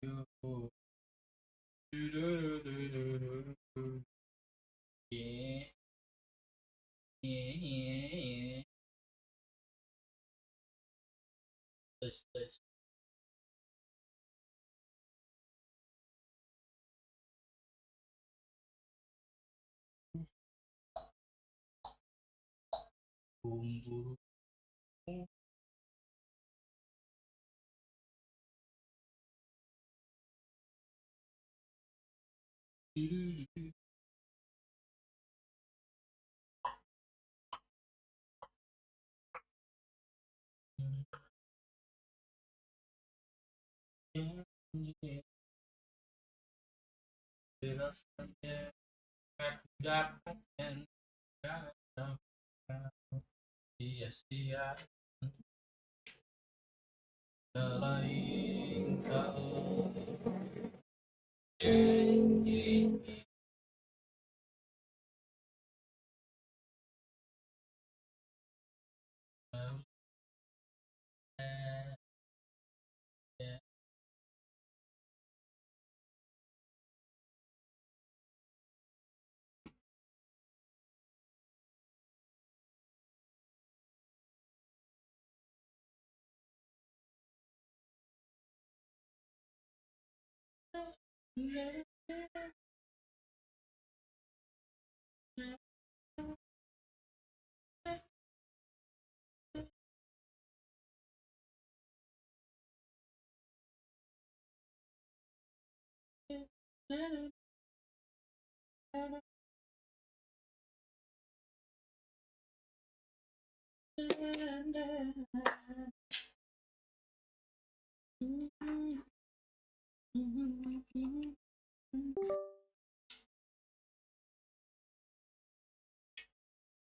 you. Yeah, yeah, yeah, yeah. Tes. Bumbu. Rasanya aku dapatkan sia-sia melainkan janji.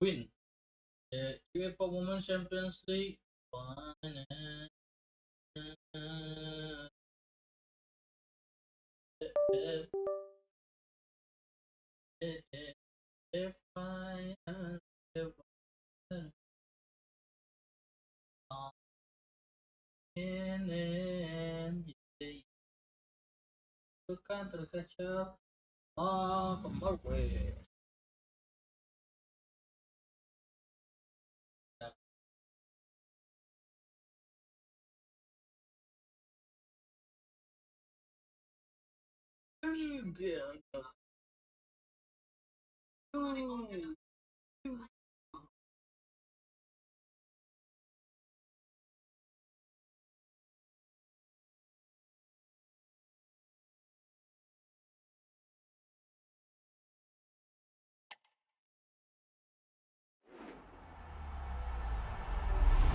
Win the UEFA Women's Champions League. If I in bukan terkejut kemarin.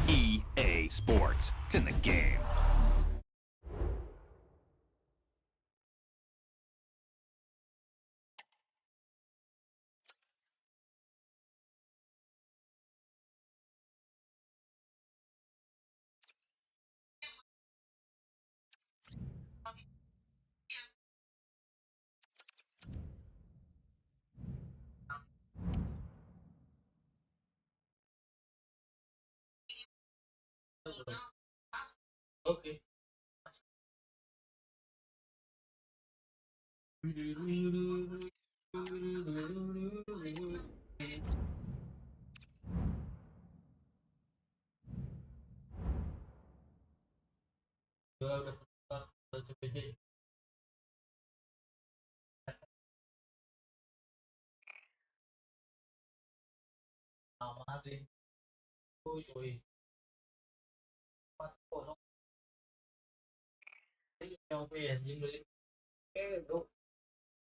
EA Sports. It's in the game. Okay. Udah CPJ. Madrid. Uy. 4-0. Yang PSG musim bro.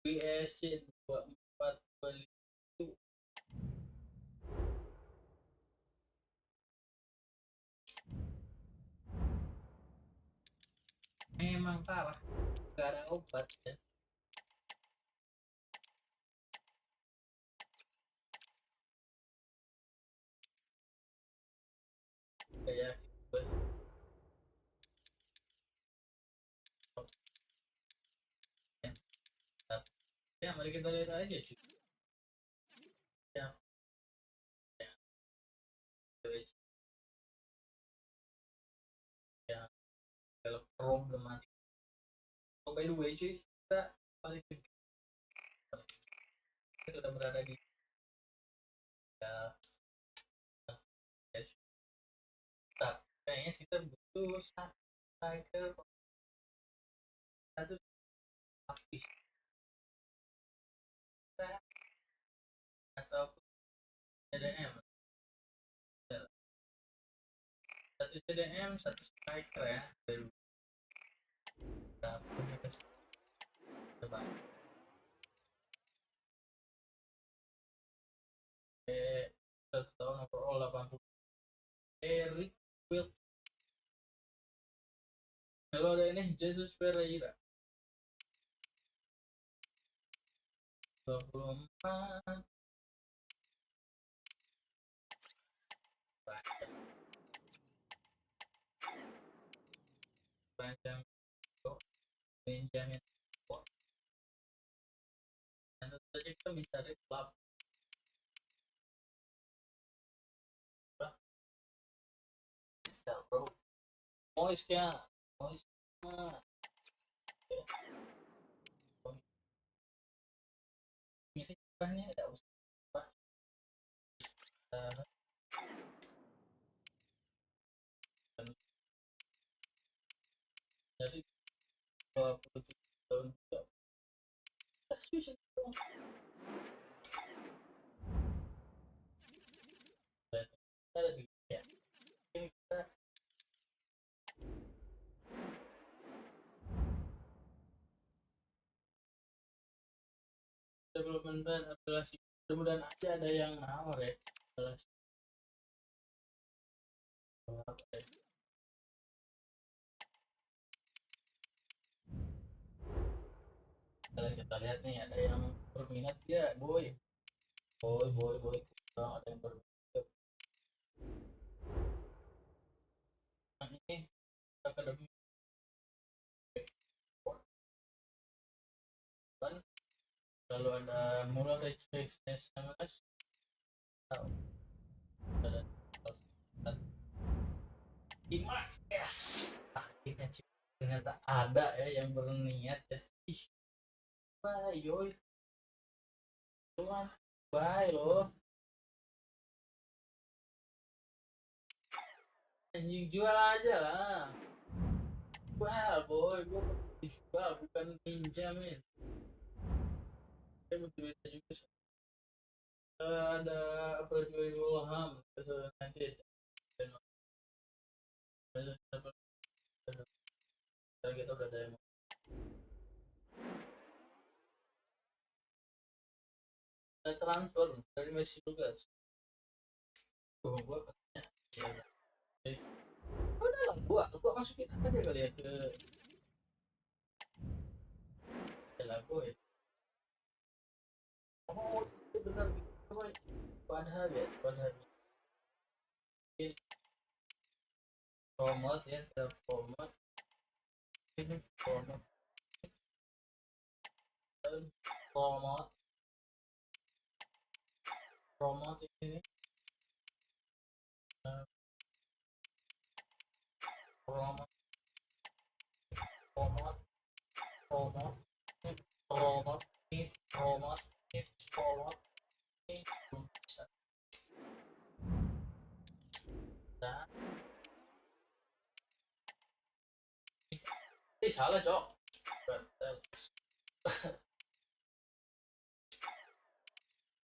PSG 24 itu memang kalah. Gak ada obat ya. Kayak gitu. Ya, mari kita lihat aja cuy. Ya, ya, CWC. Ya, kalau problematik by the way cuy, kita balik ke kita sudah berada di ya, tapi kayaknya kita butuh satu striker satu lapis atau CDM, satu CDM satu striker ya baru kita punya coba. Satu tahun overall 80. Eric Will, kalau ada ini Jesus Pereira 24. Panjang Benjamin, dan tentu saja kita mencari klub bro. Mois ya, Mois ini kan ada usah dari 27 tahun juga susah dong. Ada sih ya, ini kita development plan adalah mudah-mudahan aja ada yang nawar ya adalah kalian kita lihat nih ada yang berminat ya boy ada yang berminat nah, ini akademi kan lalu ada mulai registration SMS ada Iman yes akhirnya ternyata ada ya yang berniat ya ih bye yoy cuman bye loh anjing jual aja lah jual boy gue jual bukan pinjamin saya butuh duitnya juga ada apa jual Wilham nanti kita udah ada yang ada transfer dari Messi juga gua katanya ya udah lah gua masukin aja kali ya ke lagu ya oh itu benar gitu padahal ya padahal promote ya promote ini promote promote promote ini promote promote promote promote ini promote ini promote ini belum bisa dan salah cok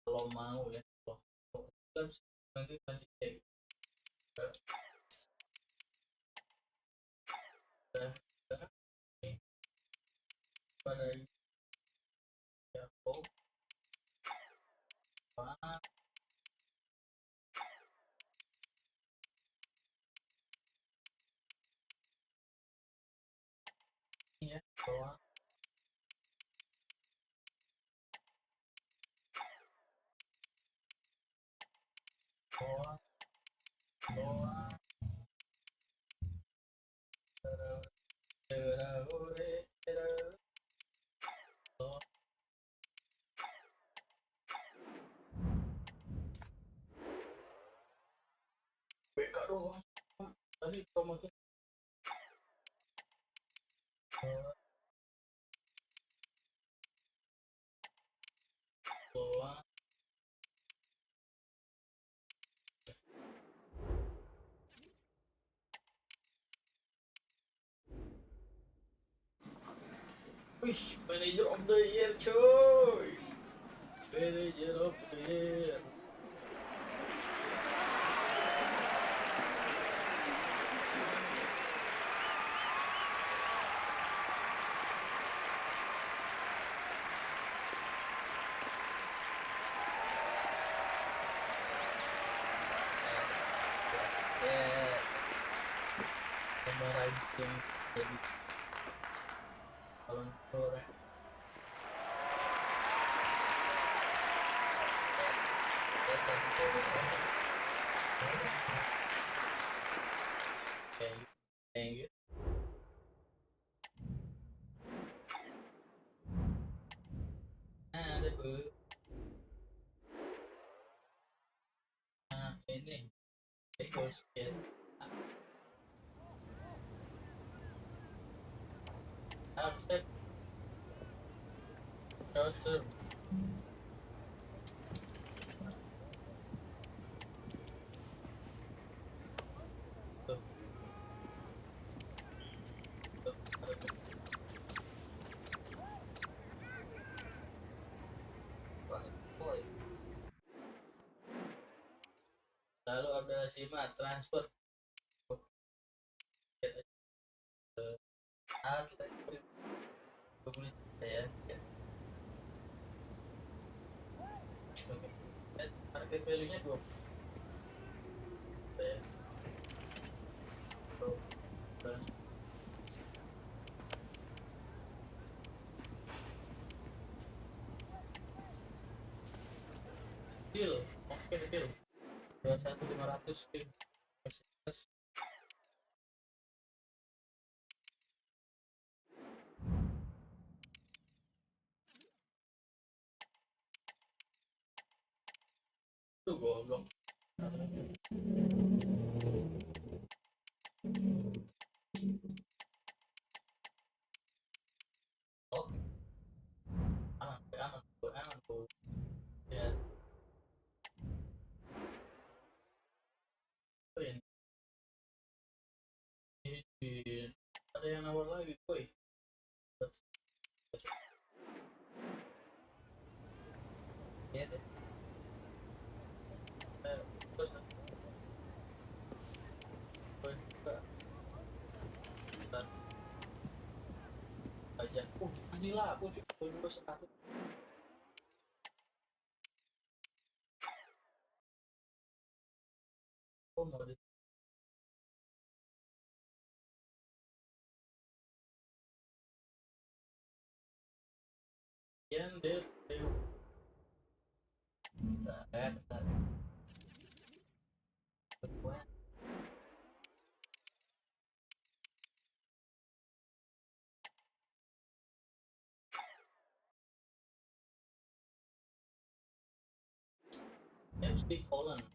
kalau mau ya kalau nanti pada ya kok ya bawah bawah bawah BK doang tadi promosi Wih, manager of the year coy. Manager of the year. Ranking jadi kalau sore datang ke kayak gitu. Nah, ada bu. Nah, ini ekosistem akses browser. Tuh, tuh, boy. Lalu ada simak transfer atlet 20 ya. Market value-nya 20 ya. Deal, oke deal. 21.500 deal. Tuh goblok. Oke, aman tuh. Ya, ini ada yang nawar lagi, boy. Ya deh. Terus aja. Bismillah, aku juga sepatu. Oh, mau di Yen deh. Bentar. Pokoknya FC Holland.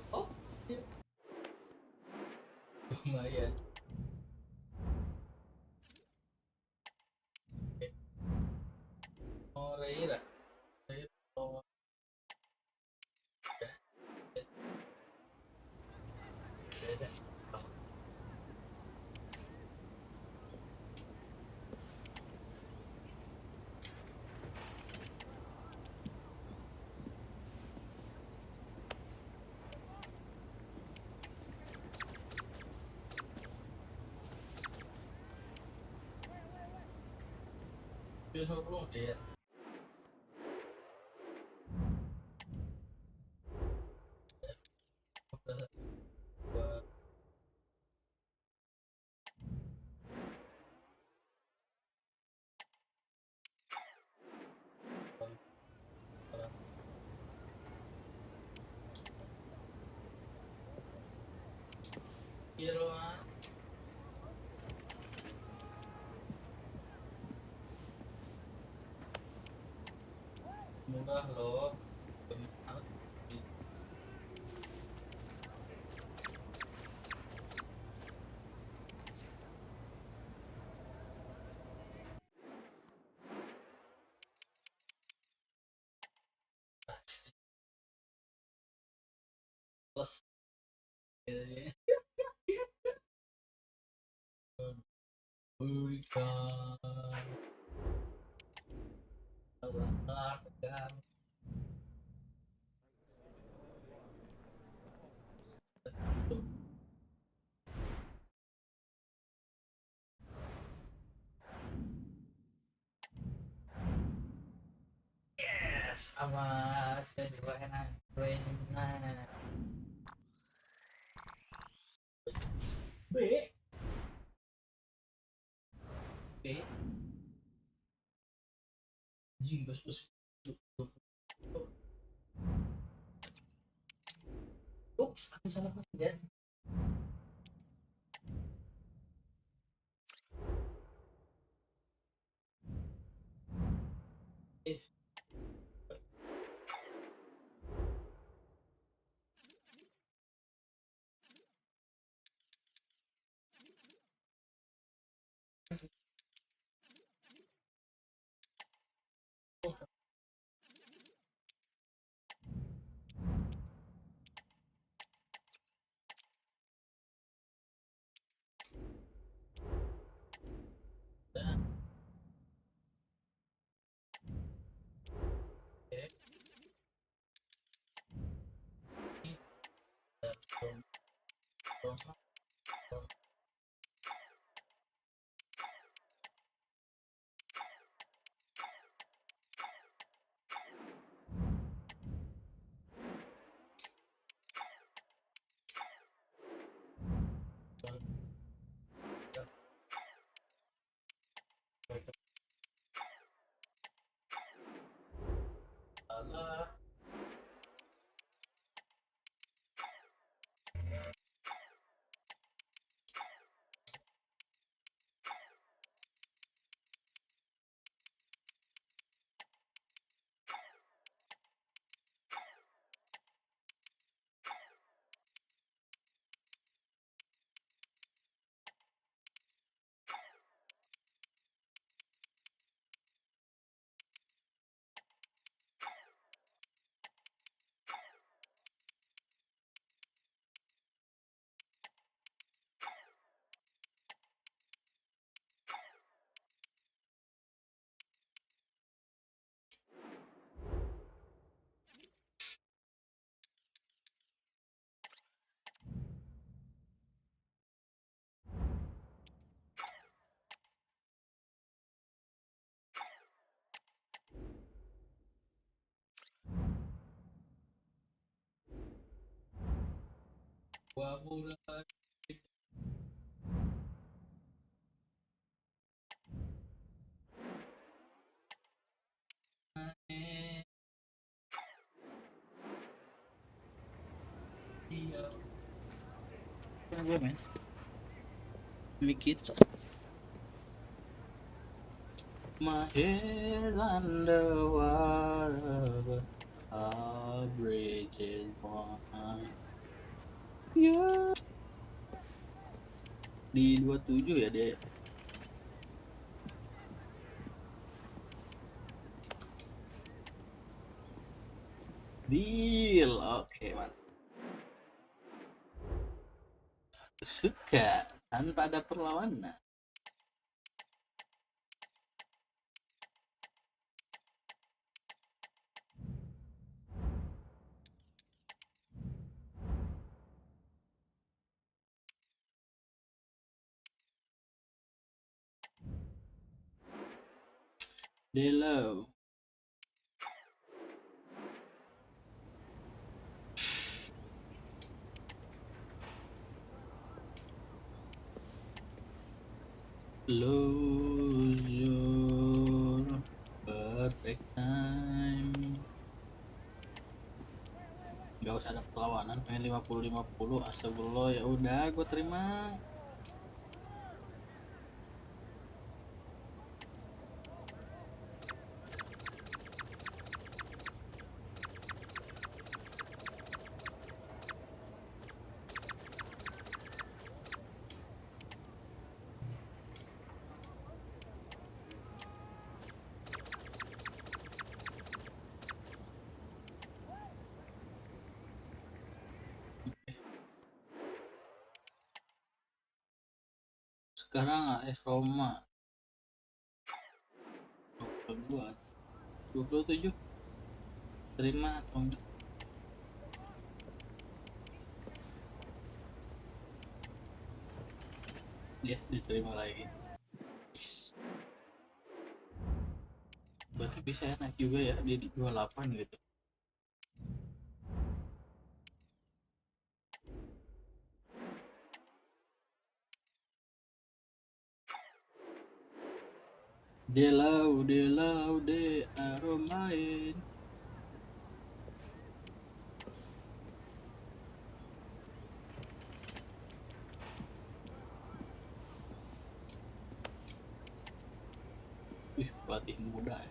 Oh, lumayan. Moreira. Oh, biasa. Film belum deh. Iroan murah loh. plus gitu ya. Berikan olahraga yes sama stadion enak enak B B jing bos bos ups aku salah ya eh dan eh ini dong dong salah gua mulai dia gue men mikir my head on the water a bridge is one ya di 27 ya deh deal oke mantap suka tanpa ada perlawanan Delo close your perfect time nggak usah ada perlawanan pengen 50-50 astagfirullah ya udah gue terima sekarang AS Roma 27 terima atau enggak ya, diterima lagi. Berarti bisa naik juga ya di 28 gitu. Delau de aromain. Wih, pelatih muda ya.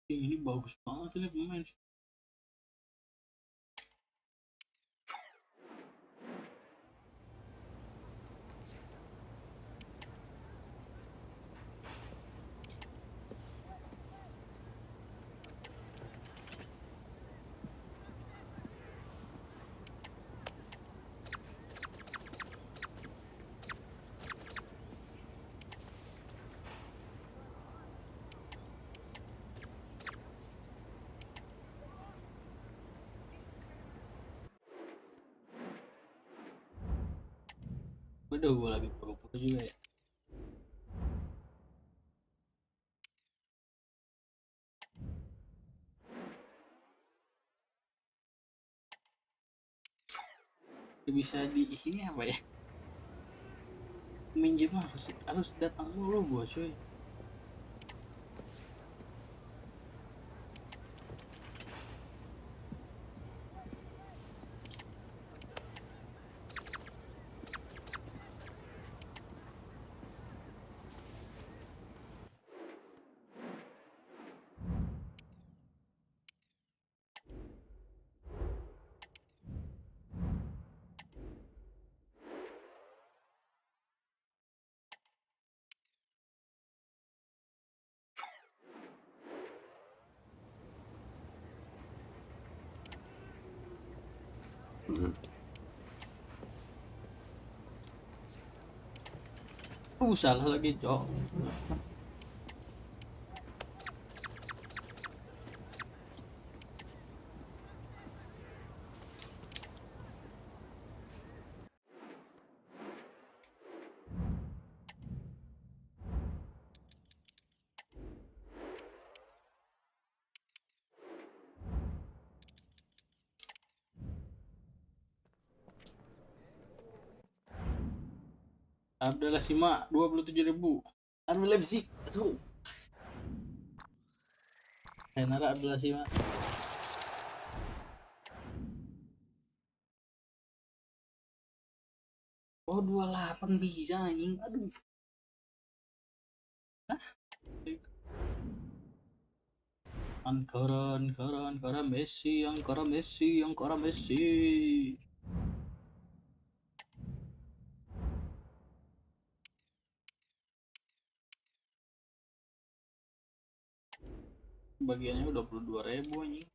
Ini bagus banget ini pemain. Waduh, gue lagi puru-puru juga ya. Bisa di sini apa ya? Minjem harus datang dulu gue cuy. Salah lagi cok. Abdallah Sima 27.000. RB Leipzig. Tuh. Henara Abdallah Sima. Oh 28 bisa anjing. Aduh. Hah? Ankara Messi, Ankara Messi, Ankara Messi. Bagiannya udah 22.000 anjing.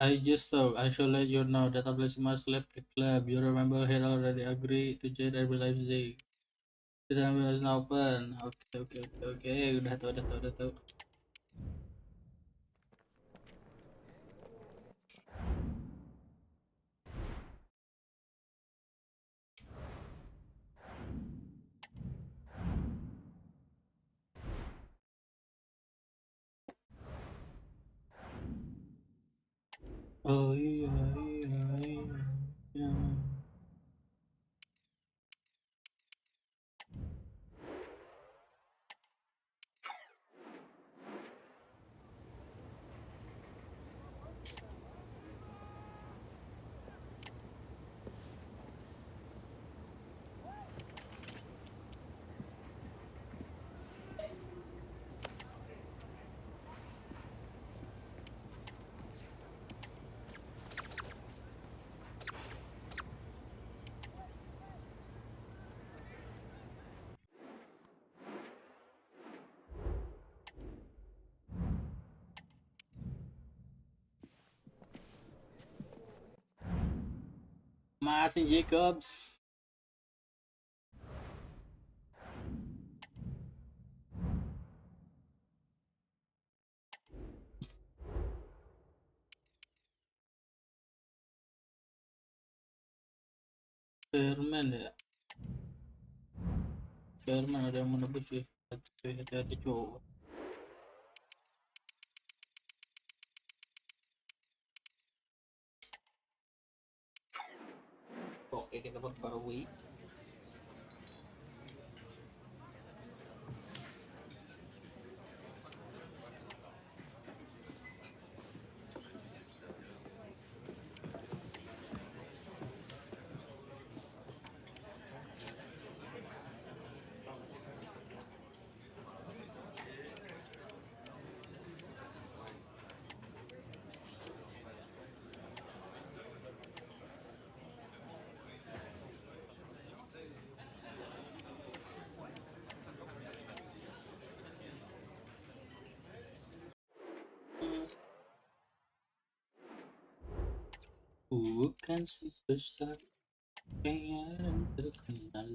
I just thought I should let you know that Abdallah Sima left the club. You remember he already agreed to join RB Leipzig. Kita ambil open. Oke. Udah tahu. Oh iya. Martin Jacobs. Sherman ya. Sherman ada yang menebus cuy. Hati-hati cowok. Oke, kita perbarui. Bukan superstar pengen terkenal,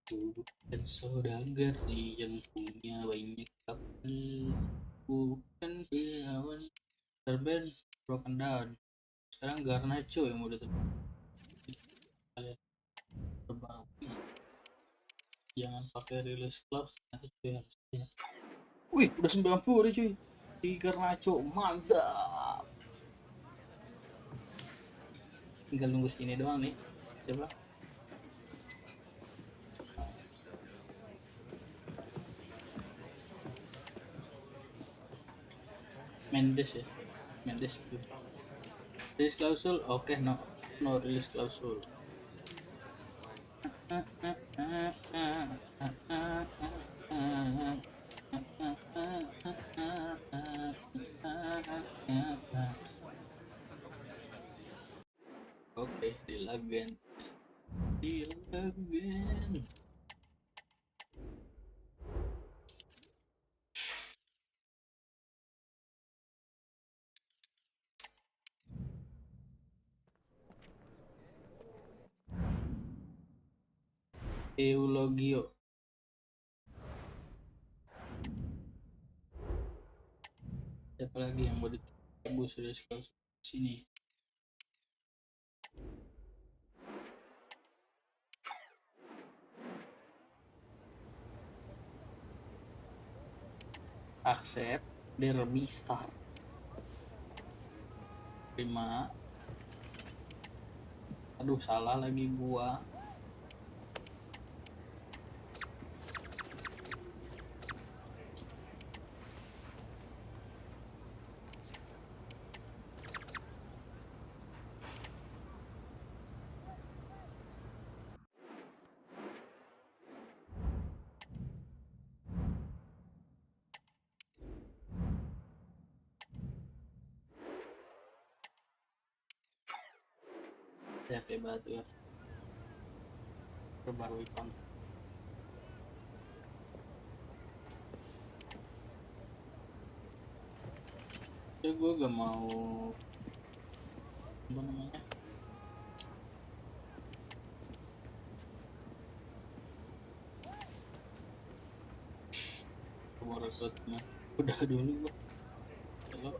bukan saudagar yang punya banyak kapal, bukan pejawan terband broken down. Sekarang Garnacho yang udah terbaru. Jangan pakai release clause nanti cuy harusnya. Wih, udah 90 deh cuy. Si Garnacho mantap. Tinggal nunggu sini doang nih. Coba. Mendes ya. Mendes itu. Release klausul, oke, no release klausul. Oke, dilagen. Eulogio. Siapa lagi yang mau ditebus dari sini? Accept derby star. Terima. Aduh, salah lagi gua. Capek banget ya. Perbarui konten. Ya gue gak mau apa namanya, rekrutmen. Udah dulu gua. Halo.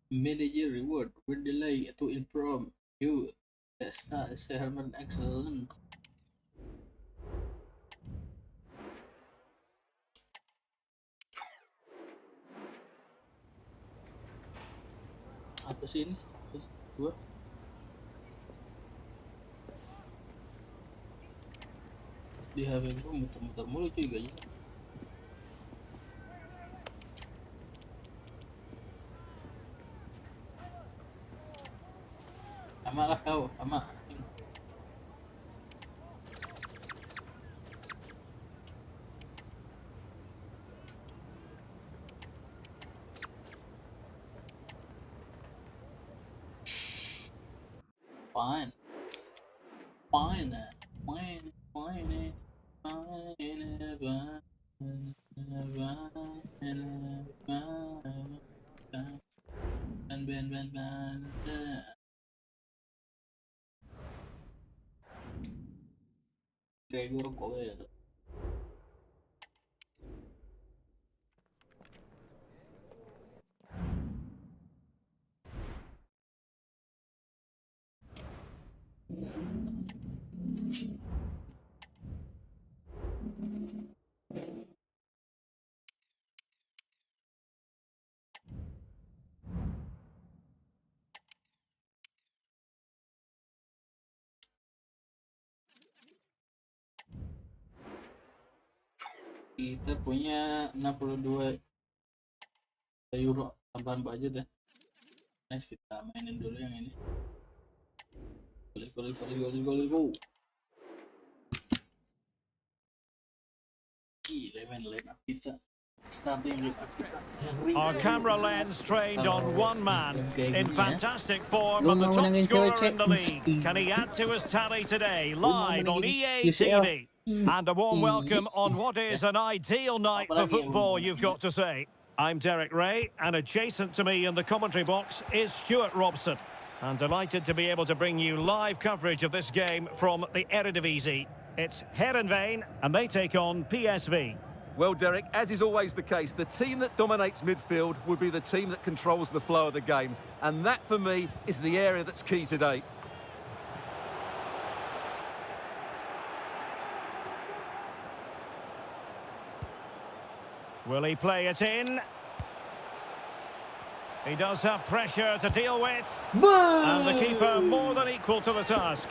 Manager reward with delay to inform you. Testa Herman excellent. Apa sih ini? Gua di HP gua muter-muter mulu cuy gajah. Sama lah kau, sama. Fine. Fine. Fine. Fine. Ban. Gregor Cover. Kita punya 62 euro tambahan budget ya. Nice, kita mainin dulu yang ini. Go. Gila men, line up kita. Starting line up kita. Our camera lens trained on one man in fantastic form Lu and the mau top menangin scorer cewek-cewek? in the league. Can he add to his tally today? Live on EA TV. And a warm welcome on what is an ideal night for football, you've got to say. I'm Derek Ray, and adjacent to me in the commentary box is Stuart Robson. I'm delighted to be able to bring you live coverage of this game from the Eredivisie. It's Heerenveen, and they take on PSV. Well, Derek, as is always the case, the team that dominates midfield would be the team that controls the flow of the game. And that, for me, is the area that's key today. Will he play it in? He does have pressure to deal with. And the keeper more than equal to the task.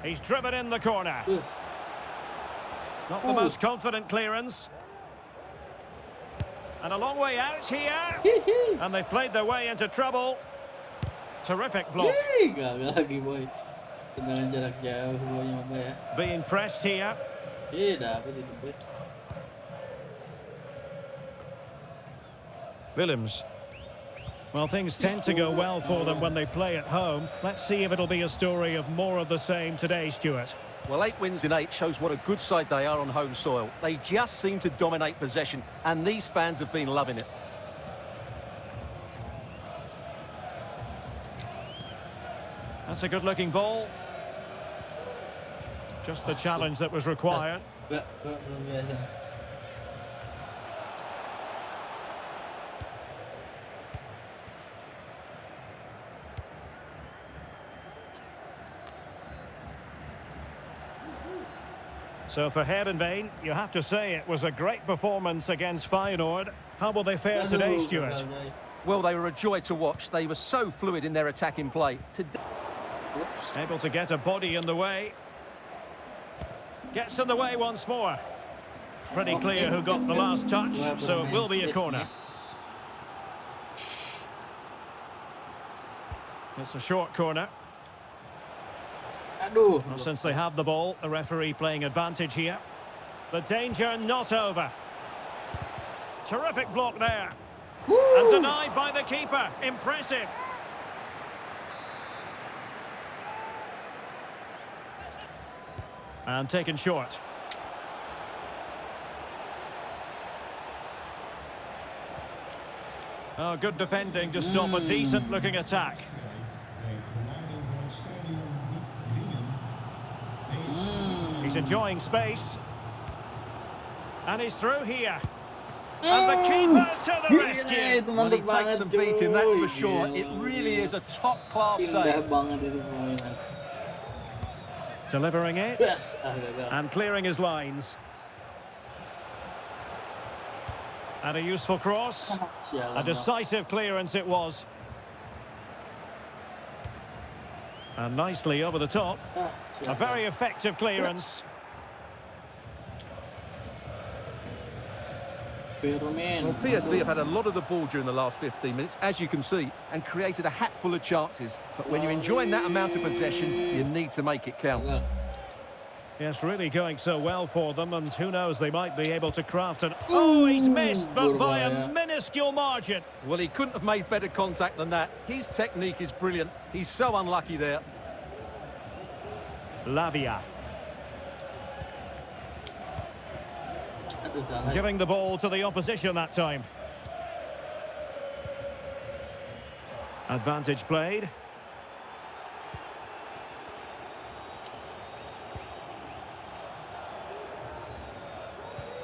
He's driven in the corner. Not the most confident clearance. And a long way out here. And they've played their way into trouble. Terrific block. Gagal lagi boy. Tendangan jarak jauh gua nyoba ya. Being pressed here. Dapat itu boy. Willems. Well, things tend to go well for them when they play at home. Let's see if it'll be a story of more of the same today, Stuart. Well, 8 wins in 8 shows what a good side they are on home soil. They just seem to dominate possession, and these fans have been loving it. That's a good-looking ball. Just the challenge that was required. So for Heerenveen, you have to say it was a great performance against Feyenoord. How will they fare today, Stuart? Well, they were a joy to watch. They were so fluid in their attacking play. Able to get a body in the way. Gets in the way once more. Pretty clear who got the last touch, so it will be a corner. It's a short corner. Well, since they have the ball, the referee playing advantage here. The danger not over. Terrific block there. Woo! And denied by the keeper. Impressive. And taken short. Oh, good defending to stop a decent-looking attack. He's enjoying space. And he's through here. And the keeper to the rescue. Well, he takes some beating, that's for sure. It really is a top-class save. Delivering it. Yes. And clearing his lines. And a useful cross. A decisive clearance it was. And nicely over the top. A very effective clearance. Well, PSV have had a lot of the ball during the last 15 minutes, as you can see, and created a hatful of chances. But when you're enjoying that amount of possession, you need to make it count. Yes, really going so well for them, and who knows, they might be able to craft an... Oh, he's missed, but by a minuscule margin. Well, he couldn't have made better contact than that. His technique is brilliant. He's so unlucky there. Lavia. Giving the ball to the opposition that time. Advantage played.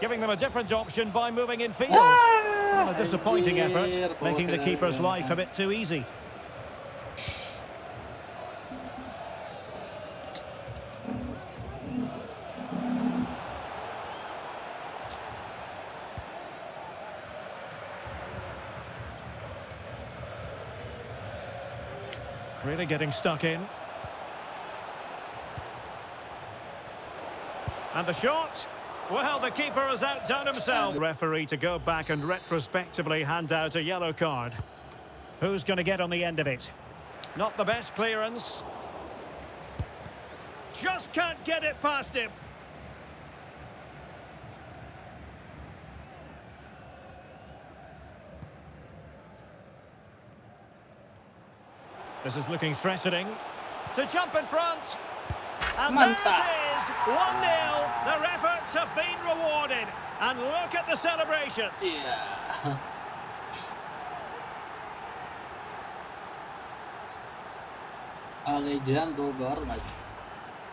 Giving them a different option by moving in field. Well, a disappointing effort, making the keeper's life a bit too easy. Really getting stuck in. And the shot. Well, the keeper has outdone himself. Referee to go back and retrospectively hand out a yellow card. Who's going to get on the end of it? Not the best clearance. Just can't get it past him. This is looking threatening. To jump in front. And there it is, 1-0. Their efforts have been rewarded. And look at the celebrations. Yeah. Alejandro Garnacho.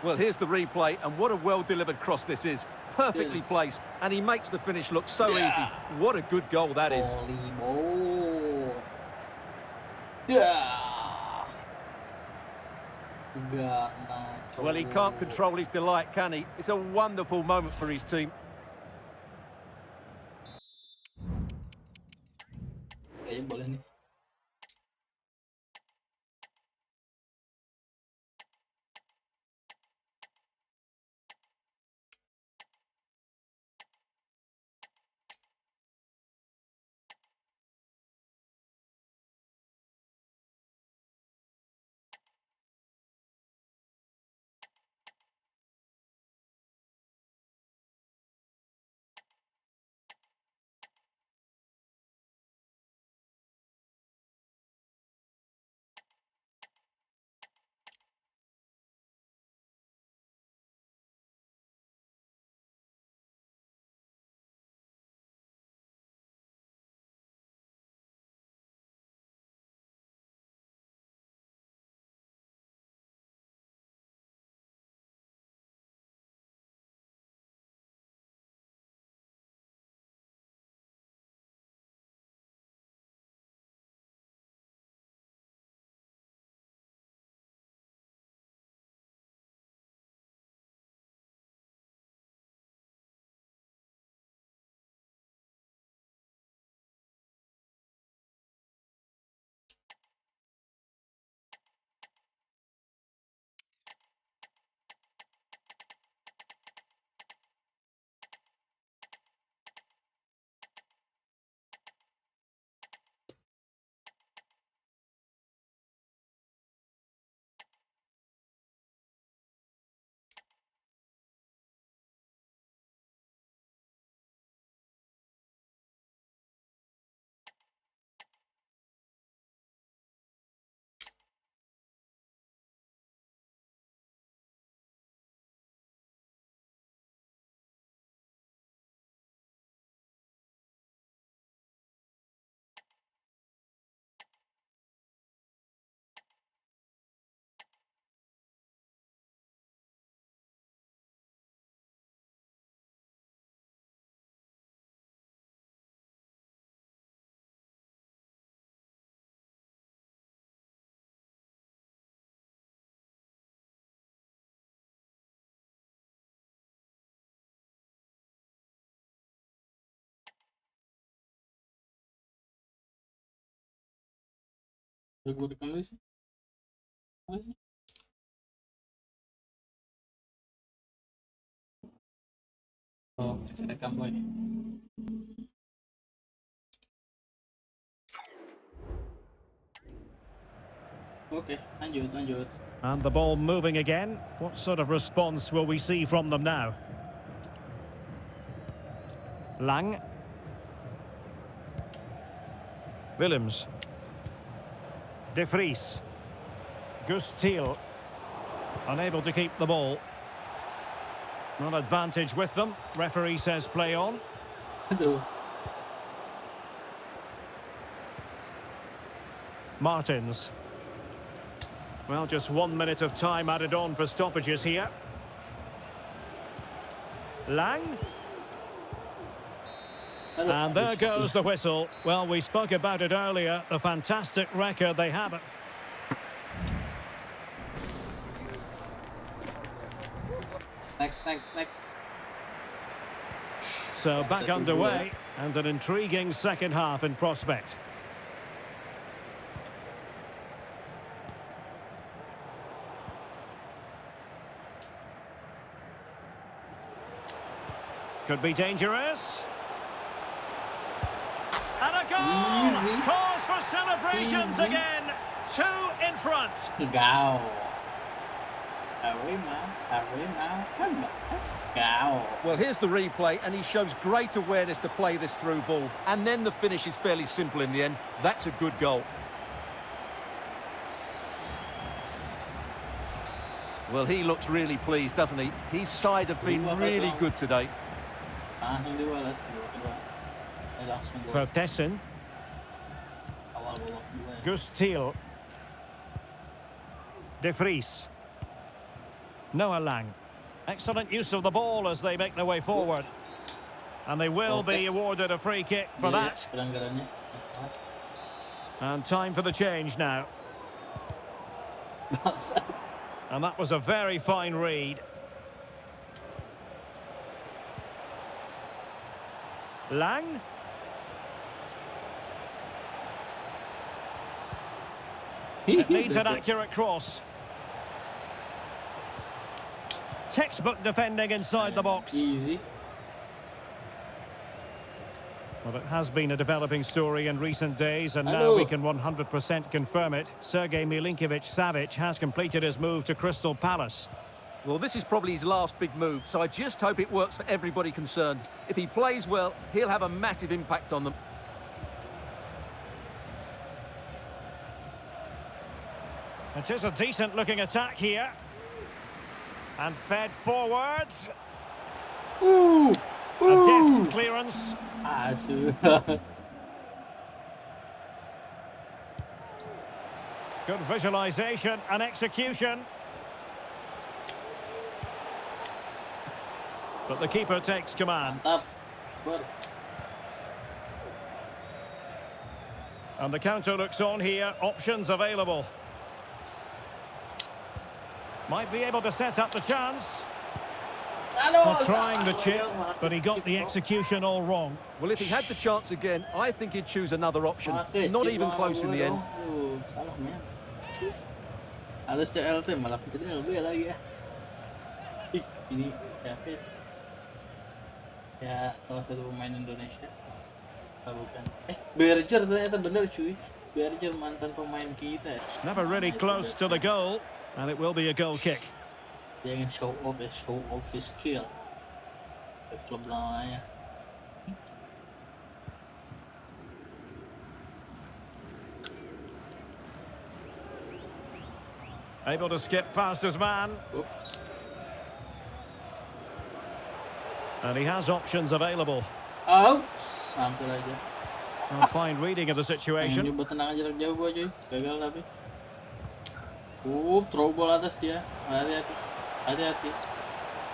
Well, here's the replay, and what a well-delivered cross this is. Perfectly placed, and he makes the finish look so easy. What a good goal that is. Well, he can't control his delight, can he? It's a wonderful moment for his team. Kayaknya boleh nih. Udah gue rekam lagi sih. Oh, rekam gue. Oke, lanjut. And the ball moving again. What sort of response will we see from them now? Lang. Willems. De Vries. Kecil. Unable to keep the ball. Not advantage with them. Referee says play on. Aduh. Martins. Well, just 1 minute of time added on for stoppages here. Lang. And there goes the whistle. Well, we spoke about it earlier, the fantastic record they have. Next. So back underway, and an intriguing second half in prospect. Could be dangerous. And a goal! Easy. Cause for celebrations Easy. again. 2 in front. Gào. Gào. Well, here's the replay, and he shows great awareness to play this through ball. And then the finish is fairly simple in the end. That's a good goal. Well, he looks really pleased, doesn't he? His side have been really good today. Langsung dibalas, dua. Langsung gol. Vertessen. Awal babak kedua. Kecil. De Vries. Noah Lang. Excellent use of the ball as they make their way forward. And they will be awarded a free kick for that. Pelanggarannya. And time for the change now. Bangsa. And that was a very fine read. Lang. It needs an accurate cross. Textbook defending inside the box. Easy. Well, it has been a developing story in recent days, and now we can 100% confirm it. Sergej Milinkovic-Savic has completed his move to Crystal Palace. Well, this is probably his last big move, so I just hope it works for everybody concerned. If he plays well, he'll have a massive impact on them. It is a decent-looking attack here. And fed forwards. Ooh! A deft clearance. Good visualisation and execution. But the keeper takes command. Mantap. And the counter looks on here. Options available. Might be able to set up the chance. Well, trying the chip, but he got the execution all wrong. Well, if he had the chance again, I think he'd choose another option. Not even close in the end. Salah, men. Harus CLT malah pencet lebih lagi ya. Ih, ini siapa? Ya, salah satu pemain Indonesia. Bukan. Berger ternyata bener cuy. Berger mantan pemain kita. Never really close to the goal, and it will be a goal kick. Dia ingin show off his skill. Klub namanya. Able to skip past his man. Oops. And he has options available. Oh, hampir aja. A fine reading of the situation. Coba tenang aja jarak jauh gua cuy. Gagal tapi. Throw ball atas dia. Hati-hati.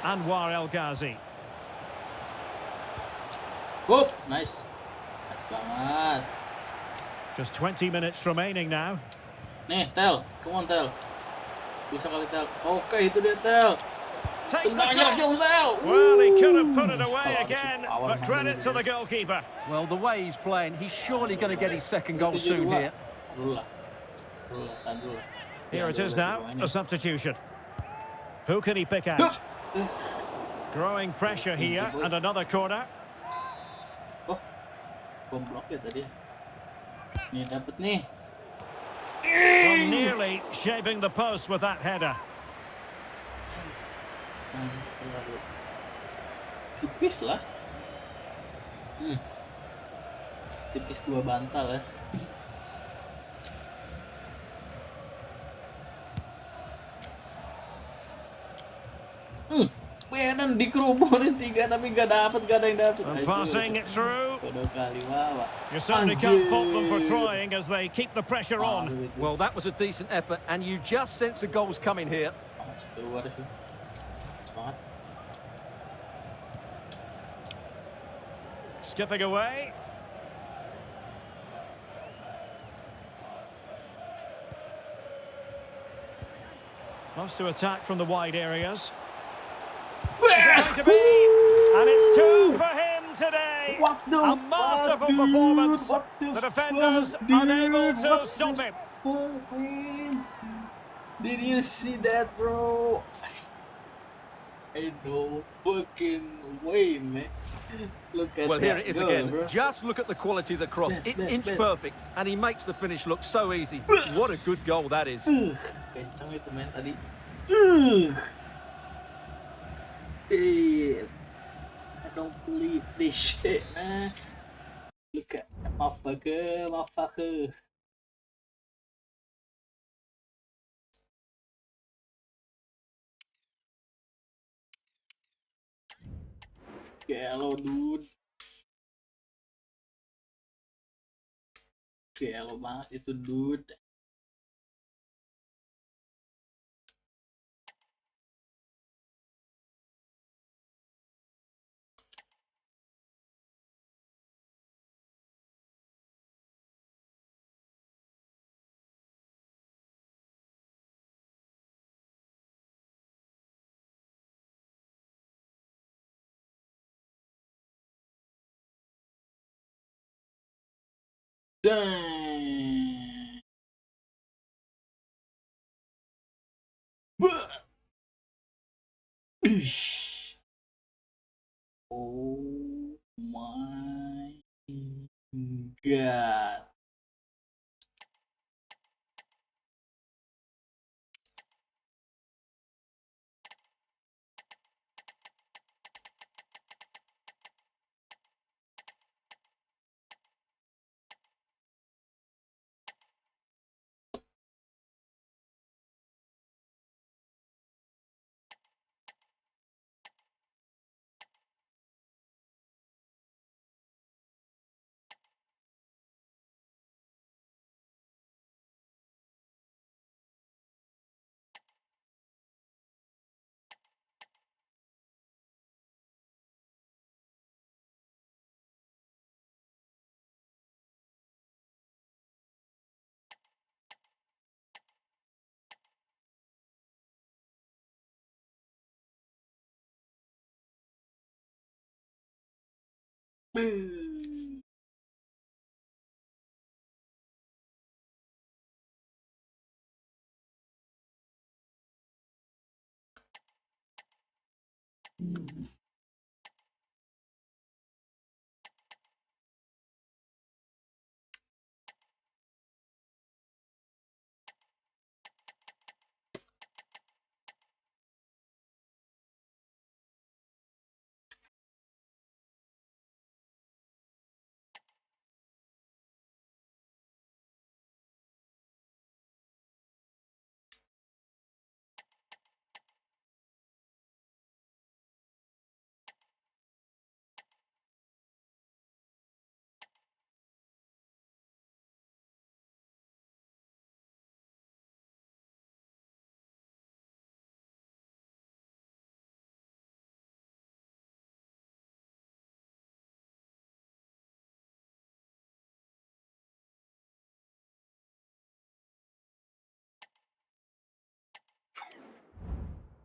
Anwar El Ghazi. Nice. Nice banget. Just 20 minutes remaining now. Nih, Tel. Come on, Tel. Bisa kali, Tel. Oke, itu dia, Tel. Takes the Tenang jarak shot. jauh, Tel. Well, he could have put it away again, but credit to the goalkeeper. Well, the way he's playing, he's surely going to get his second goal soon here. Here it is now, a substitution. Who can he pick out? Growing pressure here, and another corner. Oh, bom blok ya tadi. Nih dapat nih. Well, nearly shaving the post with that header. Tipis lah. Tipis 2 bantal ya. Benan dikerubunin 3 tapi gak ada yang dapat. Passing it through. Kedua kali wawa. You certainly can't fault them for trying as they keep the pressure on. Well, that was a decent effort, and you just sense the goals coming here. Masuk keluar sih. Semangat. Skipping away. Wants to attack from the wide areas. Yes! To be, and it's 2 for him today. A masterful performance. The defenders unable to stop him. Did you see that, bro? Ain't no fucking way, man. Look at well, that. Here it is again. Bro. Just look at the quality of the cross. It's inch perfect, and he makes the finish look so easy. What a good goal that is. Kencang itu main tadi. I don't believe this shit, man. Look at that motherfucker. Hello, dude. Hello banget itu, dude. Dang. Oh my god.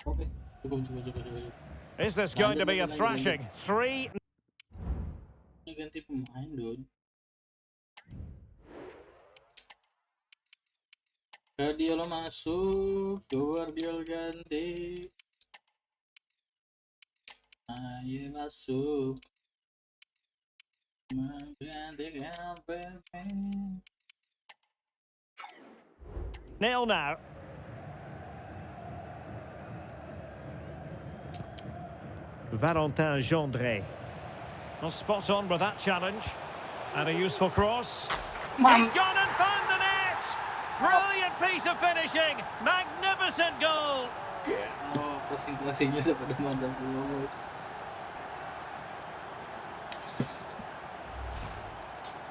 Oke, cukup. Is this going to be a thrashing? 3. Ini ganti pemain, dude. Guardiola masuk, Guardiola ganti. Ayo masuk. Menggantikan Pepe. 0 now. Valentin Gendré. Well, spot on with that challenge. And a useful cross. He's gone and found the net! Brilliant piece of finishing! Magnificent goal! Oh, crossing-crossingnya pada mantap banget.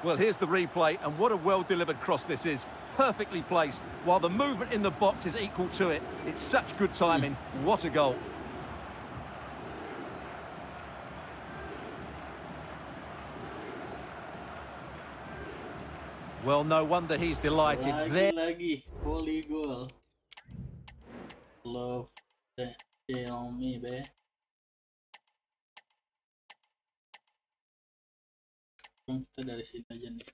Well, here's the replay, and what a well-delivered cross this is. Perfectly placed, while the movement in the box is equal to it. It's such good timing. What a goal. Well, no wonder he's delighted. Lagi volley goal. Love that on me, be. Kita dari sini aja nih.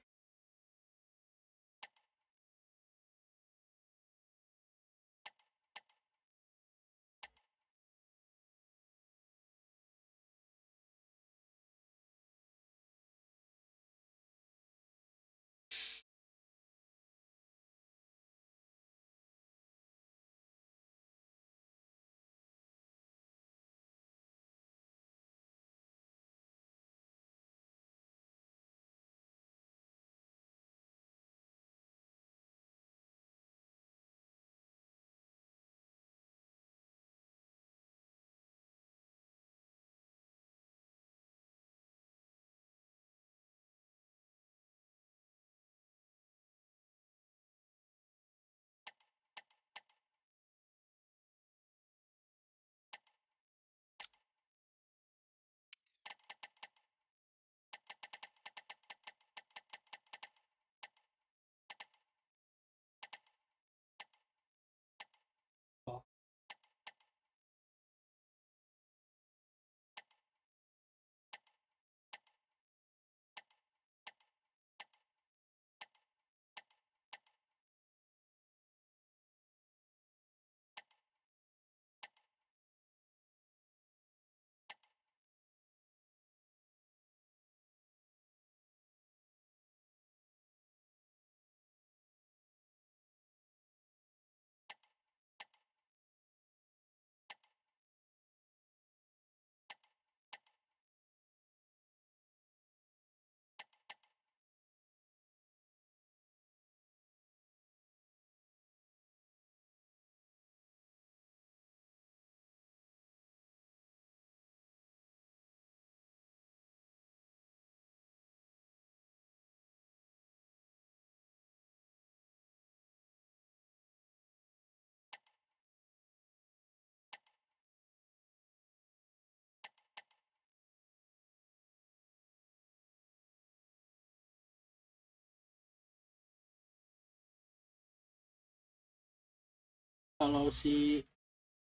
Kalau si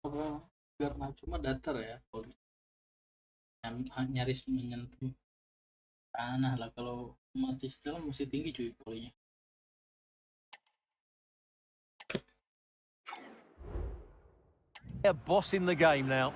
apa Garnacho mah datar ya, kalau nyaris menyentuh tanah lah. Kalau mati setel masih tinggi cuy polinya. They're bossing the game now.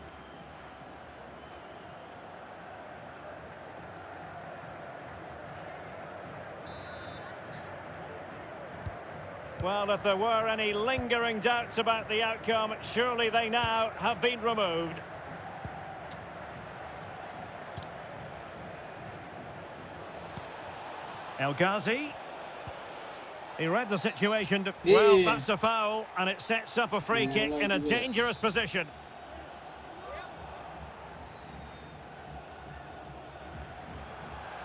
Well, if there were any lingering doubts about the outcome, surely they now have been removed. El Ghazi. He read the situation. Well, that's a foul, and it sets up a free kick in a dangerous position.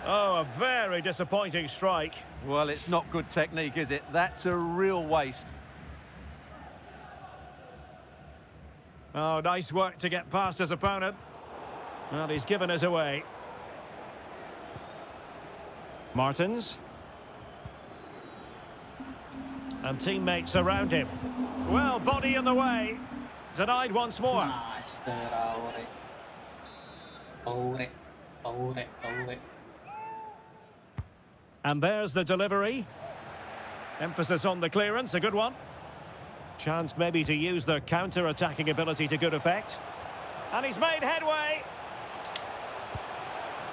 Oh, a very disappointing strike. Well, it's not good technique, is it? That's a real waste. Oh, nice work to get past his opponent. Well, he's given us away. Martins. And teammates around him. Well, body in the way. Denied once more. Nice, Aure. And there's the delivery. Emphasis on the clearance, a good one. Chance maybe to use their counter-attacking ability to good effect. And he's made headway.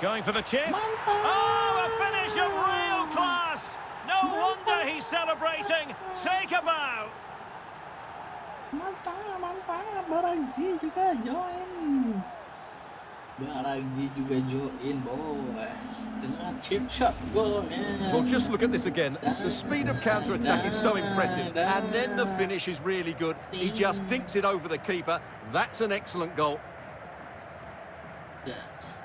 Going for the chip. Oh, a finish of real class. No wonder he's celebrating. Take a bow. Mantap, Barangji juga join. Barangji juga join, boys. Dengan chip shot golnya. Well, just look at this again. The speed of counter-attack is so impressive. And then the finish is really good. He just dinks it over the keeper. That's an excellent goal. Yes.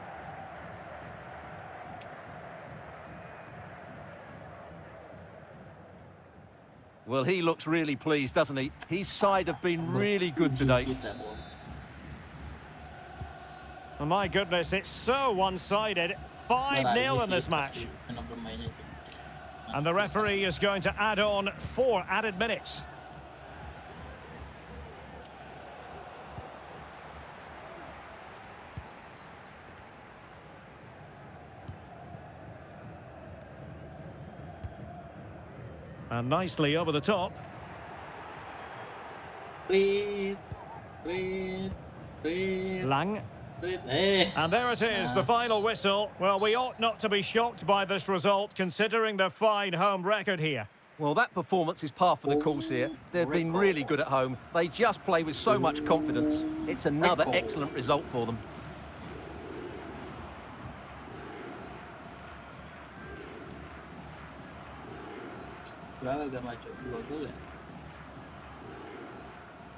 Well, he looks really pleased, doesn't he? His side have been really good today. Oh, my goodness, it's so one-sided. 5-0 in this match. And the referee is going to add on 4 added minutes. And nicely over the top. Lang. And there it is, the final whistle. Well, we ought not to be shocked by this result, considering their fine home record here. Well, that performance is par for the course here. They've been really good at home. They just play with so much confidence. It's another excellent result for them. Berapa Garnacho? 2 gol ya?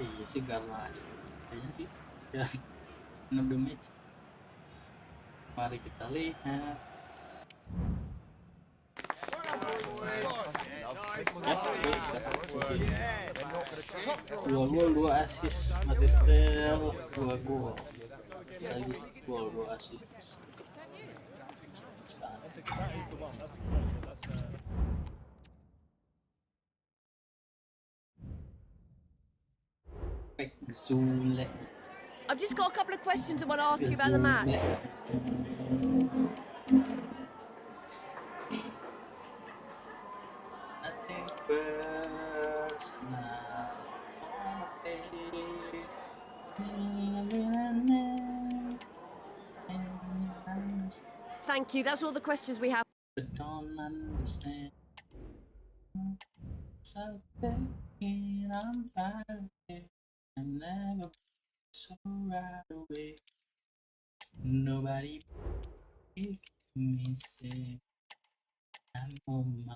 Iya sih Garnacho. Kayaknya sih. Ya, man of the match. Mari kita lihat. Dua gol, 2 assist. Matistel, 2 gol. Lagi gol, 2 assist. I've just got a couple of questions I want to ask you about the match. It's nothing personal. Thank you, that's all the questions we have. But don't understand. So thinking I'm fine. I never so right away. Nobody make me say I'm on my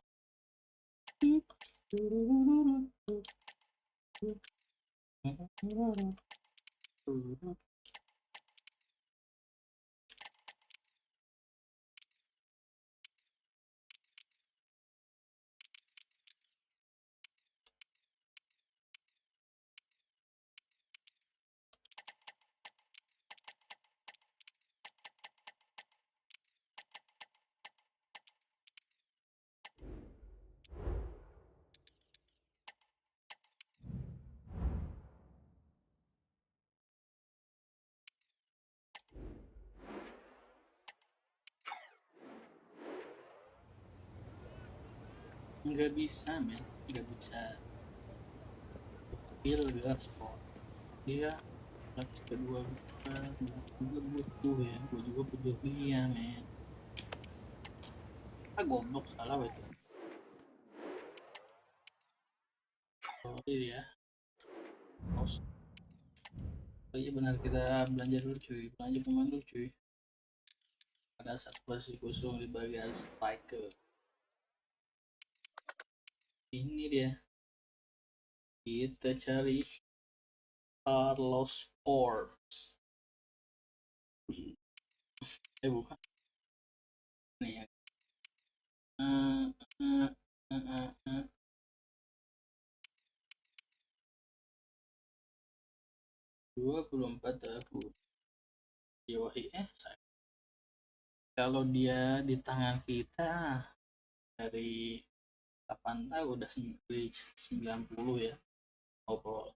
nggak bisa men, nggak bisa feel biar sport dia lapis kedua juga butuh ya, gue juga butuh dia men. Goblok salah itu, sorry ya. Oh iya benar, kita belanja dulu cuy, belanja pemain dulu cuy. Ada 1 posisi kosong di bagian striker. Ini dia, kita cari Carlos Forbes. Bukan nih ya. 24 tahun. Yoi, kalau dia di tangan kita dari 8 tahun udah 90 ya. Overall.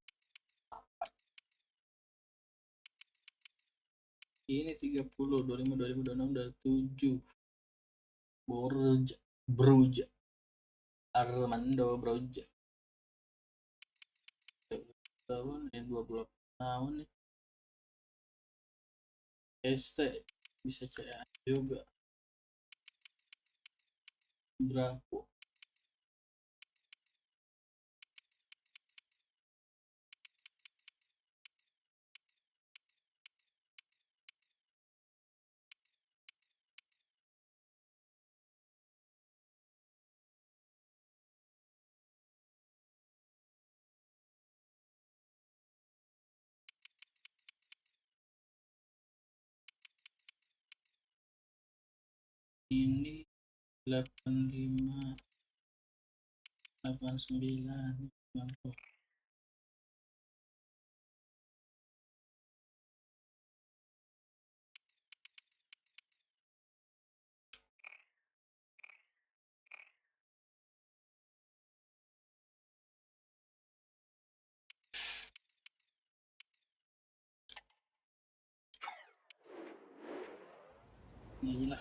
Ini 30, 25, 26, 27. Bruja. Armando Broja. tahun yang 28 tahun nih. ST bisa CA juga. Berapa? Ini 85 89 90. Ini lah.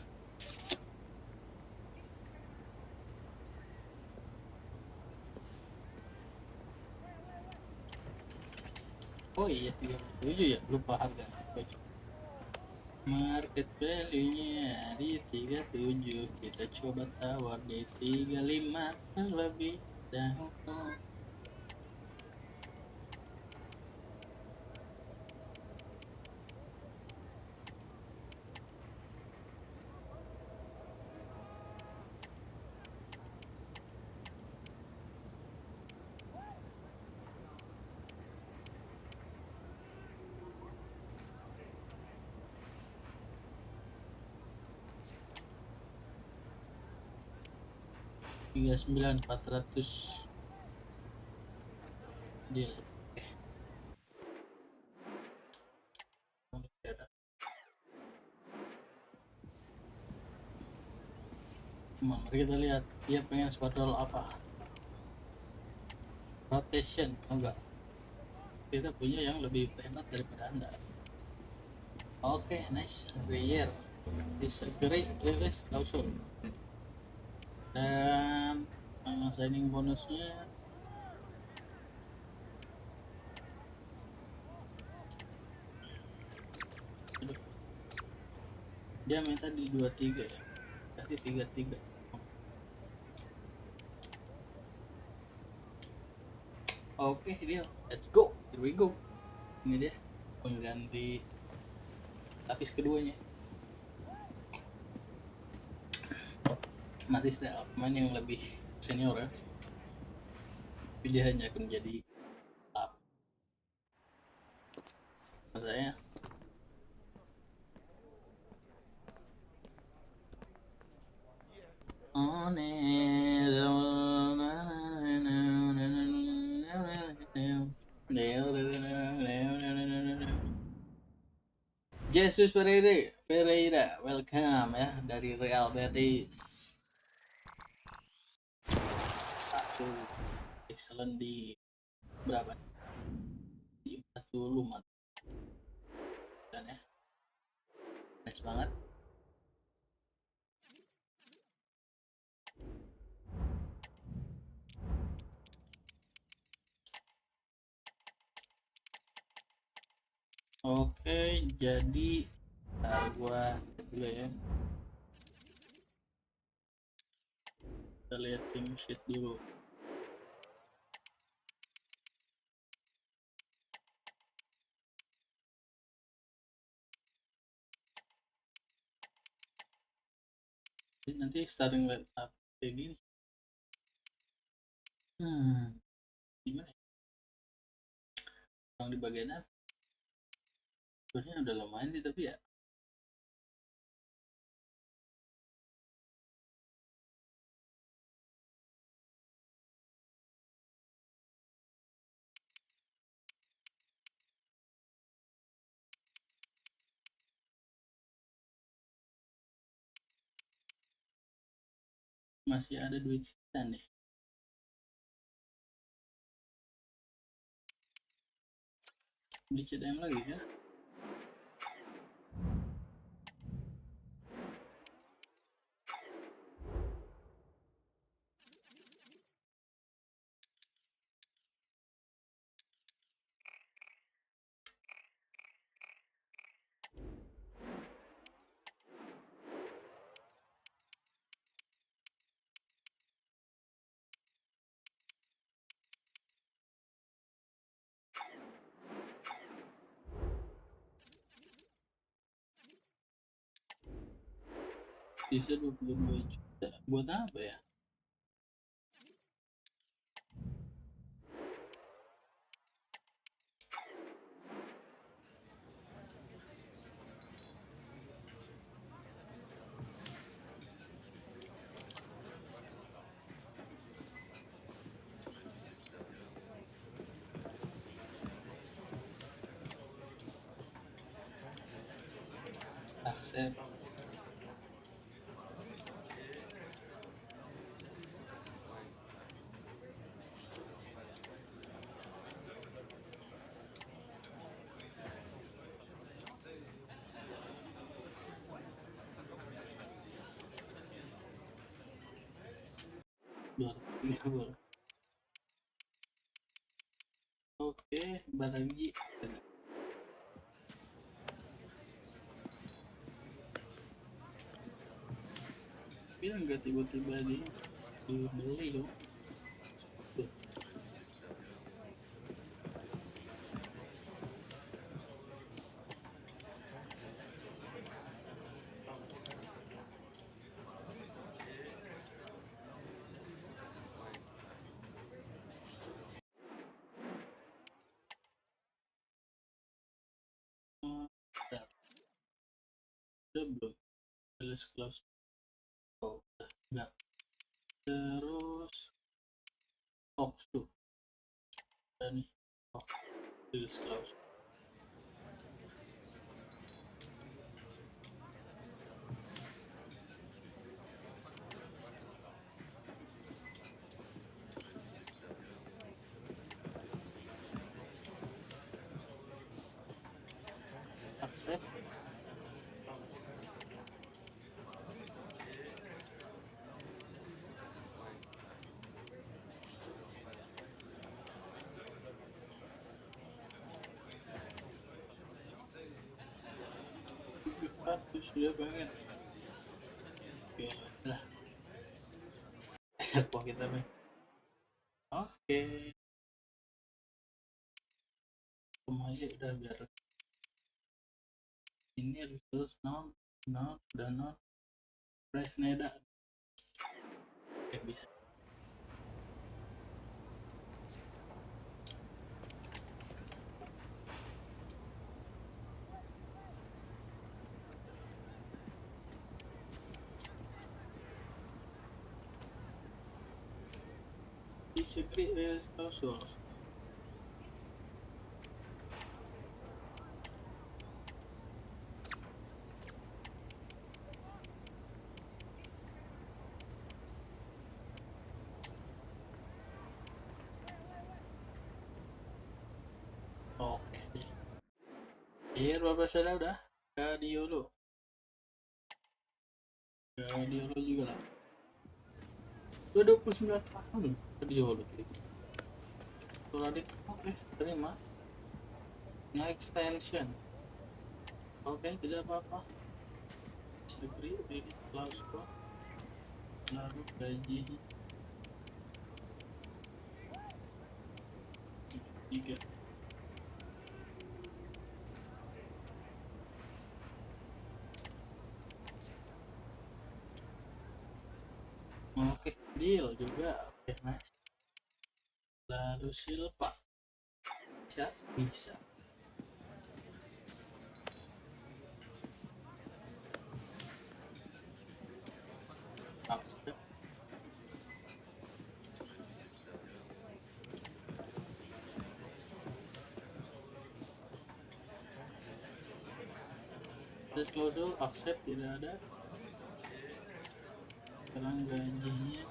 Oh iya 37 ya, lupa harga. Market value-nya di 37, kita coba tawar di 35 terlebih dahulu. Tiga 400 deal. Mari kita lihat dia pengen squadron apa. Rotation enggak, kita punya yang lebih hebat daripada Anda. Oke, nice. Rear is a great release klausul. Dan signing bonusnya dia minta di 23 ya, tadi 33. Oke, deal. Let's go. Here we go. Ini dia pengganti lapis keduanya. Mati style pemain yang lebih senior ya. Pilihannya akan jadi up. Saya on Jesus Pereira, welcome ya dari Real Betis. Satu excellent di berapa? Di 40 mat. Dan ya, nice banget. Oke, jadi gua cek dulu ya. Kita lihat tim sheet dulu. Jadi nanti starting line up kayak gini. Gimana ya? Yang di bagian apa? Sebenarnya udah lumayan sih, tapi ya masih ada duit sisa nih. Beli CDM lagi ya. Bisa 22 juta. Buat apa ya? Accept. Oke, barangnya bilang nggak tiba-tiba dibeli dong. Tuh. Bentar. Udah belum? List close. Oh, udah enggak. Terus tuh. Udah nih. List close. Accept. Sudah banget. Oke lah. Enak kok kita main. Oke. Aja udah biar ini terus udah press neda. Oke, bisa. Disagree with klausul. Oke. Iya, berapa sudah udah? Diolo juga lah. Udah 29 tahun Diolo. Turadik, oke, terima. Nah, extension. Oke, tidak apa-apa. Disagree with klausul. Lalu gaji 3. Oke, deal juga. Oke, nice. Lalu silpa. Bisa. Accept. Terus klausul accept tidak ada. Sekarang gajinya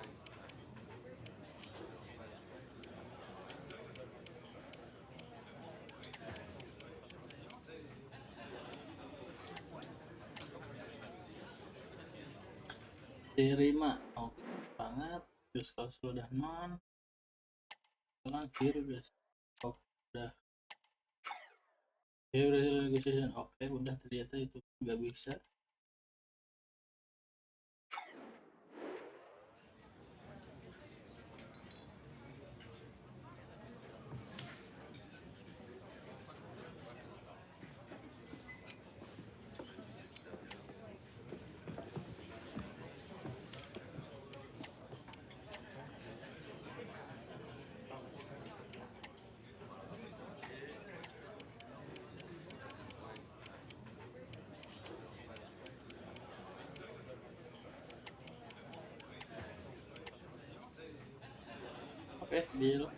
terima. Oke banget. Terus klausul udah non. Sekarang here guys. Oke, udah. Negotiation. Oke, udah, ternyata itu nggak bisa. Oke, deal.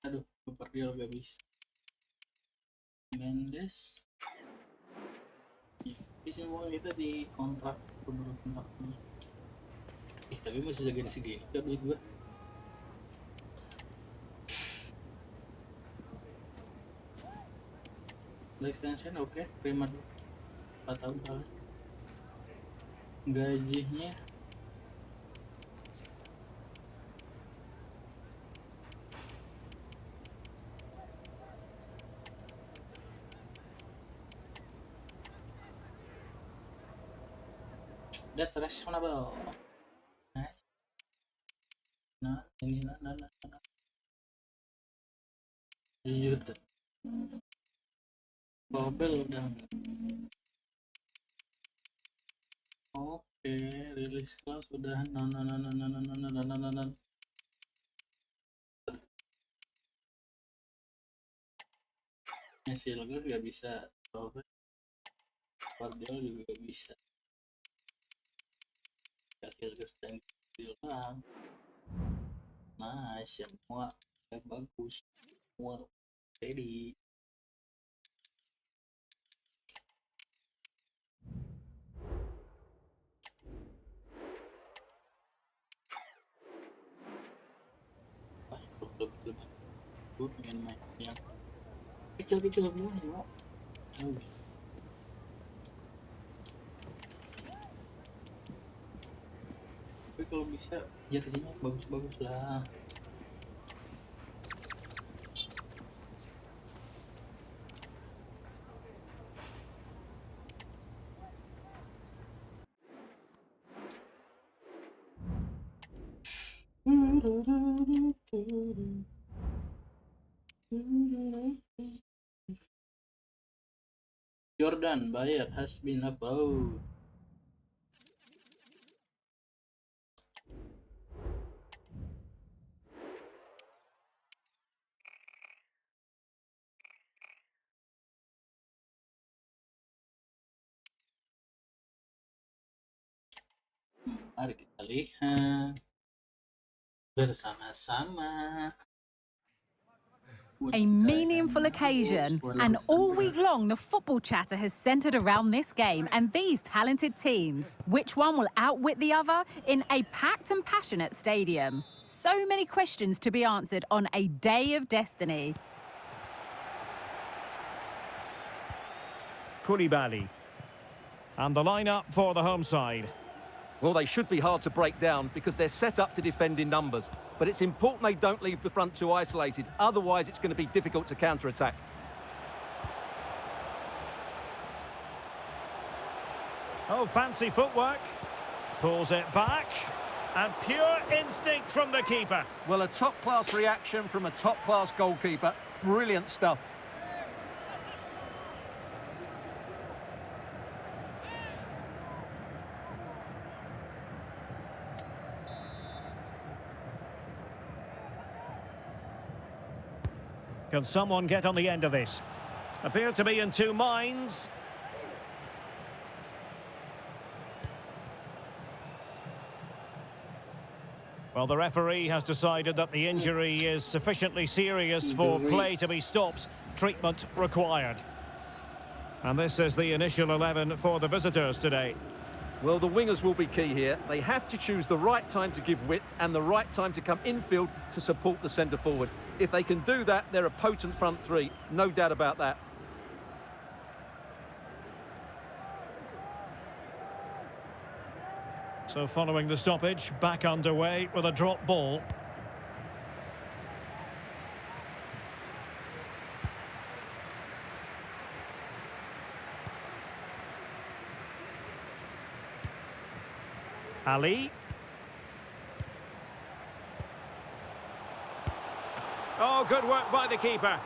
Aduh, super deal gak bisa. Mendes. Bisa uang kita di kontrak beberapa kontrak ini. Tapi masih segini gak duit gua. Extension oke, terima dulu 4 tahun kali. Gajinya that reasonable. Nice. Nah ini nah. 7 juta. Bobel udah. Oke, rilis kelas sudah. Nah. Silver gak bisa. Guardiol juga gak bisa. Kecil stand bilang. Nice, semua bagus. Semua ready. Gue pengen main yang kecil-kecil semua ya. Tapi kalau bisa jersinya bagus-bagus lah. Jordan buyer has been approved. Mari kita lihat bersama-sama. A meaningful occasion, and all week long the football chatter has centred around this game and these talented teams. Which one will outwit the other in a packed and passionate stadium? So many questions to be answered on a day of destiny. Koulibaly. And the lineup for the home side. Well, they should be hard to break down because they're set up to defend in numbers. But it's important they don't leave the front two isolated. Otherwise, it's going to be difficult to counter-attack. Oh, fancy footwork. Pulls it back. And pure instinct from the keeper. Well, a top-class reaction from a top-class goalkeeper. Brilliant stuff. Can someone get on the end of this? Appear to be in two minds. Well, the referee has decided that the injury is sufficiently serious for play to be stopped. Treatment required. And this is the initial 11 for the visitors today. Well, the wingers will be key here. They have to choose the right time to give width and the right time to come infield to support the centre-forward. If they can do that, they're a potent front three. No doubt about that. So following the stoppage, back underway with a drop ball. Ali. Oh, good work by the keeper.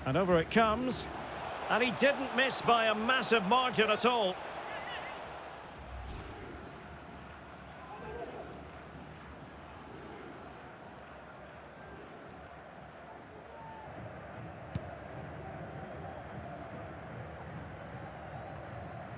And over it comes. And he didn't miss by a massive margin at all.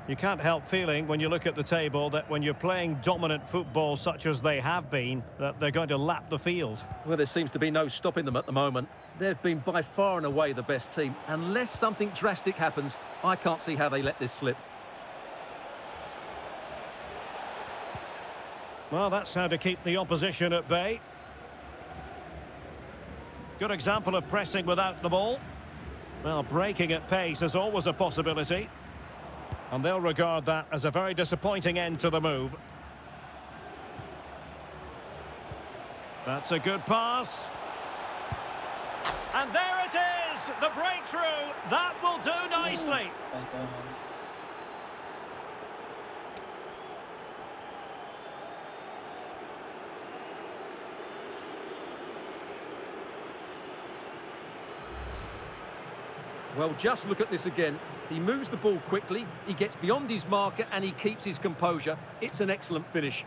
You can't help feeling when you look at the table that when you're playing dominant football such as they have been, that they're going to lap the field. Well, there seems to be no stopping them at the moment. They've been by far and away the best team. Unless something drastic happens, I can't see how they let this slip. Well, that's how to keep the opposition at bay. Good example of pressing without the ball. Well, breaking at pace is always a possibility. And they'll regard that as a very disappointing end to the move. That's a good pass. And there it is! The breakthrough! That will do nicely. Well, just look at this again. He moves the ball quickly, he gets beyond his marker and he keeps his composure. It's an excellent finish.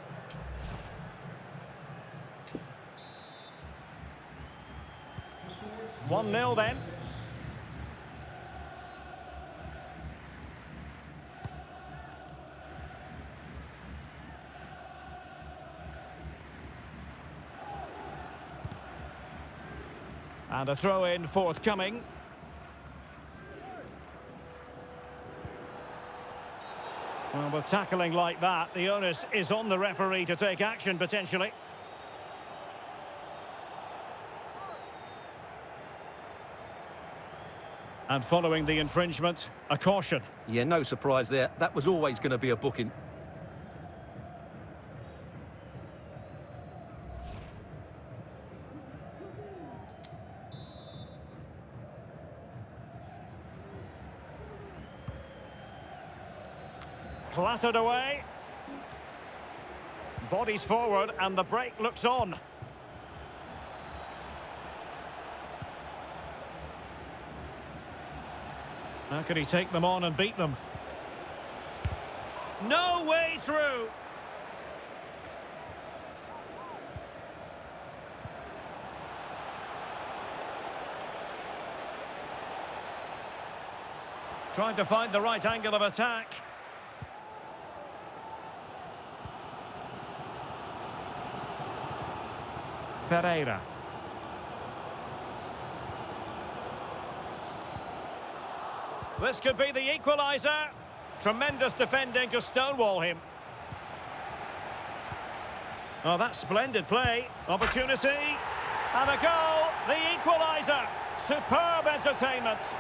One 0 then. And a throw-in forthcoming. Well, with tackling like that, the onus is on the referee to take action, potentially. And following the infringement, a caution. Yeah, no surprise there. That was always going to be a booking. Clattered away. Bodies forward and the break looks on. How can he take them on and beat them? No way through. Trying to find the right angle of attack. Ferreira. This could be the equaliser. Tremendous defending to stonewall him. Oh, that's splendid play. Opportunity. And a goal. The equaliser. Superb entertainment.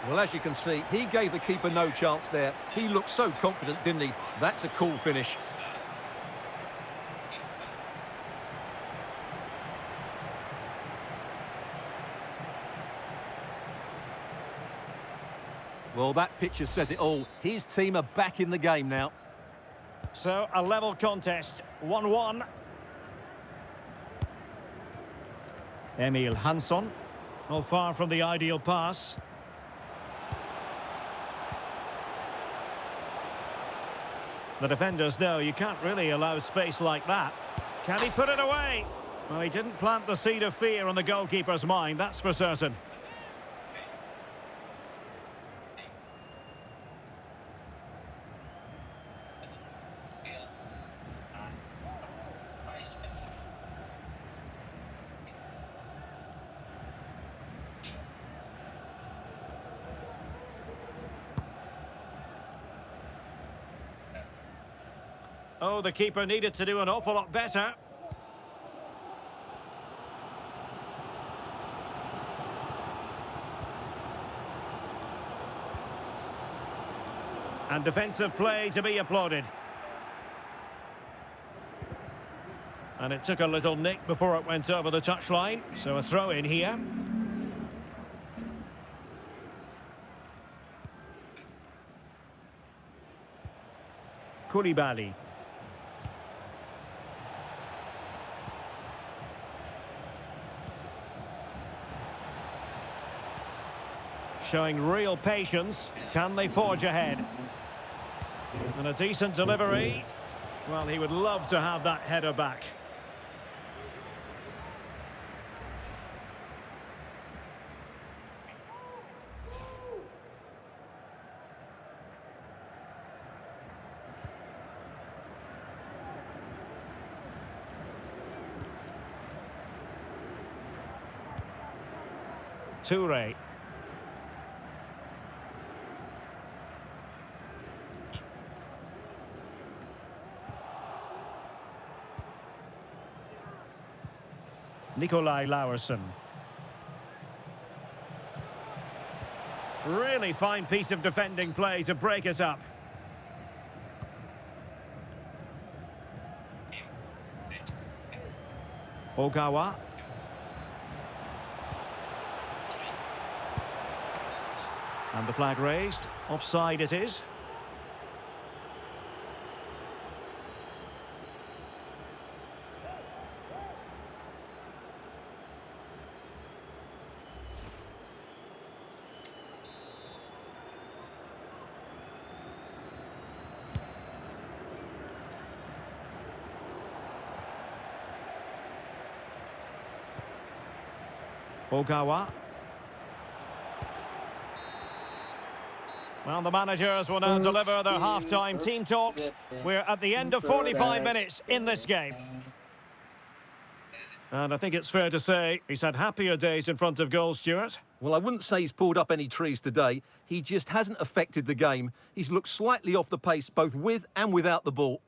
Well, as you can see, he gave the keeper no chance there. He looked so confident, didn't he? That's a cool finish. Well, that picture says it all. His team are back in the game now. So, a level contest. 1-1. Emil Hansson. Not far from the ideal pass. The defenders know you can't really allow space like that. Can he put it away? Well, he didn't plant the seed of fear on the goalkeeper's mind, that's for certain. Oh, the keeper needed to do an awful lot better. And defensive play to be applauded. And it took a little nick before it went over the touchline, so a throw in here. Koulibaly. Showing real patience. Can they forge ahead? And a decent delivery. Well, he would love to have that header back. Toure. Nikolai Lauerson. Really fine piece of defending play to break it up. Ogawa. And the flag raised. Offside it is. Ogawa. Well, the managers will now deliver their half-time team talks. We're at the end of 45 minutes in this game. And I think it's fair to say he's had happier days in front of goal, Stuart. Well, I wouldn't say he's pulled up any trees today. He just hasn't affected the game. He's looked slightly off the pace, both with and without the ball.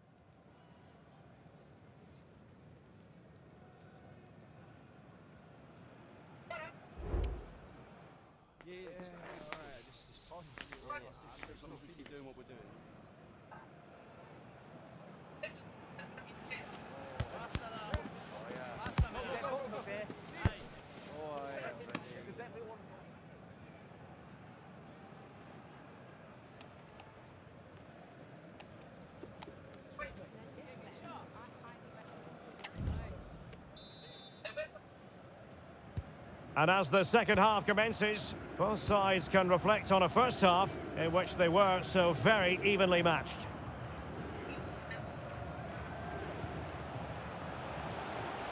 And as the second half commences, both sides can reflect on a first half in which they were so very evenly matched.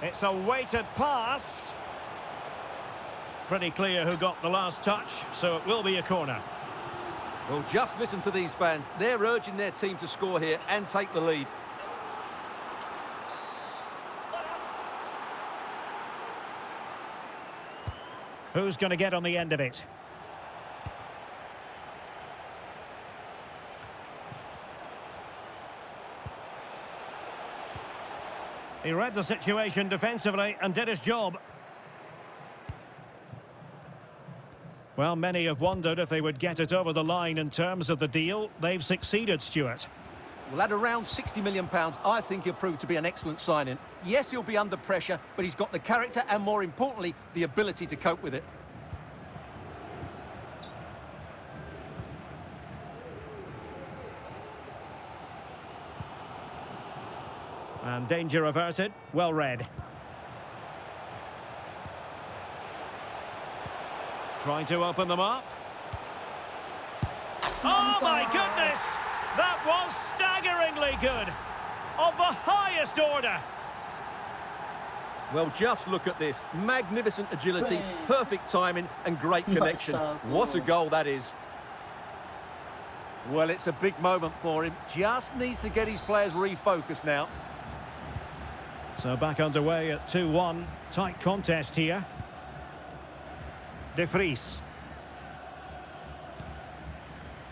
It's a weighted pass. Pretty clear who got the last touch, so it will be a corner. Well, just listen to these fans. They're urging their team to score here and take the lead. Who's going to get on the end of it? He read the situation defensively and did his job. Well, many have wondered if they would get it over the line in terms of the deal. They've succeeded, Stuart. Well, at around £60 million, I think he'll prove to be an excellent signing. Yes, he'll be under pressure, but he's got the character and, more importantly, the ability to cope with it. And danger averted. Well read. Trying to open them up. Oh, my goodness! That was staggeringly good. Of the highest order. Well, just look at this. Magnificent agility, perfect timing, and great connection. What a goal that is. Well, it's a big moment for him. Just needs to get his players refocused now. So back underway at 2-1. Tight contest here. De Vries.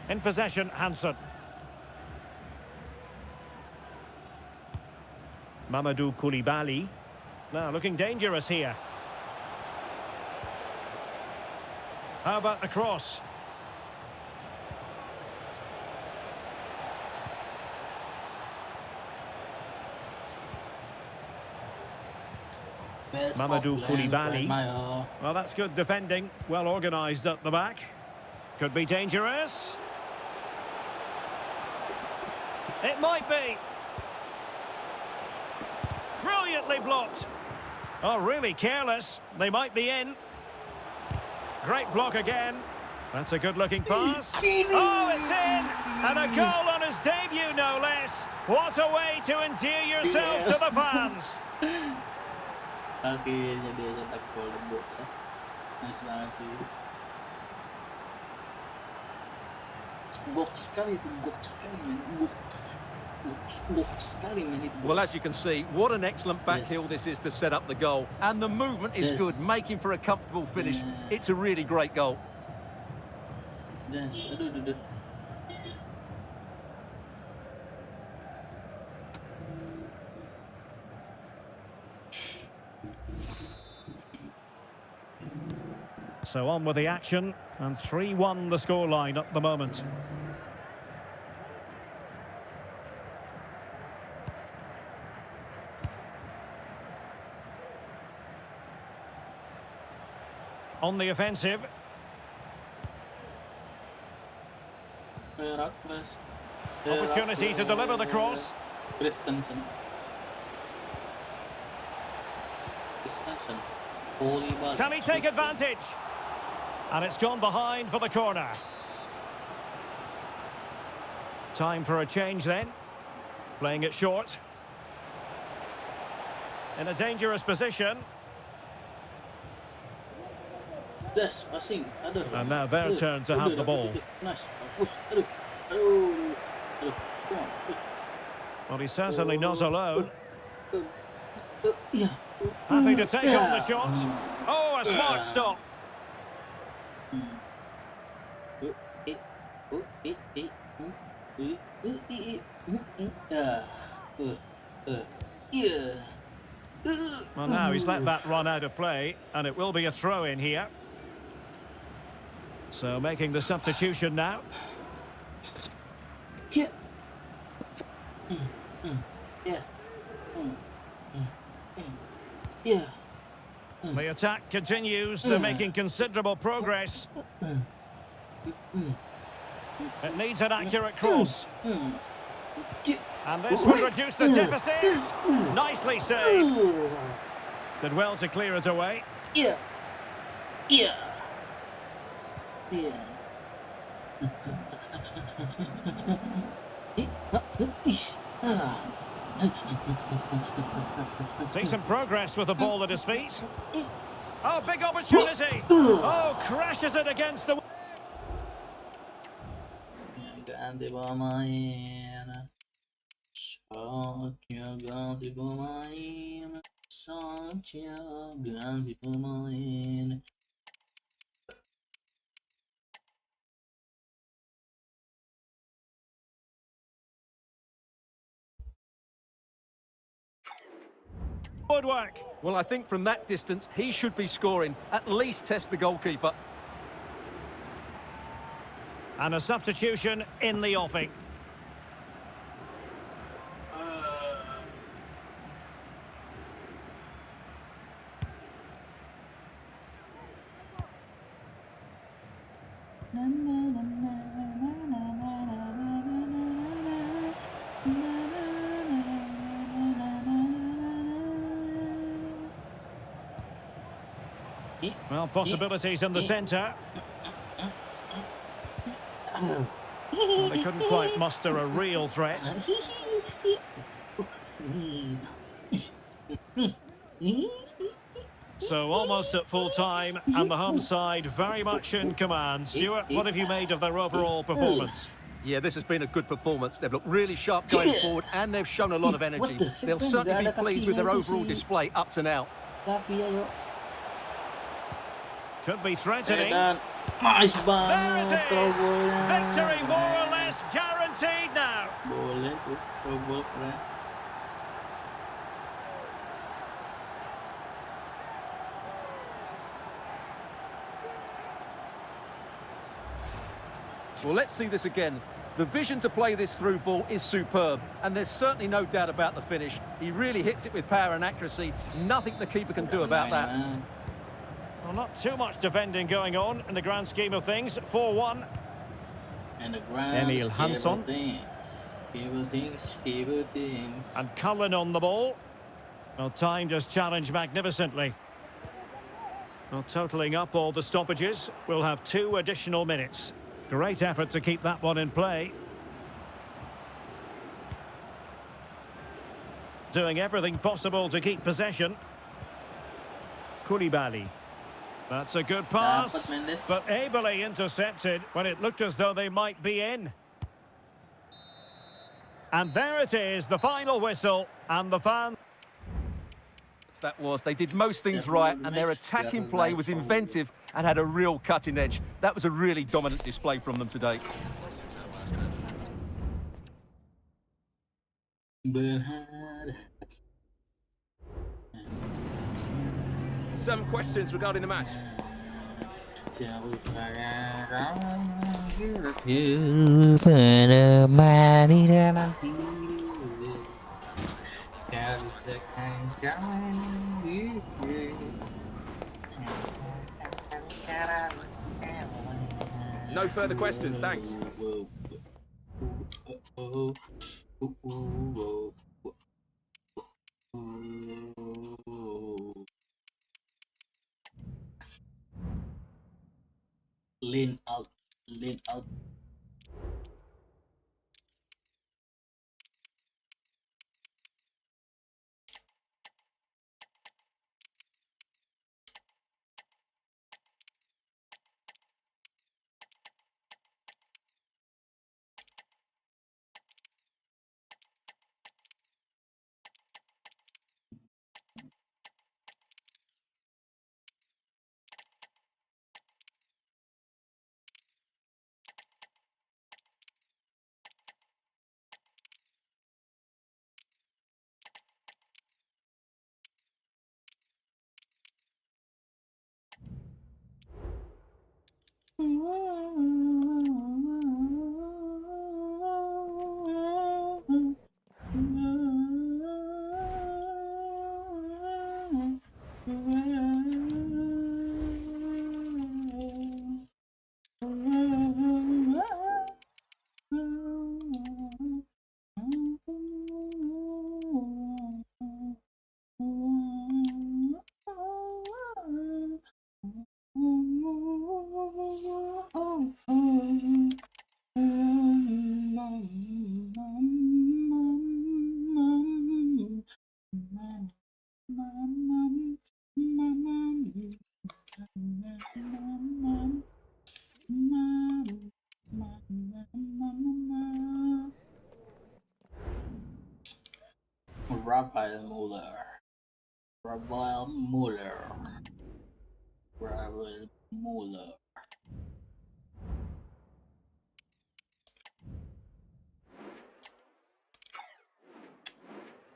In possession, Hansen. Mamadou Koulibaly. Now looking dangerous here. How about the cross? Mamadou Koulibaly. Well, that's good defending. Well organised at the back. Could be dangerous. It might be. Brilliantly blocked. Oh, really careless. They might be in. Great block again. That's a good-looking pass. Oh, it's in! And a goal on his debut, no less. What a way to endear yourself to the fans. Akhirnya dia cetak gol debut ya. Nice banget cuy. Box sekali itu, box sekali men. Box. sekali main itu. Well, as you can see, what an excellent back heel this is to set up the goal. And the movement is good, making for a comfortable finish. It's a really great goal. Yes, aduh. So on with the action, and 3-1 the scoreline at the moment. On the offensive. Opportunity to deliver the cross. Christensen. Can he take advantage? And it's gone behind for the corner. Time for a change then. Playing it short. In a dangerous position. Yes, passing. Aduh. And now their turn to have the ball. Nice. Aduh. Aduh. Come on. Well, he's certainly not alone. Yeah. Happy to take on the shot. Oh, a smart stop. Well, now he's let that run out of play, and it will be a throw in here. So making the substitution now. Yeah. Yeah. Yeah. The attack continues. They're making considerable progress. It needs an accurate cross. And this will reduce the deficit. Nicely saved. Did well to clear it away. Yeah. Yeah. Yeah. Decent progress with the ball at his feet. Oh, big opportunity. Oh, crashes it against the... Ganti pemain. Saatnya ganti pemain. Saatnya ganti pemain. Good work. Well, I think from that distance, he should be scoring. At least test the goalkeeper. And a substitution in the offing. Well, possibilities in the centre. Well, they couldn't quite muster a real threat. So almost at full time, and the home side very much in command. Stuart, what have you made of their overall performance? Yeah, this has been a good performance. They've looked really sharp going forward, and they've shown a lot of energy. They'll certainly be pleased with their overall display up to now. Could be threatening. Nice There it banget. is! Victory more or less guaranteed now. Boleh tuh, throw keren. Well, let's see this again. The vision to play this through ball is superb, and there's certainly no doubt about the finish. He really hits it with power and accuracy. Nothing the keeper can do about that. Well, not too much defending going on in the grand scheme of things. 4-1. And the ground Emil Hansson. things. And Cullen on the ball. Well, time just challenged magnificently. Well, totalling up all the stoppages, we'll have 2 additional minutes. Great effort to keep that one in play. Doing everything possible to keep possession. Koulibaly. That's a good pass, but ably intercepted when it looked as though they might be in. And there it is, the final whistle, and the fans. That was. They did most things right, and their attacking play was inventive and had a real cutting edge. That was a really dominant display from them today. Some questions regarding the match. No further questions, thanks. Lean out, lean out. Raphael Muller. Raphael Muller. Raphael Muller.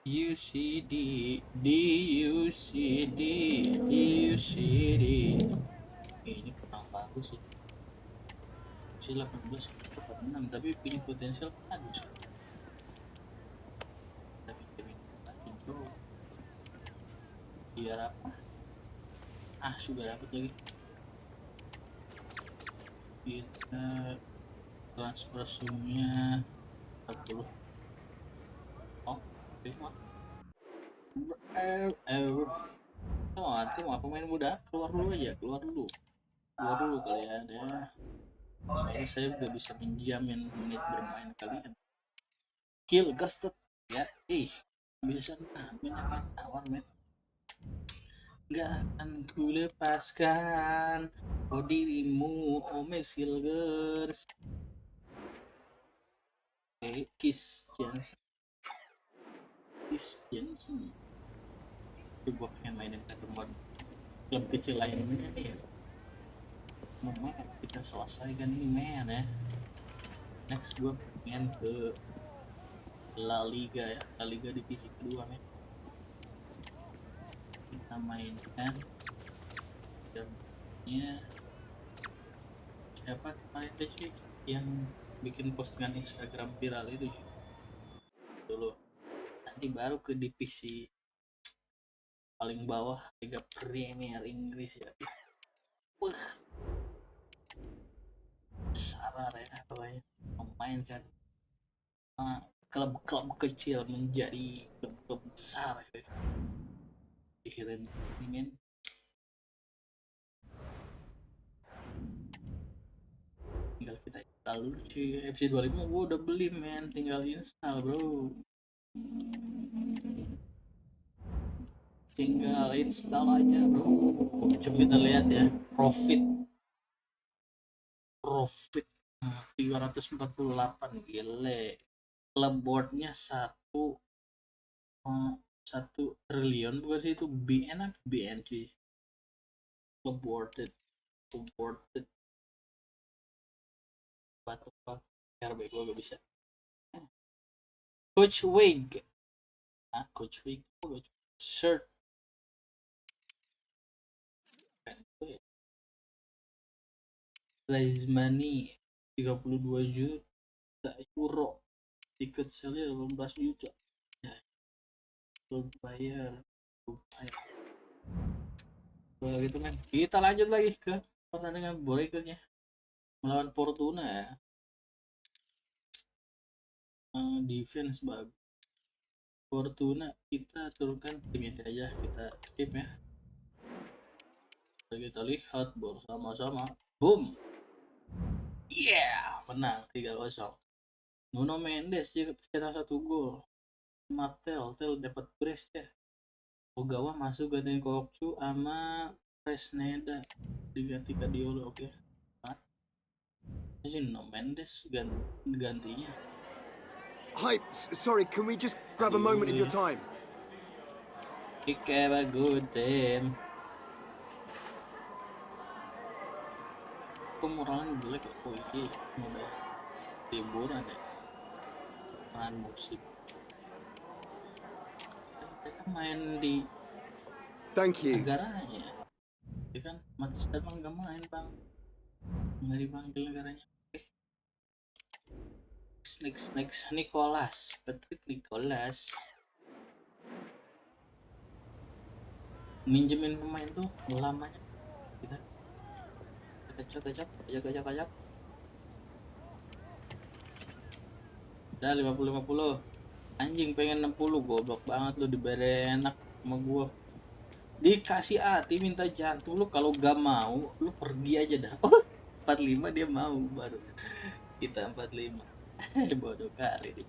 UCD, DUCD, DUCD. Ini kurang bagus sih. Si 18 46 tapi punya potensial ada sih. Tapi lagi bro. Biar apa? Sudah dapat lagi. Kita transfer sumnya 40. Oh, terima. Nanti mau pemain muda keluar dulu aja, keluar dulu kalian ya. Soalnya saya nggak bisa menjamin menit bermain kalian. Kill Gerstet ya, biasa banyak tawar men. Gak akan ku lepaskan dirimu, Silgers. Kiss Jensen. Gue pengen mainin Pokemon klub kecil lainnya nih. Kita selesaikan ini men ya. Next gue pengen ke La Liga ya, La Liga divisi kedua men. Kita mainkan jamnya siapa kemarin tuh cuy yang bikin postingan Instagram viral itu cuy. Dulu nanti baru ke divisi paling bawah Liga Premier Inggris ya. Sabar ya pokoknya memainkan klub-klub kecil menjadi klub-klub besar ya. Pikirin ingin tinggal kita install dulu cuy. FC 25 gua udah beli men, tinggal install bro, tinggal install aja bro. Coba kita lihat ya profit 348 gile Clipboardnya 1 triliun bukan sih, itu BN apa BN cuy? Clipboarded batu RB gua gak bisa. Coach Wig shirt prize money 32 juta euro, tiket selnya 18 juta ya, bayar gitu kan. Kita lanjut lagi ke pertandingan berikutnya melawan Fortuna ya. Defense bagus Fortuna, kita turunkan tim itu aja, kita skip ya. Kita lihat bersama-sama, boom, menang 3-0. Nuno Mendes cetak 1 gol, Tel dapat brace ya. Ogawa masuk gantiin Kokcu sama Presneda, diganti Kadiolo. Oke. Ini Nuno Mendes gantinya. Hi, sorry, can we just grab a moment of your time? Kick have a good team. Kok moralnya jelek ya? Oh iya, udah liburan ya, main musik. Mereka main di negaranya. Dia kan mati sedang nggak main bang, nggak dipanggil negaranya. Next Patrick Nicholas minjemin pemain tuh lamanya kita kacak udah 50 anjing, pengen 60, goblok banget lu, diberi enak sama gua, dikasih hati minta jantung. Lu kalau gak mau lu pergi aja dah. 45 dia mau, baru kita 45. Bodoh kali dia.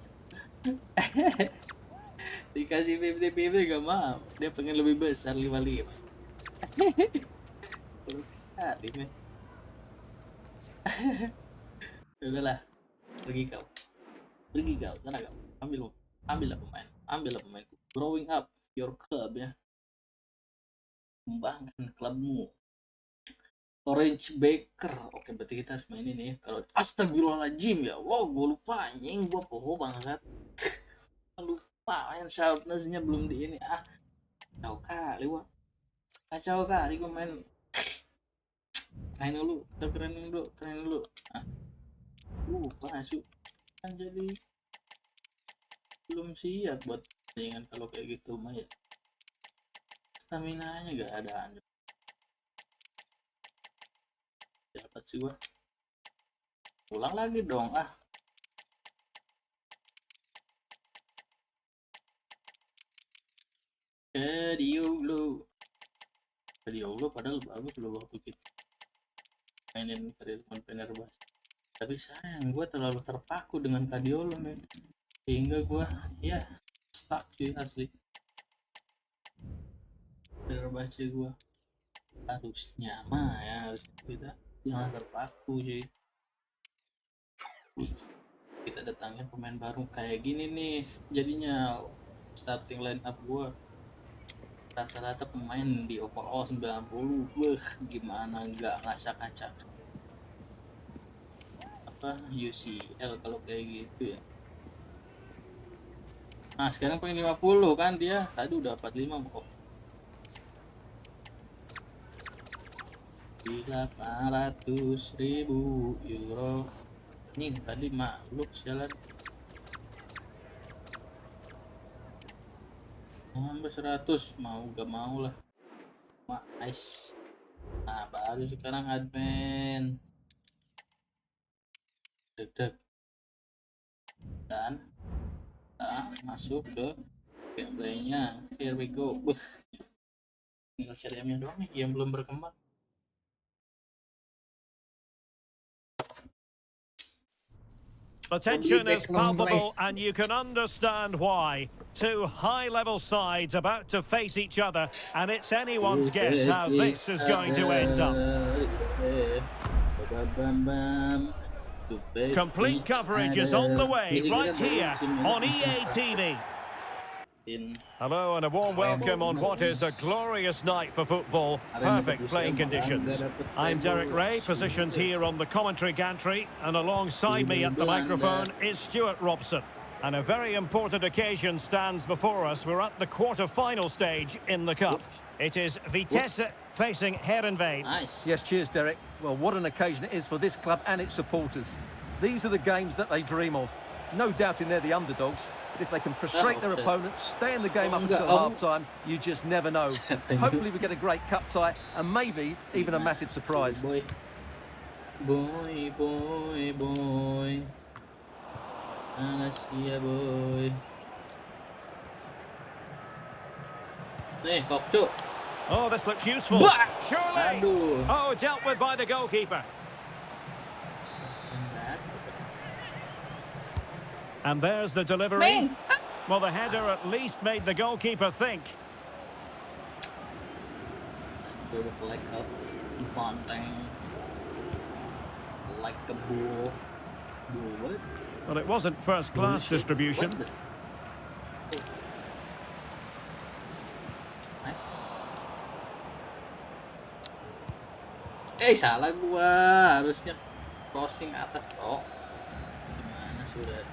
Dikasih 50-50 gak mau, dia pengen lebih besar 55. Bodoh kali men. Udahlah, pergi kau, sana kau, ambillah pemain. Growing up your club ya, kembangkan klubmu. Orange Baker, oke berarti kita harus main ini ya. Kalau astagfirullahaladzim ya, wow gue lupa anjing, gue poho banget, lupa main sharpnessnya belum di ini. Kacau kali gue main. Keren dulu. Masuk kan, jadi belum siap buat pertandingan kalau kayak gitu mah ya. Stamina nya gak ada anjir. Dapat sih gua. Ulang lagi dong Kadiolo padahal bagus loh waktu kita mainin Fenerbahce. Tapi sayang gue terlalu terpaku dengan Kadiolo men, sehingga gue ya stuck cuy asli. Fenerbahce gue harusnya kita jangan terpaku cuy. Kita datangin pemain baru kayak gini nih, jadinya starting line up gue rata-rata pemain di overall 90. Gimana nggak ngacak-ngacak UCL kalau kayak gitu ya. Nah sekarang pengen 50 kan, dia tadi udah 45 kok. 800.000 euro nih tadi makhluk jalan sampai 100, mau gak mau lah. Nice. Nah baru sekarang admin deg dan masuk ke gameplaynya. Here we go. Tinggal CDM nya doang nih yang belum berkembang. The tension is palpable and you can understand why. Two high-level sides about to face each other, and it's anyone's guess how this is going to end up. Complete coverage is on the way right here on EA TV. Hello and a warm welcome on what is a glorious night for football. Perfect playing conditions. I'm Derek Ray, positioned here on the commentary gantry, and alongside me at the microphone is Stuart Robson. And a very important occasion stands before us. We're at the quarter-final stage in the Cup. It is Vitesse facing Heerenveen. Nice. Yes, cheers, Derek. Well, what an occasion it is for this club and its supporters. These are the games that they dream of. No doubting they're the underdogs. But if they can frustrate their opponents, stay in the game up until half-time, you just never know. Hopefully we get a great cup tie and maybe even a massive surprise. Boy. Alasia boy. Nih, kok cuk. Oh, this looks useful. Surely. Aduh. Oh, dealt with by the goalkeeper. And there's the delivery. Well, the header at least made the goalkeeper think. Like a fountain. Like a bull. Bull what? Well, it wasn't first-class distribution. Nice. Salah gua. Harusnya crossing atas toh. Gimana sudah?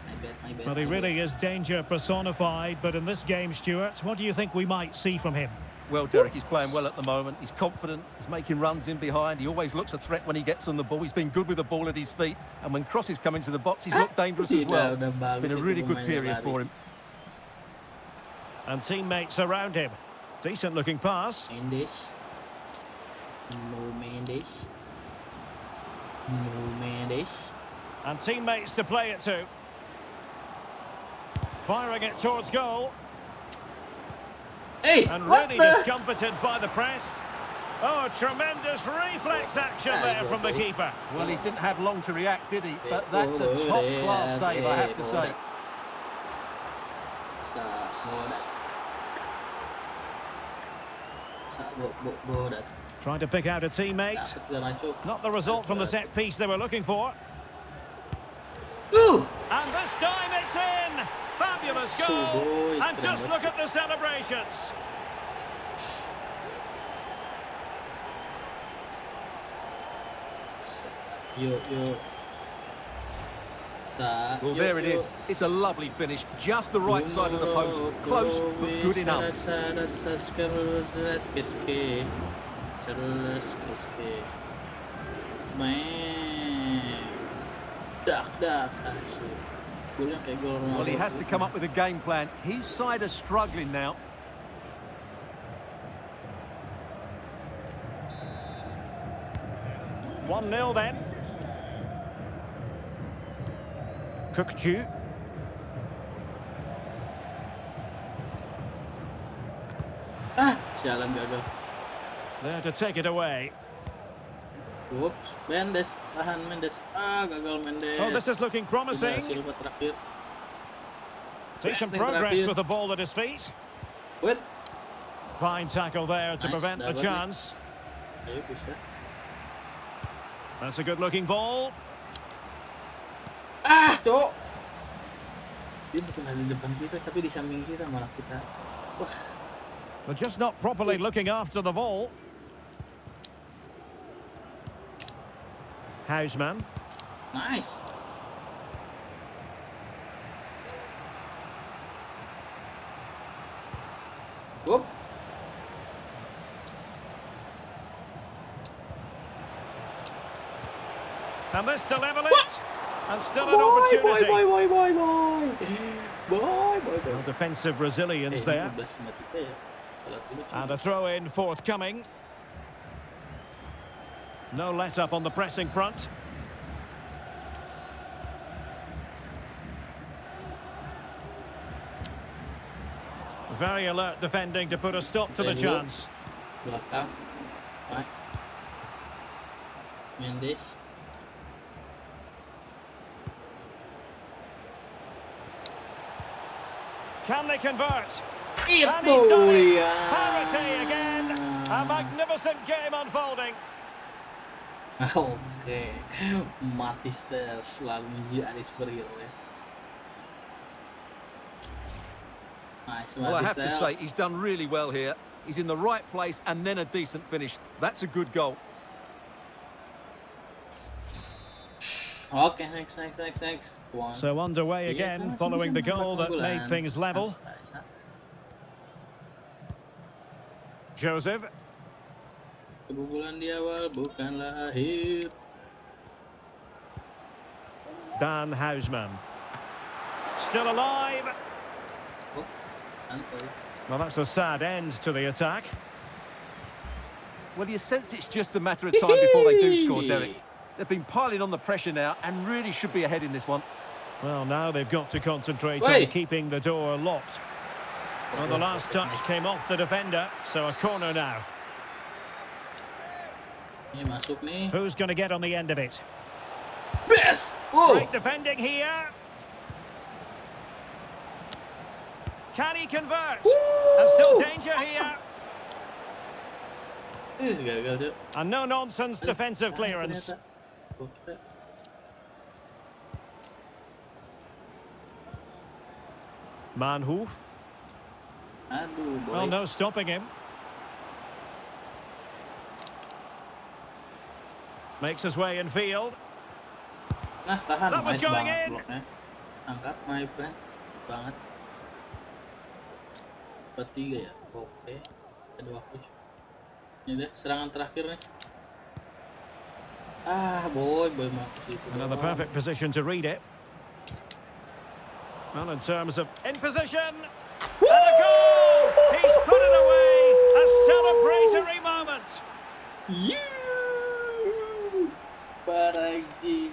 My bad. Well, he really is danger personified, but in this game, Stuart, what do you think we might see from him? Well, Derek, he's playing well at the moment. He's confident. He's making runs in behind. He always looks a threat when he gets on the ball. He's been good with the ball at his feet. And when crosses come into the box, he's looked dangerous as well. It's been a really good period for him. And teammates around him. Decent-looking pass. Mendes. And teammates to play it to. Firing it towards goal. And really discomfited by the press. Oh, tremendous reflex action there from the keeper. Well, he didn't have long to react, did he? But that's a top-class save, I have to say. Trying to pick out a teammate. Not the result from the set piece they were looking for. And this time it's in. Fabulous goal. And just look at the celebrations. Well, there it is. It's a lovely finish. Just the right side of the post. Close, but good enough. Well, he has to come up with a game plan. His side are struggling now. One-0 then. Kukcu. Jalan gagal. There to take it away. Whoops, Mendes, tahan Mendes. Gagal Mendes. Oh, this is looking promising. Silva terakhir. Decent progress with the ball at his feet. Wait. Fine tackle there to prevent the chance. Ayo, bisa. That's a good-looking ball. Cok. Dia bukan ada di depan kita, tapi di samping kita malah kita. Wah. But just not properly looking after the ball. Huisman. Nice. Whoop. And this to level it. And still an opportunity. Well, defensive resilience there. And a throw-in forthcoming. No let-up on the pressing front. Very alert defending to put a stop to the chance. Mendes. Can they convert? Itu And he's done it. ya. Parity again. A magnificent game unfolding. Oke, Matister selalu menjadi superhero ya. Nice, Well, I have to Matister. say, he's done really well here. He's in the right place and then a decent finish. That's a good goal. Oke, next. One. So underway Iya, again, masih following bisa the goal menambah that made keunggulan. things level. Santai. Joseph. Kebobolan di awal bukanlah akhir. Dan Huisman. Still alive. Oh, santai. Well, that's a sad end to the attack. Well, you sense it's just a matter of time before they do score, Derek. They've been piling on the pressure now and really should be ahead in this one. Well, now they've got to concentrate Wait. on keeping the door locked. Well, the last touch came off the defender, so a corner now. Ini masuk nih. Who's going to get on the end of it? Best. Oh. Great defending here. Can he convert? And still danger here. Gagal tuh. And no-nonsense defensive clearance. Manhoef. Aduh, boy. Well, no stopping him. Makes his way in field. Nah, tahan. That was Nice going banget in. bloknya. Angkat, my friend. Banget. 4-3 ya. Oke. Ada waktu. Ini deh, serangan terakhir nih. Boy mampus itu. Another perfect position to read it. Well, in terms of in position. And a goal! He's put it away. A celebratory moment. Baragji.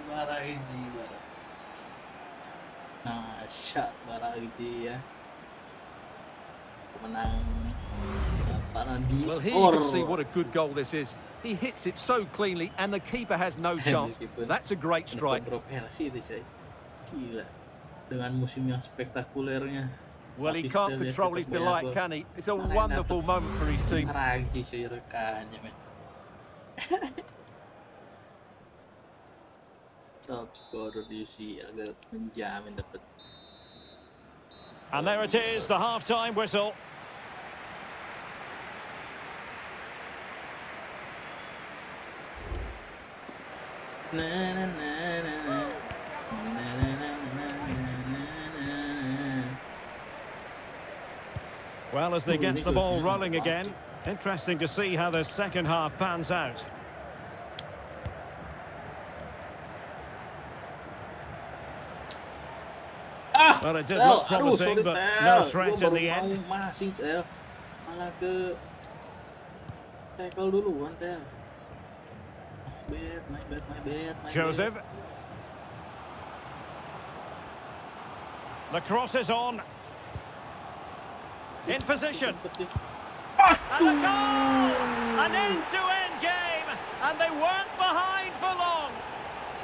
Nah, shot Baragji ya. Menang Manzi Well, here you can see what a good goal this is. He hits it so cleanly and the keeper has no chance. That's a great strike. Kontroversi itu, coy. Gila. Dengan musim yang spektakulernya. Well, he Tapi can't still dia control tetap his delight, banyak can he? It's a Mana yang wonderful dapet moment for his team. Baragji, coy, rekannya, men. Top scorer di UCL agar menjamin dapat. And there it is, the half-time whistle. Na na na na na. Na na na na na na. Well, as they Oh, get the Nicholas, ball yeah. rolling again, interesting to see how the second half pans out. Well, it did look promising, but no threat in the end. Masing, Tel. Malah ke tackle duluan, Tel. My bad. Joseph. The cross is on. In position. And a goal! An end-to-end game, and they weren't behind for long.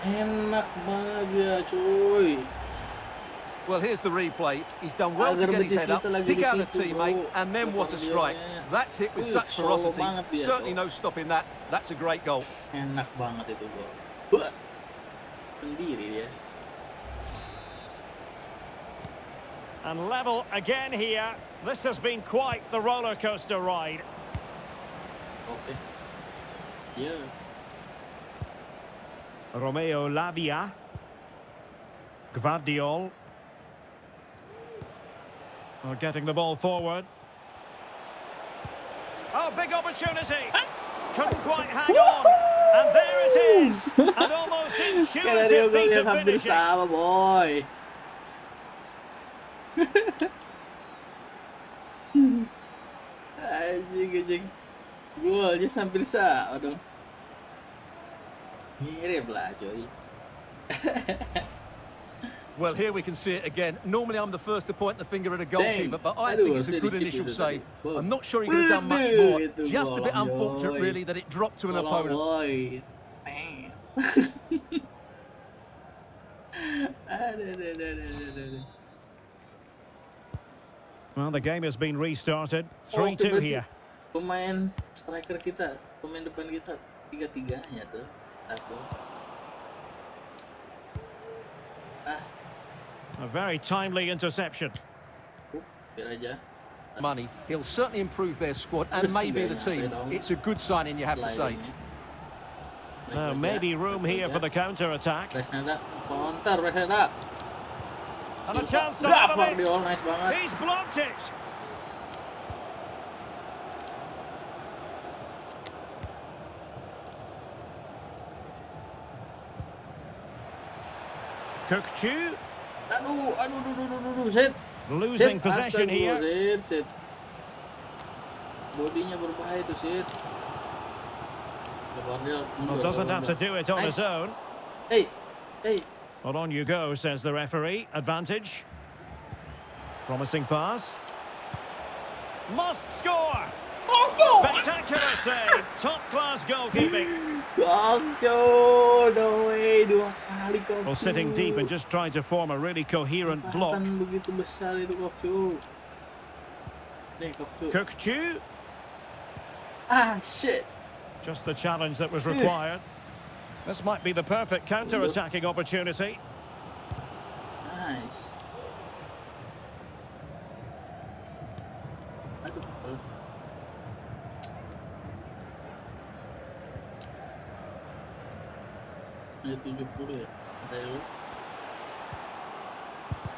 Enak banget ya, cuy. Well, here's the replay. He's done well to Agar get his head betis up, kita lagi pick di out a situ, teammate, bro. and then what a strike. Portfolionya. That's hit with Wih, such solo ferocity. banget dia, Certainly bro. no stopping that. That's a great goal. Enak banget itu, bro. Sendiri dia. And level again here. This has been quite the roller coaster ride. Oke. Ya. Romeo Lavia. Gvardiol. Well, getting the ball forward. Oh, big opportunity. Couldn't quite hang on. And there it is. An almost Skenario intuitive gol piece yang of hampir finishing. sama, boy. Anjing. Golnya hampir sama dong. Mirip lah, coy. Well, here we can see it again. Normally, I'm the first to point the finger at a goalkeeper, but I Aduh, think it's a harusnya good dicip initial itu save. tadi. I'm not sure he could have done much Waduh, more. itu Just a bit bolong, unfortunate, boy. really, that it dropped to an Tolong, opponent. boy. Damn. Aduh. Well, the game has been restarted. Oh, 3-2 berarti here. pemain striker kita, pemain depan kita 3-3-nya tuh. A very timely interception. Biar aja. Money, he'll certainly improve their squad and maybe the team. It's a good signing, you have to say. Now, maybe room here for the counter-attack. Presnada, counter Presnada. And a chance to Dapat have di it. nice banget. He's blocked it. Kukcu Aduh, set. losing possession here. Set. Bodinya berbahaya tuh, set. Well, doesn't have to do it on his own. Hey. Well, on you go, says the referee. Advantage. Promising pass. Must score. Spectacular save. Top-class goalkeeping. No way, 2 kali kok. Well, sitting deep and just trying to form a really coherent block. Begitu besar itu Kokcu. Nih, Kokcu. Kukcu. Shit. Just the challenge that was required. This might be the perfect counter-attacking opportunity. Nice. Aduh. Ini 70 ya. Dari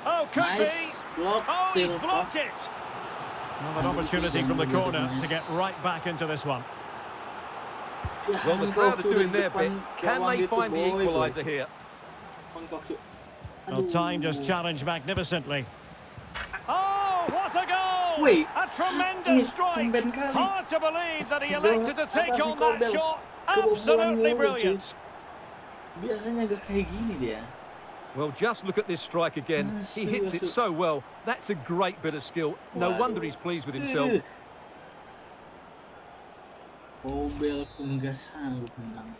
Oh, could nice be. block. Oh, he's Silva. blocked it. Well, an opportunity from the corner to get right back into this one. Well, the crowd are doing their bit. Can they find the equaliser here? Well, time just challenged magnificently. Oh, what a goal! Wait. A tremendous strike. Hard to believe that he elected to take on that shot. Absolutely brilliant. Biasanya gak kayak gini dia. Well, just look at this strike again. He hits it so well. That's a great bit of skill. No wonder he's pleased with himself. Mobil pun gak sanggup menang.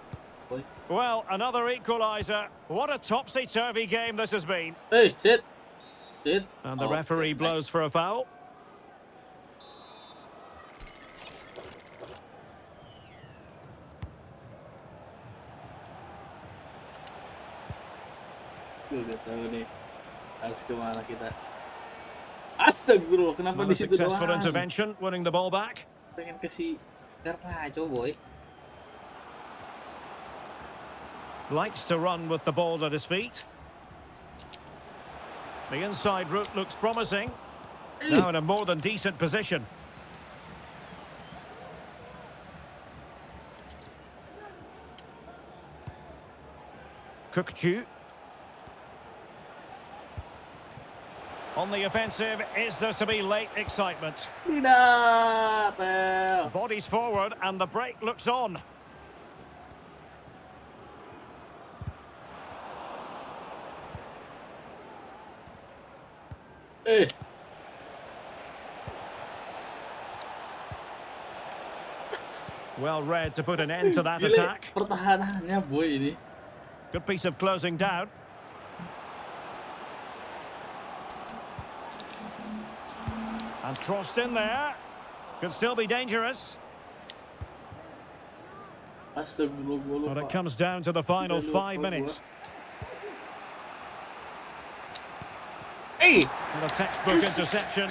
Well, another equaliser. What a topsy-turvy game this has been. Hey, sit. And the referee blows for a foul. Gue gak tahu nih harus kemana kita. Astagfirullah, kenapa Another di situ successful doang? intervention, winning the ball back. Pengen kasih Garnacho, boy. Likes to run with the ball at his feet. The inside route looks promising. Now in a more than decent position. Kukcu. On the offensive, is there to be late excitement? Tidak, Tel. Bodies forward and the break looks on. Well read to put an end to that attack. Pertahanannya, boy, ini. Good piece of closing down. And crossed in there. Could still be dangerous. Astagfirullah, But it comes down to the final 5 minutes. Hey! And a textbook interception.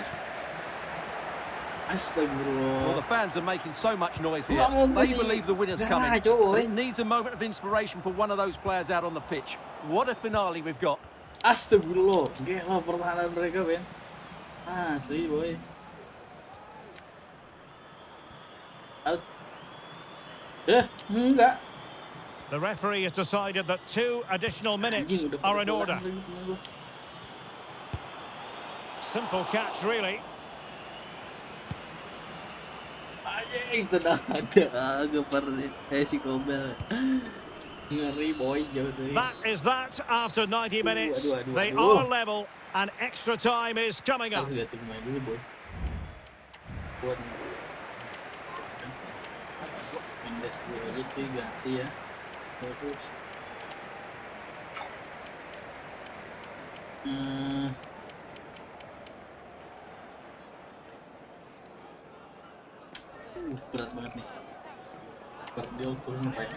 Astagfirullah. Well, the fans are making so much noise here. They believe the winner's coming. Garnacho, But boy. it needs a moment of inspiration for one of those players out on the pitch. What a finale we've got. Astagfirullah. Gila pertahanan mereka, Ben. Asli, boy. Enggak. The referee has decided that 2 additional minutes are in order. Simple catch, really. Anjing, tenang ada. Gepar si Kobel. Ngeri, boy, jauh dari. That is that after 90 minutes. Aduh. They are level and extra time is coming up. Harus ganti pemain dulu, boy. Buat Mendes dulu aja cuy, ganti ya. Terus berat banget nih. Guardiola turun apa ya?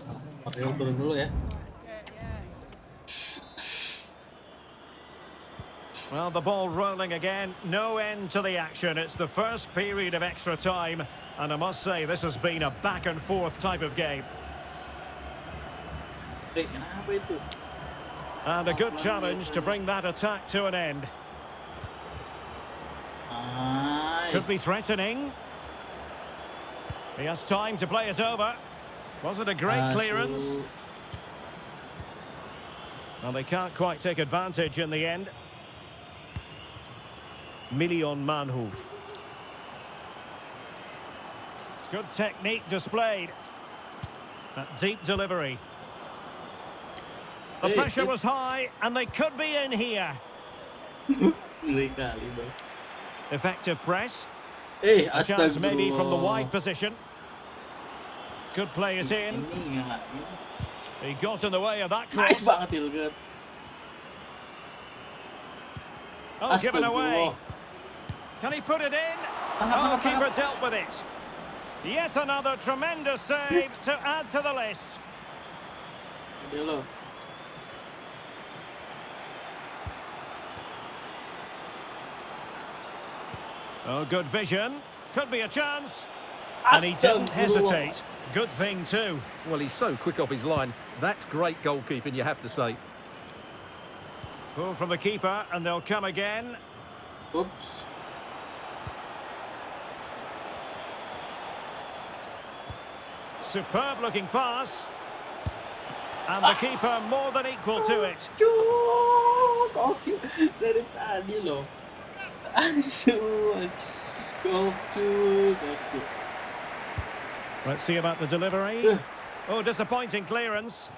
salah. Mario turun dulu ya. Well, the ball rolling again. No end to the action. It's the first period of extra time. And I must say, this has been a back and forth type of game. Kenapa itu? And a good challenge to bring that attack to an end. Nice. Could be threatening. He has time to play it over. Was it a great clearance? Well, they can't quite take advantage in the end. Million Manhoef. Good technique displayed. That deep delivery. The pressure was high, and they could be in here. Effective press. A chance maybe from the wide position. Could play it in. He got in the way of that cross. Nice banget itu, guys. Oh, given away. Can he put it in? Oh, keeper dealt with it. Yet another tremendous save to add to the list. Oh, good vision. Could be a chance. And he didn't hesitate. Good thing too. Well, he's so quick off his line. That's great goalkeeping, you have to say. Pull from the keeper, and they'll come again. Oops. Superb looking pass. And the keeper more than equal to it. Gokil dari tadi loh. Gokil. Let's see about the delivery. Oh, disappointing clearance.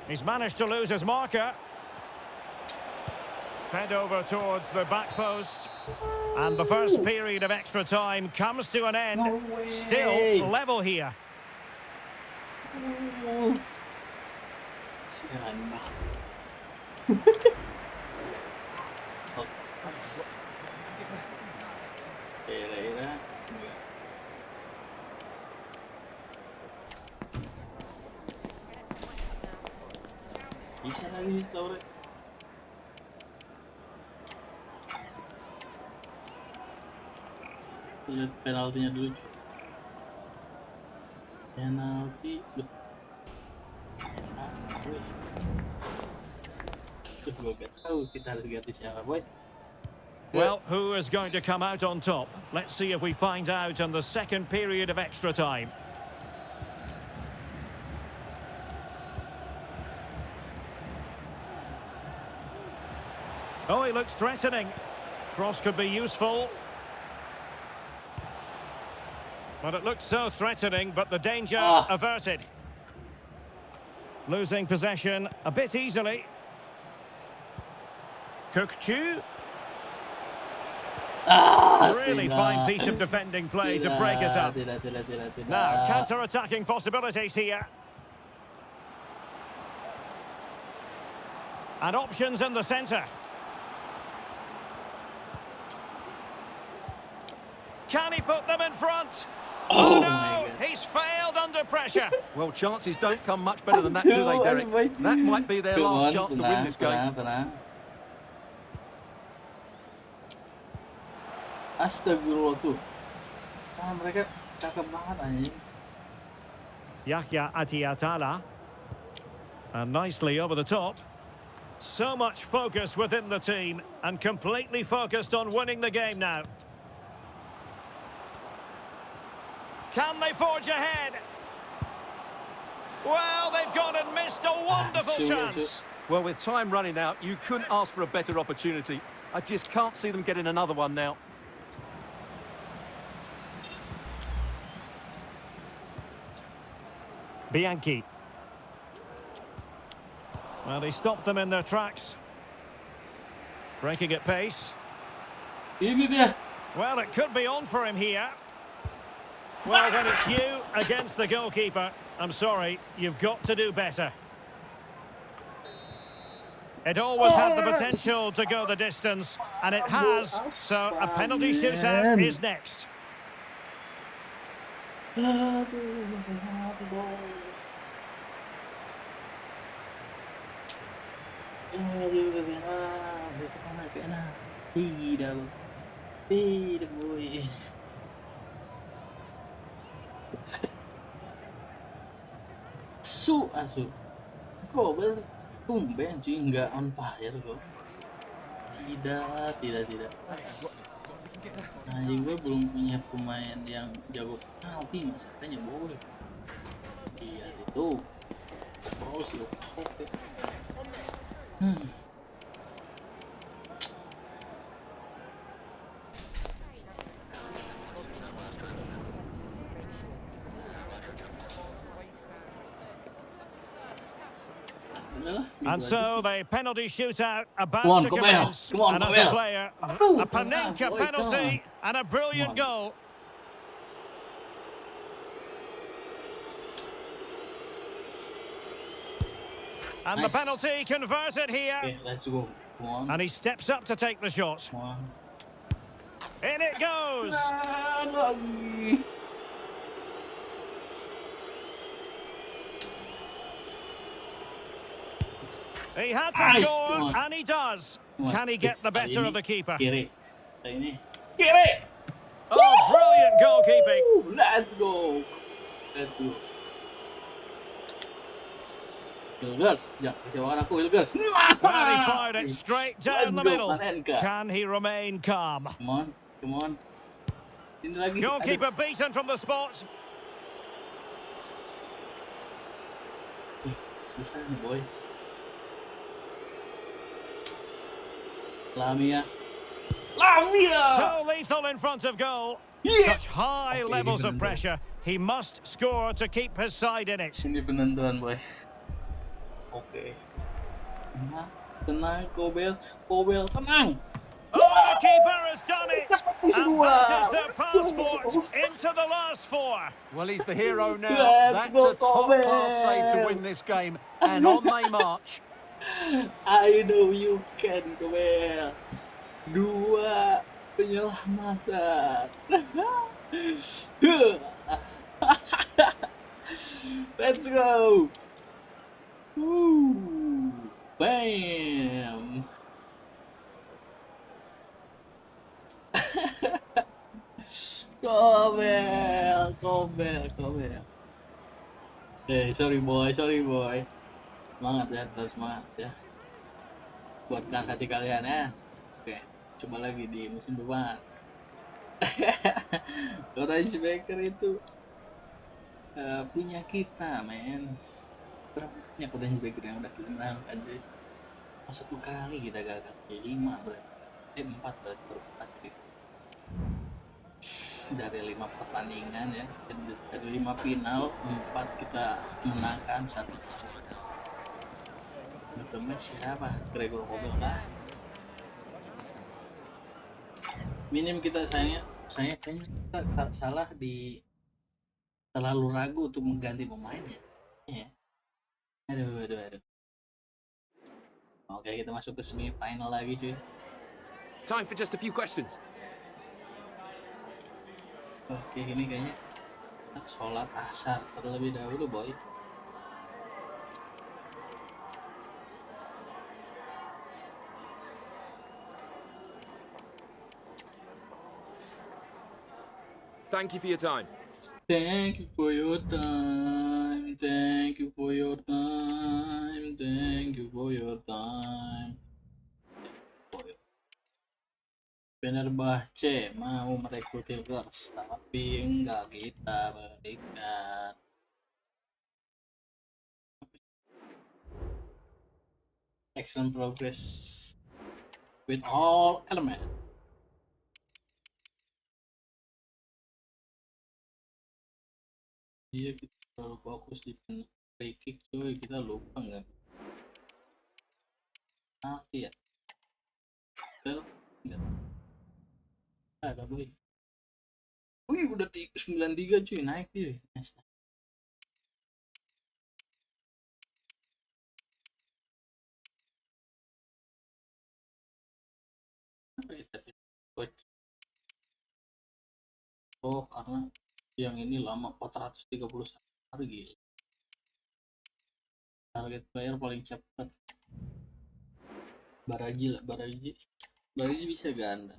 He's managed to lose his marker. Fed over towards the back post. And the first period of extra time comes to an end. No way. Still level here. Bisa lagi Laura. Lihat penaltinya dulu. Penalti. Gue gak tahu kita harus ganti siapa, boy. Well, who is going to come out on top? Let's see if we find out in the second period of extra time. Oh, he looks threatening. Cross could be useful. But it looks so threatening, but the danger averted. Losing possession a bit easily. Kukchu. Really fine piece of defending play to break us up. Now, counter-attacking possibilities here. And options in the centre. Can he put them in front? Oh no, he's failed under pressure. Well, chances don't come much better than that, do they, Derek? That might be their last chance to win this game. Astagfirullah tuh. Mereka cakep banget anjing. Yahya Atiatala. And nicely over the top. So much focus within the team and completely focused on winning the game now. Can they forge ahead? Well, they've gone and missed a wonderful chance. Well, with time running out, you couldn't ask for a better opportunity. I just can't see them getting another one now. Bianchi. Well, they stopped them in their tracks. Breaking at pace. Well, it could be on for him here. Well, when it's you against the goalkeeper, I'm sorry, you've got to do better. It always had the potential to go the distance, and it has, so a penalty shootout is next. Aduh, Ronaldo. Aduh, Ronaldo, kemana pena? Tidak, tidak boy. Asu. Kok tumben cuy nggak on fire kok. Tidak. Anjing gue belum punya pemain yang jago penalti masalahnya boy. Iya itu. Oh sih oke. And so the penalty shootout Come about on, to Kobel. commence. Come on, And as Kobel. a player, Aduh, a Panenka boy, penalty and a brilliant goal. And Nice. the penalty converted here. Okay, let's go. Come on. And he steps up to take the shot. Come on. In it goes. Lagi. He had to Nice, score, come on. and he does. Come on, Can he get please, the better ini. of the keeper? Kiri. Ini. Kiri. Oh, brilliant goalkeeping. Woo! Let's go. Let's go. Hilgers, jangan kecewakan aku Hilgers. Well, he fired it straight down the Let's go, middle. Panenka. Can he remain calm? Come on. Ini lagi. Goalkeeper beaten from the spot. Aduh, susah nih boy. Lamia. So lethal in front of goal. Yeah. Such high Okay, levels ini of penentuan. pressure. He must score to keep his side in it. Ini penentuan boy. Oke. Tenang Kobel tenang. Oh, the keeper has done it. Bisa And dua. that is their Let's go. passport into the last four. Well, he's the hero now. Let's That's go, a top-class save to Kobel. win this game. And on they march. I know you can Kobel. 2 penyelamatan. Let's go. Woo. Bam. Kobel. Sorry boy. Semangat ya, terus semangat ya. Kuatkan hati kalian ya. Oke, coba lagi di musim depan. Orange Baker itu punya kita, men. Berapa banyak Orange Baker yang udah kita menangkan deh. Satu kali kita gagal, 5 berarti. 4 berarti baru 4 gitu. Dari 5 pertandingan ya, dari 5 final 4 kita menangkan, 1 Betul siapa? Gregor Kobel lah. Minim kita saya kayaknya kita salah di terlalu ragu untuk mengganti pemain ya. Iya. Aduh. Oke, kita masuk ke semifinal lagi cuy. Time for just a few questions. Oke, ini kayaknya kita sholat asar terlebih dahulu boy. Thank you for your time. Thank you for your time. Thank you for your time. Thank you for your time. Fenerbahce mau merekrut Hilgers, tapi enggak kita berikan. Excellent progress with all elements. Iya, kita terlalu fokus di free kick cuy, kita lupa nggak mati ya. Betul nggak ada boy. Wih udah 93 cuy, naik dia. Nice. Apa ya tadi? Oh karena Yang ini lama 431 hari, gila. Target player paling cepat Baraji lah, Baraji bisa ganda.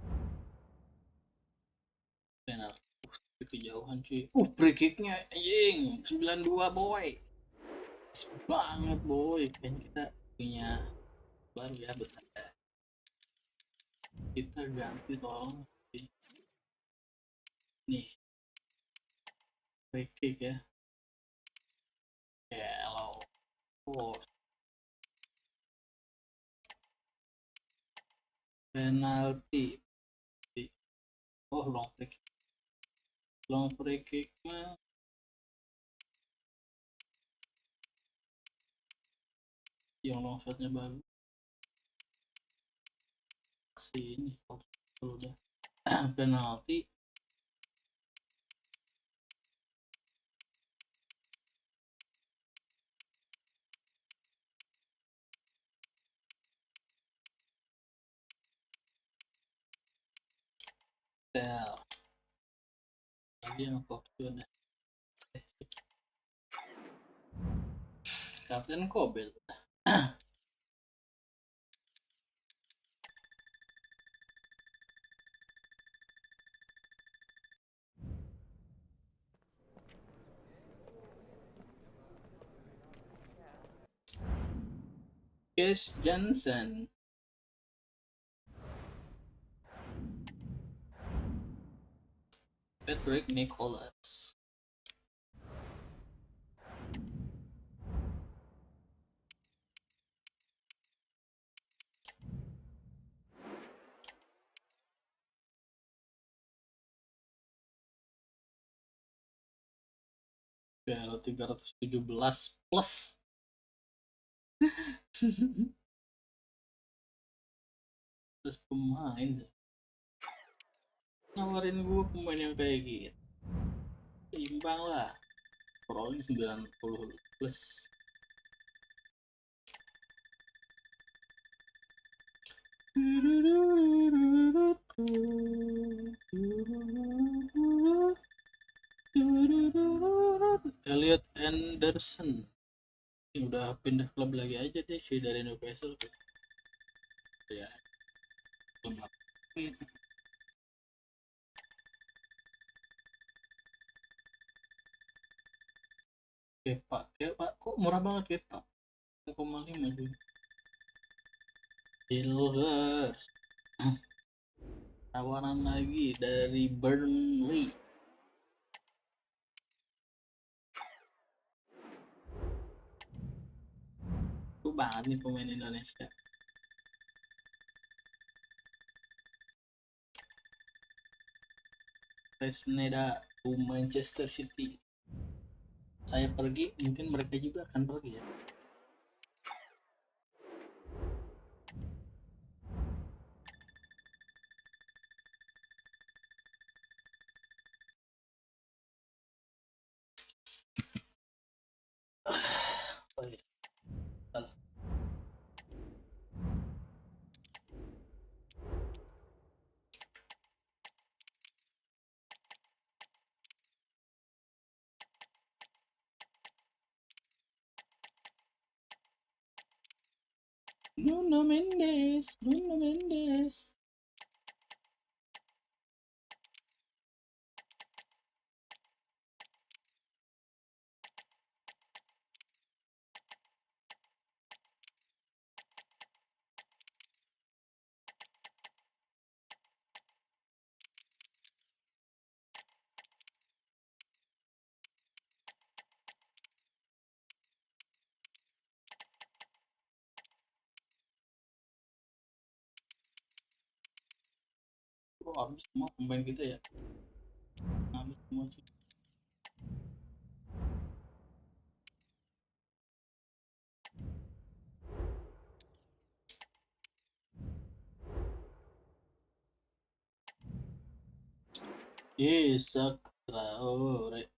Penalti kejauhan cuy. Free kicknya anjing 92 boy. Banget boy. Kayaknya kita punya baru ya, betul ya. Kita ganti tolong nih free kick ya. Hello. Oh, penalti. Oh, long free kick mah yang long shotnya bagus sini. Kalau udah penalti tel tadi yang kok udah Kapten Kobel. Kes Johnson. Patrick Nicholas. Kalau 317 plus. Plus pemain. Nawarin gue pemain yang kayak gitu. Imbang lah. Rolling 90 plus. Elliot Anderson udah pindah klub lagi aja deh cuy dari Newcastle ke ya klub Madrid. Kepa kok murah banget Kepa 1,5 cuy. Hilgers tawaran lagi dari Burnley. Tuh banget nih pemain Indonesia. Resneda to Manchester City. Saya pergi, mungkin mereka juga akan pergi ya. Oh, iya. Salah. Nuno Mendes. Oh, habis semua pemain kita ya. Habis semua cuy. Isak Traore.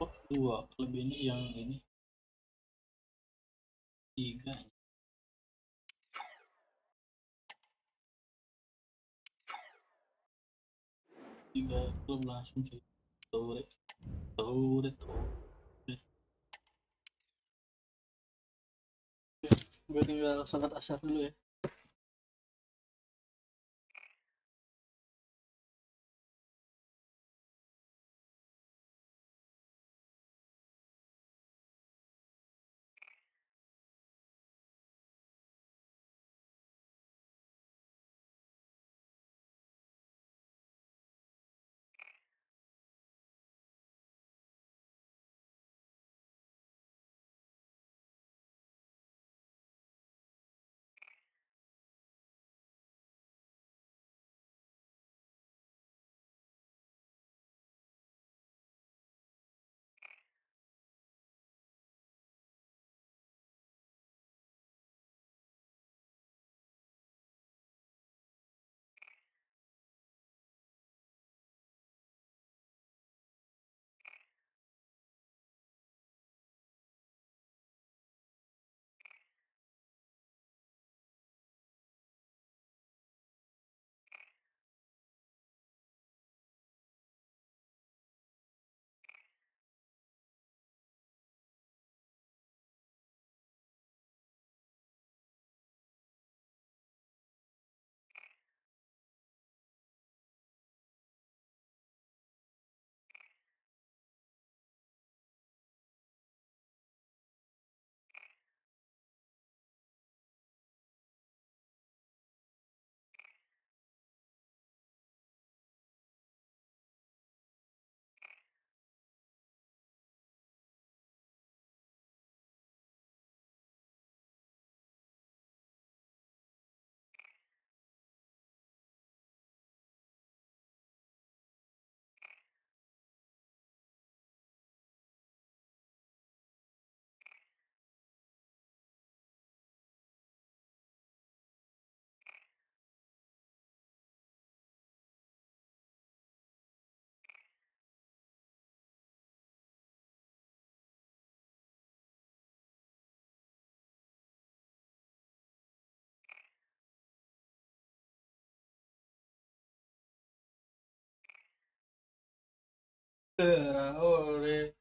Oh, dua klub ini yang ini 3 klub langsung cuy. Tuh, tuh, tuh. Gue tinggal sholat asar dulu ya. Traore.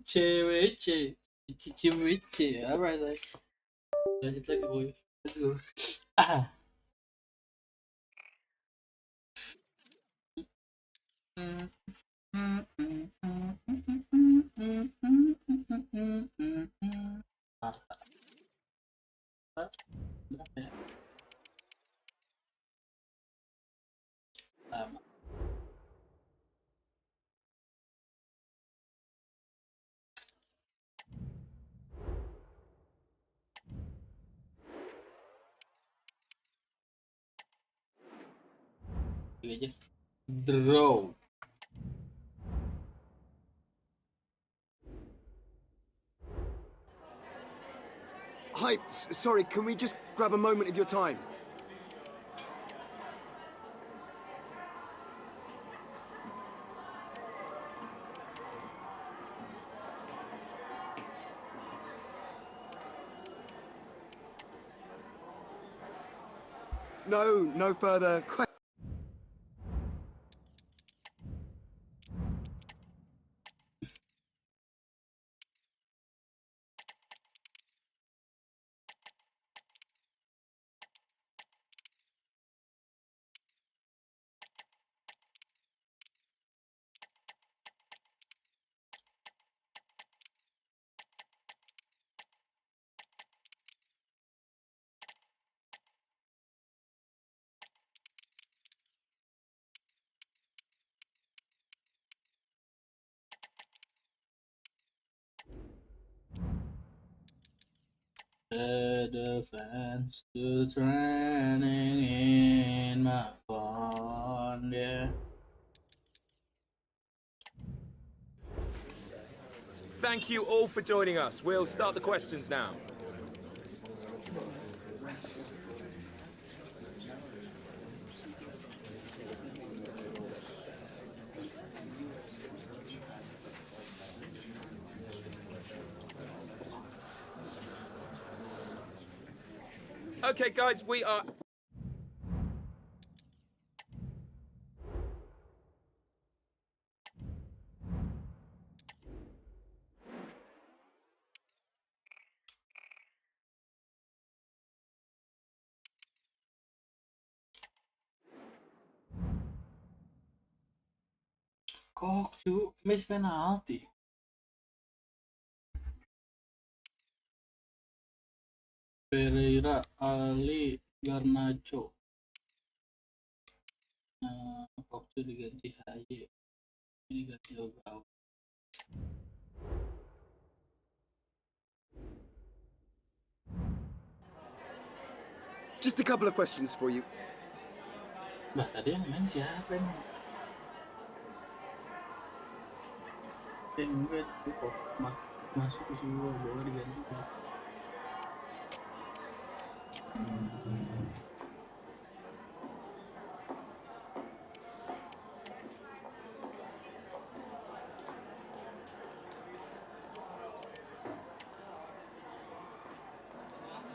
CWC. CWC. Alright, lanjut lagi boy. Aduh. Ah. Harta. Berapa ya? Lama. Ini aja. Draw. Hi, sorry, can we just grab a moment of your time? No further questions. The fans still training in my pond, yeah. Thank you all for joining us. We'll start the questions now. Okay, guys, we are... Kok cu, miss penalty. Pereira, Ali, Garnacho. Kok cu diganti HY. Diganti Ogawa. Just a couple of questions for you. Bah, tadi yang main siapa nih? Enggak, kok masuk ke semua bola diganti.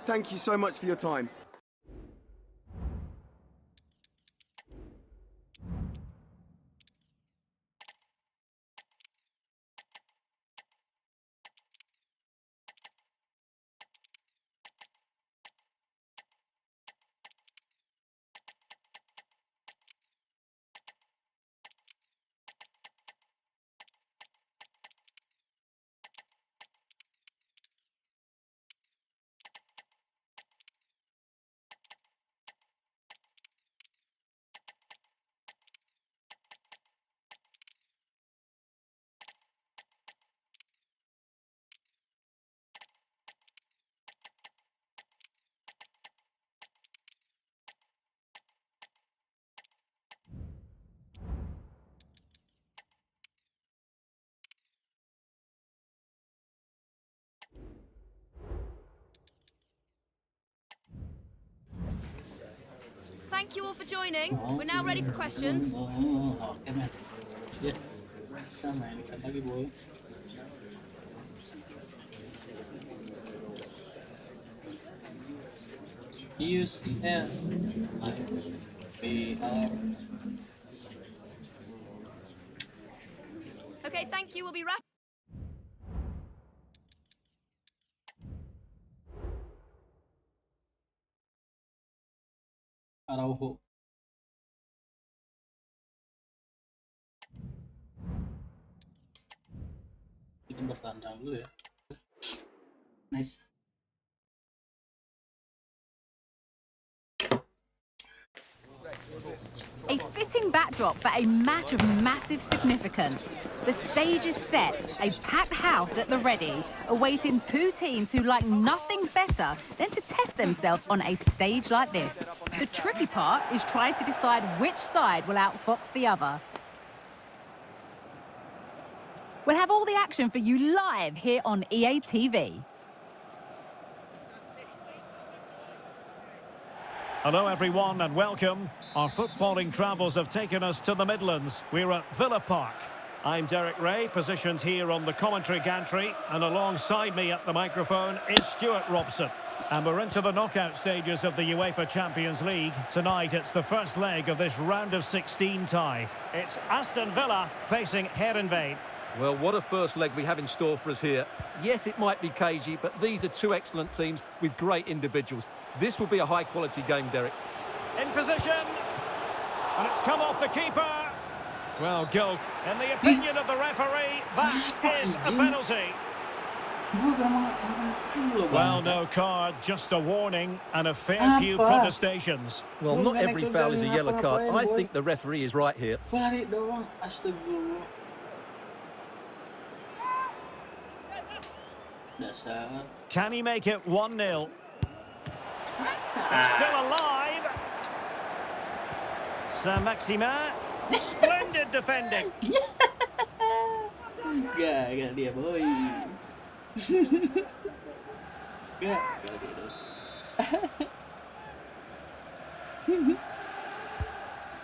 Thank you so much for your time. Thank you all for joining. We're now ready for questions. Oke, men. Ya, kita mainkan lagi, boy. UCL, IPR. Okay, thank you. We'll be wrapping. Araujo. Kita bertandang dulu ya. Nice. A fitting backdrop for a match of massive significance. The stage is set, a packed house at the ready, awaiting two teams who like nothing better than to test themselves on a stage like this. The tricky part is trying to decide which side will outfox the other. We'll have all the action for you live here on EA TV. Hello everyone and welcome. Our footballing travels have taken us to the Midlands. We're at Villa Park. I'm Derek Ray, positioned here on the commentary gantry, and alongside me at the microphone is Stuart Robson. And we're into the knockout stages of the UEFA Champions League. Tonight it's the first leg of this round of 16 tie. It's Aston Villa facing Heerenveen. Well, what a first leg we have in store for us here. Yes, it might be cagey, but these are two excellent teams with great individuals. This will be a high-quality game, Derek. In position, and it's come off the keeper. Well, goal. In the opinion of the referee, that is a penalty. Well, no card, just a warning and a fair few protestations. Well, not every foul is a yellow card. I think the referee is right here. Dasar. Can he make it 1-0? It's still alive. Saint-Maximin. Splendid defending. Gak dia boy. Gak dia dong.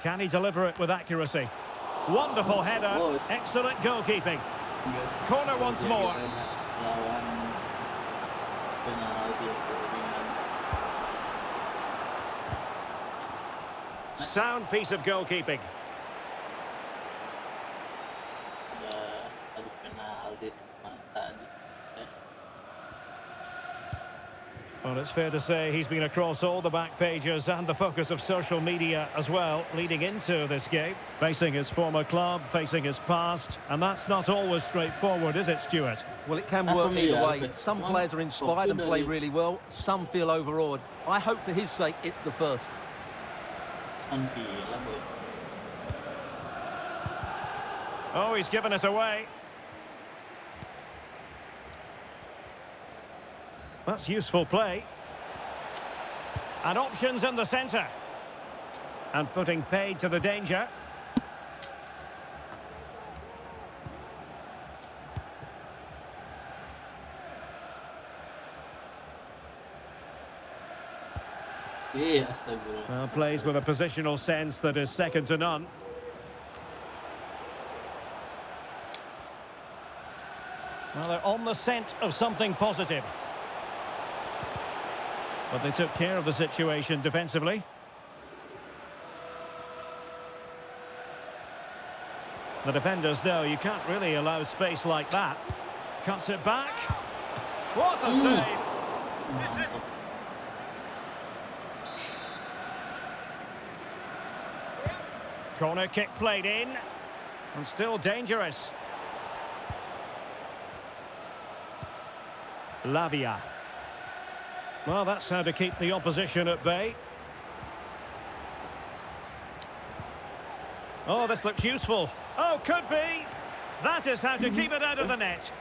Can he deliver it with accuracy? Wonderful header. Excellent goalkeeping. Corner once more. Lawan penalti. Sound piece of goalkeeping. Udah adu penalti tadi. Well, it's fair to say he's been across all the back pages and the focus of social media as well, leading into this game. Facing his former club, facing his past, and that's not always straightforward, is it, Stuart? Well, it can work either way. Some players are inspired and play really well. Some feel overawed. I hope for his sake it's the first. Oh, he's given it away. That's useful play. And options in the centre. And putting paid to the danger. Yeah, astagfirullah. Well, plays with a positional sense that is second to none. Well, they're on the scent of something positive. But they took care of the situation defensively. The defenders know you can't really allow space like that. Cuts it back. What a save! Corner kick played in. And still dangerous. Lavia. Well, that's how to keep the opposition at bay. Oh, this looks useful. Oh, could be. That is how to keep it out of the net.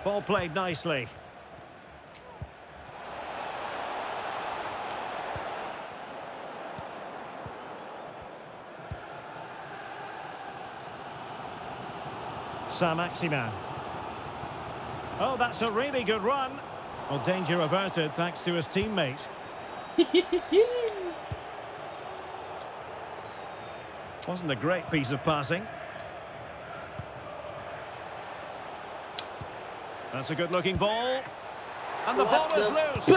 Ball played nicely. Saint-Maximin. Oh, that's a really good run. Well, danger averted thanks to his teammate. Wasn't a great piece of passing. That's a good-looking ball. And the ball is loose.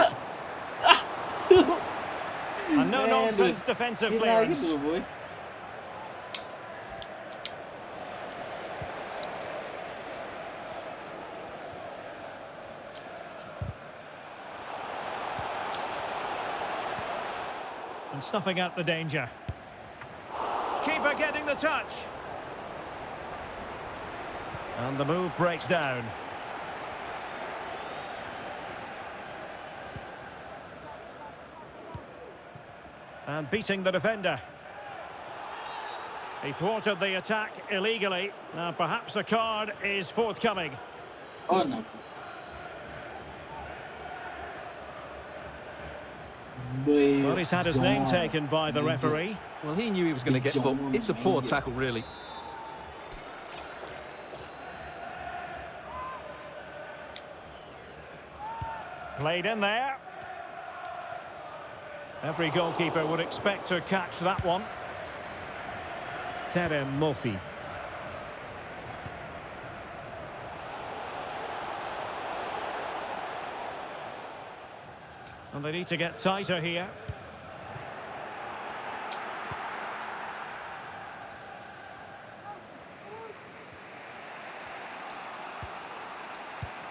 And no-nonsense defensive clearance. And snuffing out the danger. Keeper getting the touch. And the move breaks down. And beating the defender. He thwarted the attack illegally. Now perhaps a card is forthcoming. Oh no. Well, he's had his name taken by the referee. Well, he knew he was going to get booked. It's a poor tackle, really. Played in there. Every goalkeeper would expect to catch that one. Terem Mofi. And they need to get tighter here.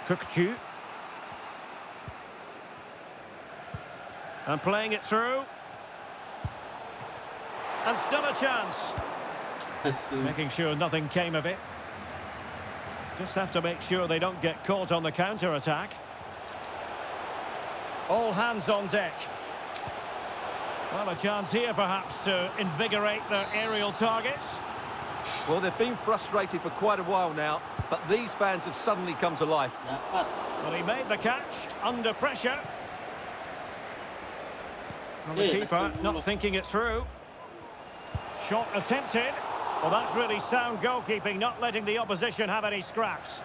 Kukchu. And playing it through. And still a chance. Making sure nothing came of it. Just have to make sure they don't get caught on the counter-attack. All hands on deck. Well, a chance here perhaps to invigorate their aerial targets. Well, they've been frustrated for quite a while now, but these fans have suddenly come to life. Dapat. Well, he made the catch under pressure. And the keeper not thinking it through. Shot attempted. Well, that's really sound goalkeeping, not letting the opposition have any scraps.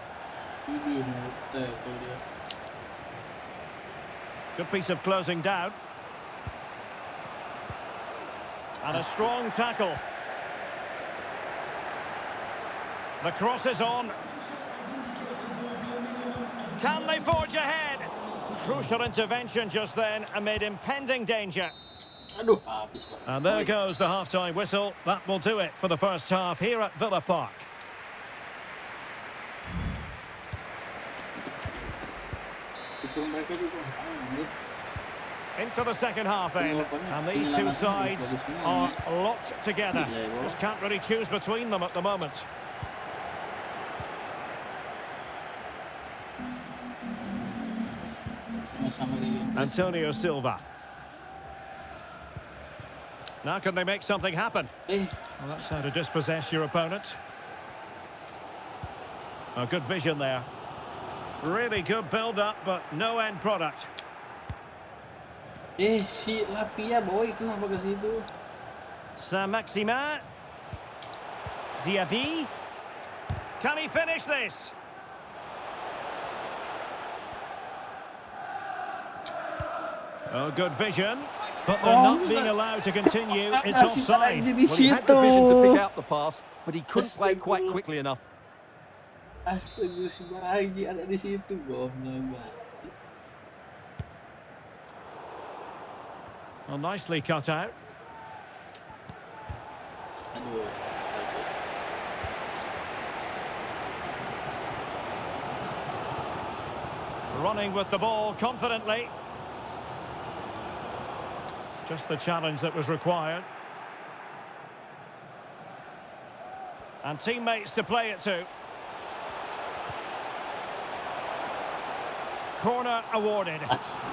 Good piece of closing down. And a strong tackle. The cross is on. Can they forge ahead? Crucial intervention just then amid impending danger. Aduh, habis, Pak. And there goes the half-time whistle. That will do it for the first half here at Villa Park. Itu mereka juga. Into the second half then. And these two sides are locked together. Just can't really choose between them at the moment. Antonio Silva. Now can they make something happen? Well, that's how to dispossess your opponent. A good vision there. Really good build-up, but no end product. Si Lapia boy, kenapa ke situ? Saint-Maximin. Diaby. Can he finish this? Oh, good vision. But they're not being allowed to continue. It's offside. Well, he had the vision to pick out the pass, but he couldn't play quite quickly enough. Astaga, si Baraji ada di situ, goblok banget. Well, nicely cut out. Aduh. Running with the ball confidently. Just the challenge that was required. And teammates to play it to. Corner awarded. As.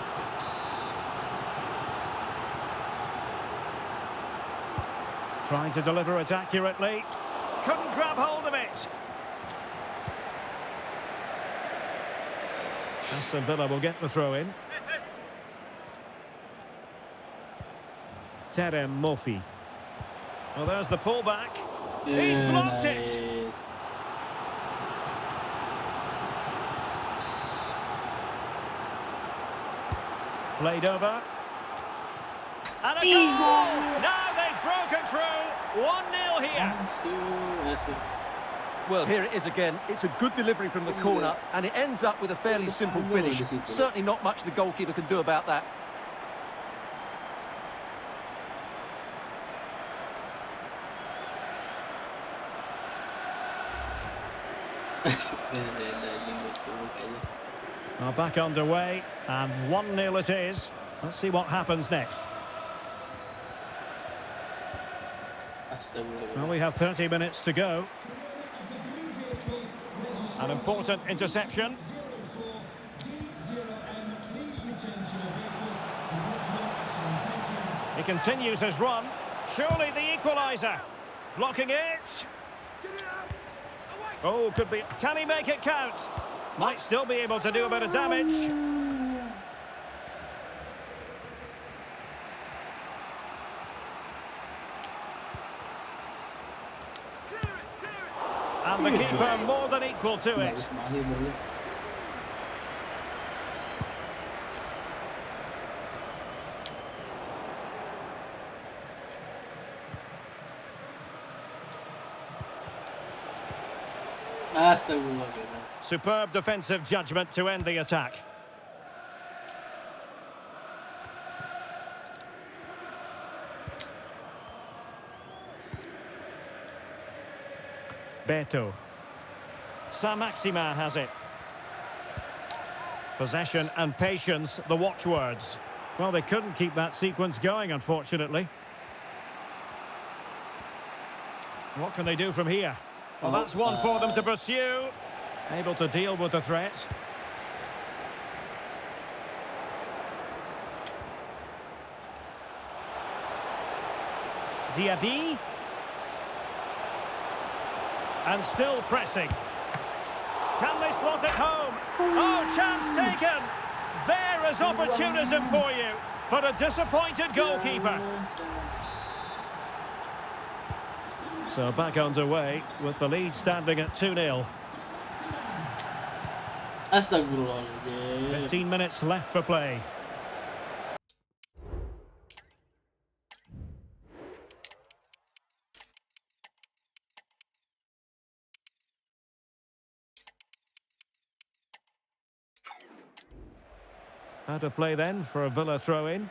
Trying to deliver it accurately. Couldn't grab hold of it. Aston Villa will get the throw in. Terem Murphy. Well, there's the pullback. He's blocked it. Played over. And a goal! Now they've broken through. 1-0 here. Well, here it is again. It's a good delivery from the corner, and it ends up with a fairly simple finish. Certainly not much the goalkeeper can do about that. Are back underway, and 1-0 it is. Let's see what happens next. Well, we have 30 minutes to go. An important interception. He continues his run. Surely the equaliser. Blocking it. Oh, could be. Can he make it count? Might still be able to do a bit of damage. And the keeper more than equal to it. Superb defensive judgment to end the attack. Beto. Saint-Maximin has it. Possession and patience, the watchwords. Well, they couldn't keep that sequence going, unfortunately. What can they do from here? Well, that's one for them to pursue. Able to deal with the threat. Diaby. And still pressing. Can they slot it home? Oh, chance taken. There is opportunism for you, but a disappointed goalkeeper. So back underway with the lead standing at 2-0. Astagfirullahaladzim. 15 minutes left for play. Out of play then for a Villa throw-in.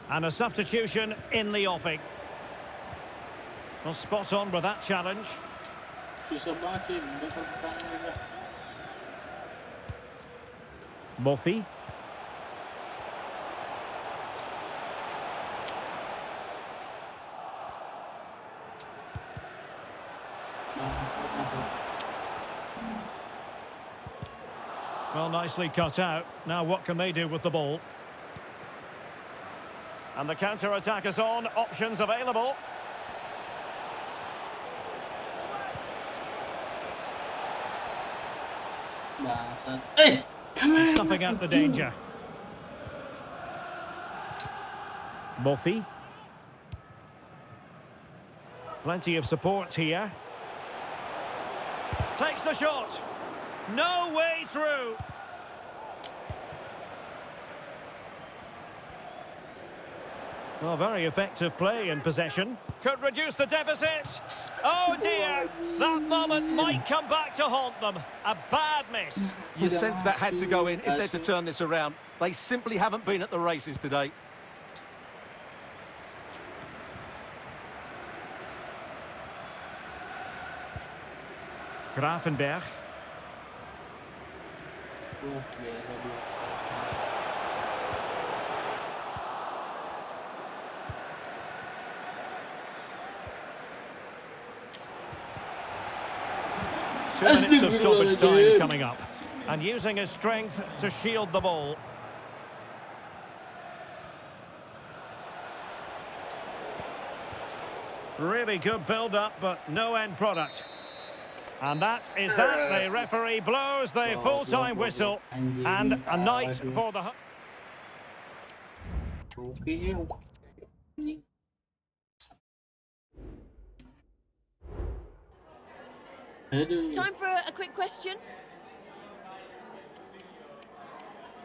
And a substitution in the offing. Well, spot on with that challenge. Susah banget sih, bakal pertahanan juga. Mofi. Well, nicely cut out. Now what can they do with the ball? And the counter-attack is on. Options available. Bangsat. Come on. Stuffing out the danger. Mofi. Plenty of support here. Takes the shot. No way through. Well, very effective play in possession. Could reduce the deficit. Oh dear, that moment might come back to haunt them. A bad miss. You sense that had to go in if they're to turn this around. They simply haven't been at the races today. Grafenberg. Wah, gila dia. 2 minutes of stoppage time coming up. And using his strength to shield the ball. Really good build-up, but no end product. And that is that. The referee blows the full-time whistle. And a night for the... Time for a quick question.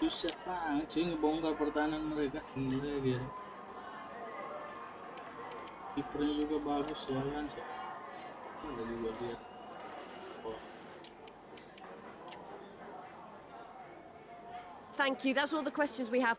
Susah banget cuy ngebongkar pertahanan mereka. Gila. Kipernya juga bagus jalan sih. Ada juga lihat. Thank you. That's all the questions we have.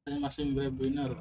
Saya masih grab winner.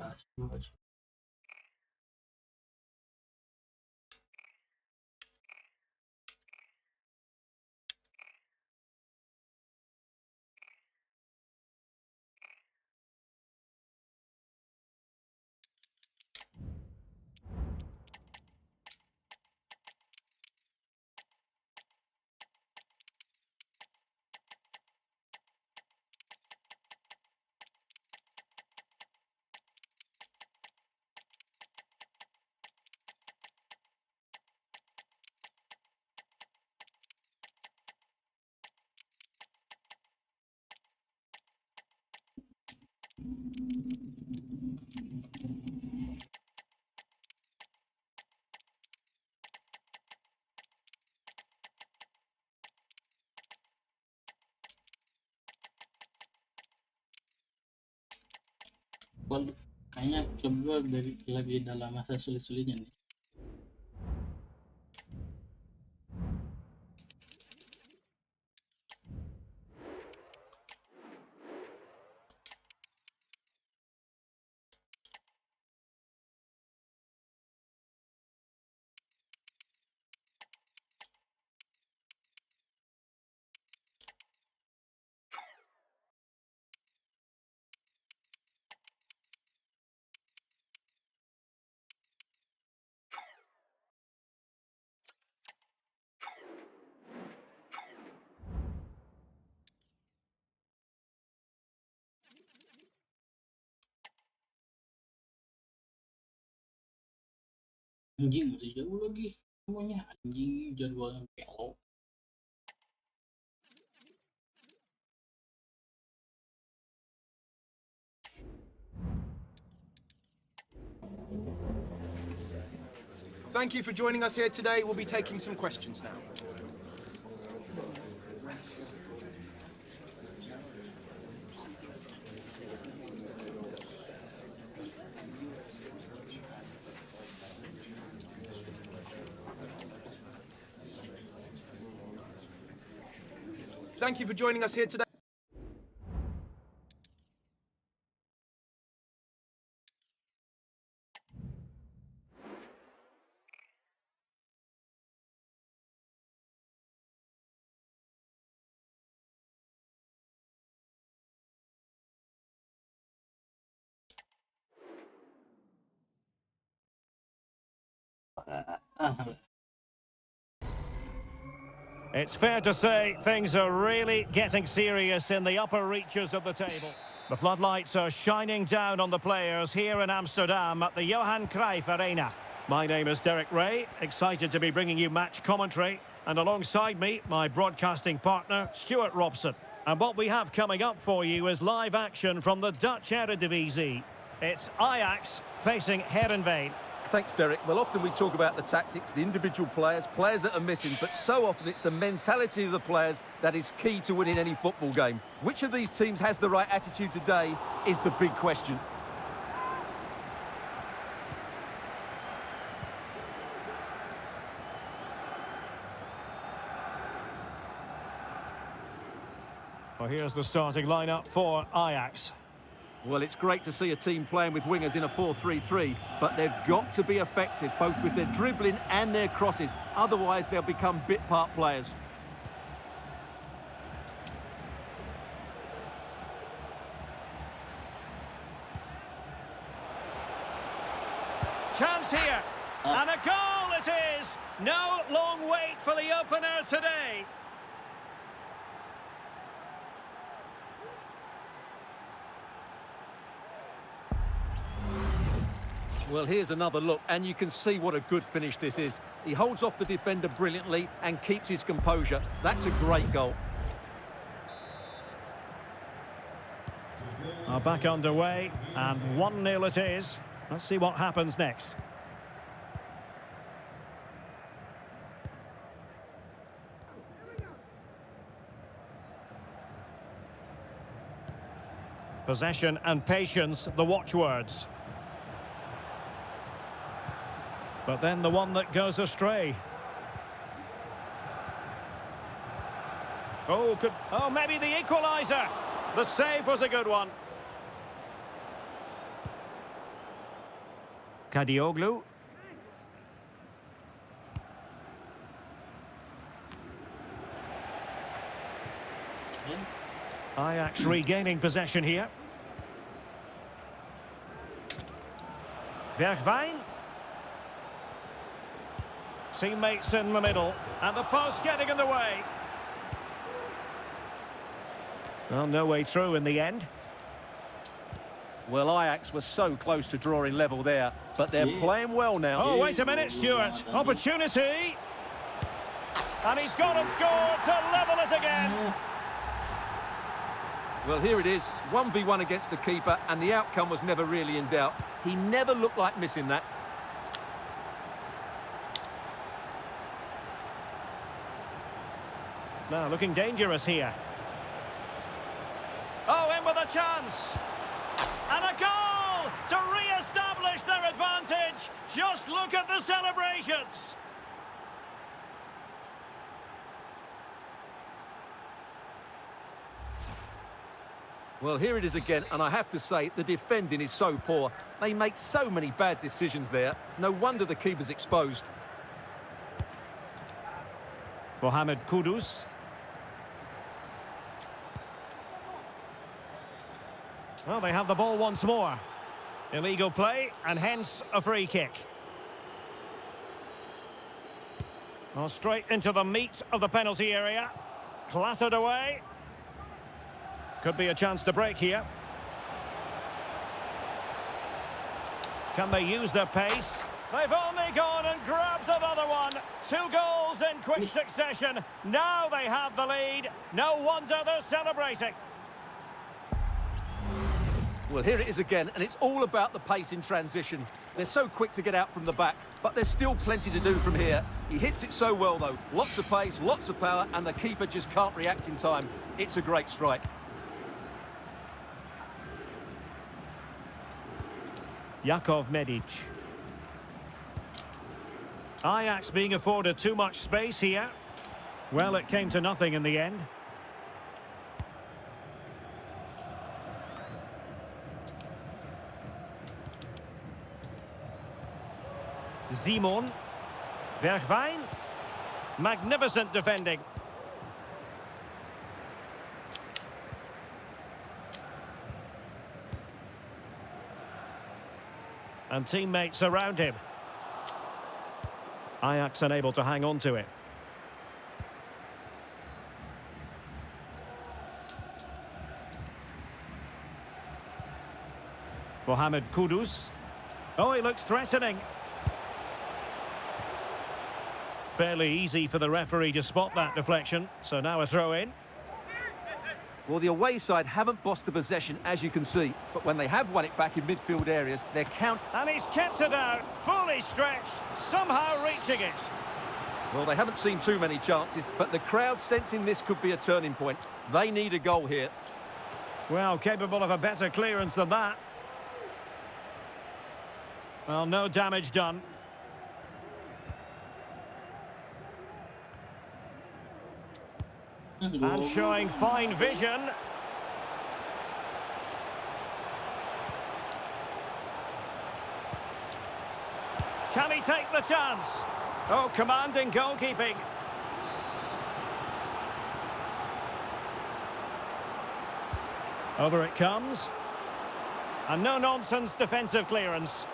Kayaknya klub gue lagi dalam masa sulit-sulitnya nih. Anjing masih jauh lagi semuanya. Anjing jadwal yang kelok. Thank you for joining us here today. We'll be taking some questions now. Thank you for joining us here today. It's fair to say things are really getting serious in the upper reaches of the table. The floodlights are shining down on the players here in Amsterdam at the Johan Cruyff Arena. My name is Derek Ray, excited to be bringing you match commentary. And alongside me, my broadcasting partner, Stuart Robson. And what we have coming up for you is live action from the Dutch Eredivisie. It's Ajax facing Heerenveen. Thanks, Derek. Well, often we talk about the tactics, the individual players that are missing, but so often it's the mentality of the players that is key to winning any football game. Which of these teams has the right attitude today is the big question. Well, here's the starting lineup for Ajax. Well, it's great to see a team playing with wingers in a 4-3-3, but they've got to be effective, both with their dribbling and their crosses. Otherwise, they'll become bit-part players. Chance here, and a goal it is! No long wait for the opener today. Well, here's another look, and you can see what a good finish this is. He holds off the defender brilliantly and keeps his composure. That's a great goal. Back underway, and 1-0 it is. Let's see what happens next. Possession and patience, the watchwords. But then the one that goes astray. Oh, maybe the equaliser. The save was a good one. Kadioglu. Ajax regaining possession here. Bergwijn. Teammates in the middle, and the post getting in the way. Well, no way through in the end. Well, Ajax was so close to drawing level there, but they're playing well now. Oh, wait a minute, Stuart. Opportunity. And he's gone and scored to level it again. Well, here it is, 1v1 against the keeper, and the outcome was never really in doubt. He never looked like missing that. Now, looking dangerous here. Oh, in with a chance. And a goal to re-establish their advantage. Just look at the celebrations. Well, here it is again, and I have to say, the defending is so poor. They make so many bad decisions there. No wonder the keeper's exposed. Mohamed Kudus. Well, they have the ball once more. Illegal play, and hence a free kick. Well, straight into the meat of the penalty area. Clattered away. Could be a chance to break here. Can they use their pace? They've only gone and grabbed another one. 2 goals in quick succession. Now they have the lead. No wonder they're celebrating. Well, here it is again, and it's all about the pace in transition. They're so quick to get out from the back, but there's still plenty to do from here. He hits it so well, though. Lots of pace, lots of power, and the keeper just can't react in time. It's a great strike. Jakov Medic. Ajax being afforded too much space here. Well, it came to nothing in the end. Simon. Bergwijn. Magnificent defending. And teammates around him. Ajax unable to hang on to it. Mohamed Kudus. Oh, he looks threatening. Fairly easy for the referee to spot that deflection. So now a throw in. Well, the away side haven't bossed the possession, as you can see. But when they have won it back in midfield areas, they're And he's kept it out, fully stretched, somehow reaching it. Well, they haven't seen too many chances, but the crowd sensing this could be a turning point. They need a goal here. Well, capable of a better clearance than that. Well, no damage done. And showing fine vision. Can he take the chance? Oh, commanding goalkeeping. Over it comes. And no-nonsense defensive clearance.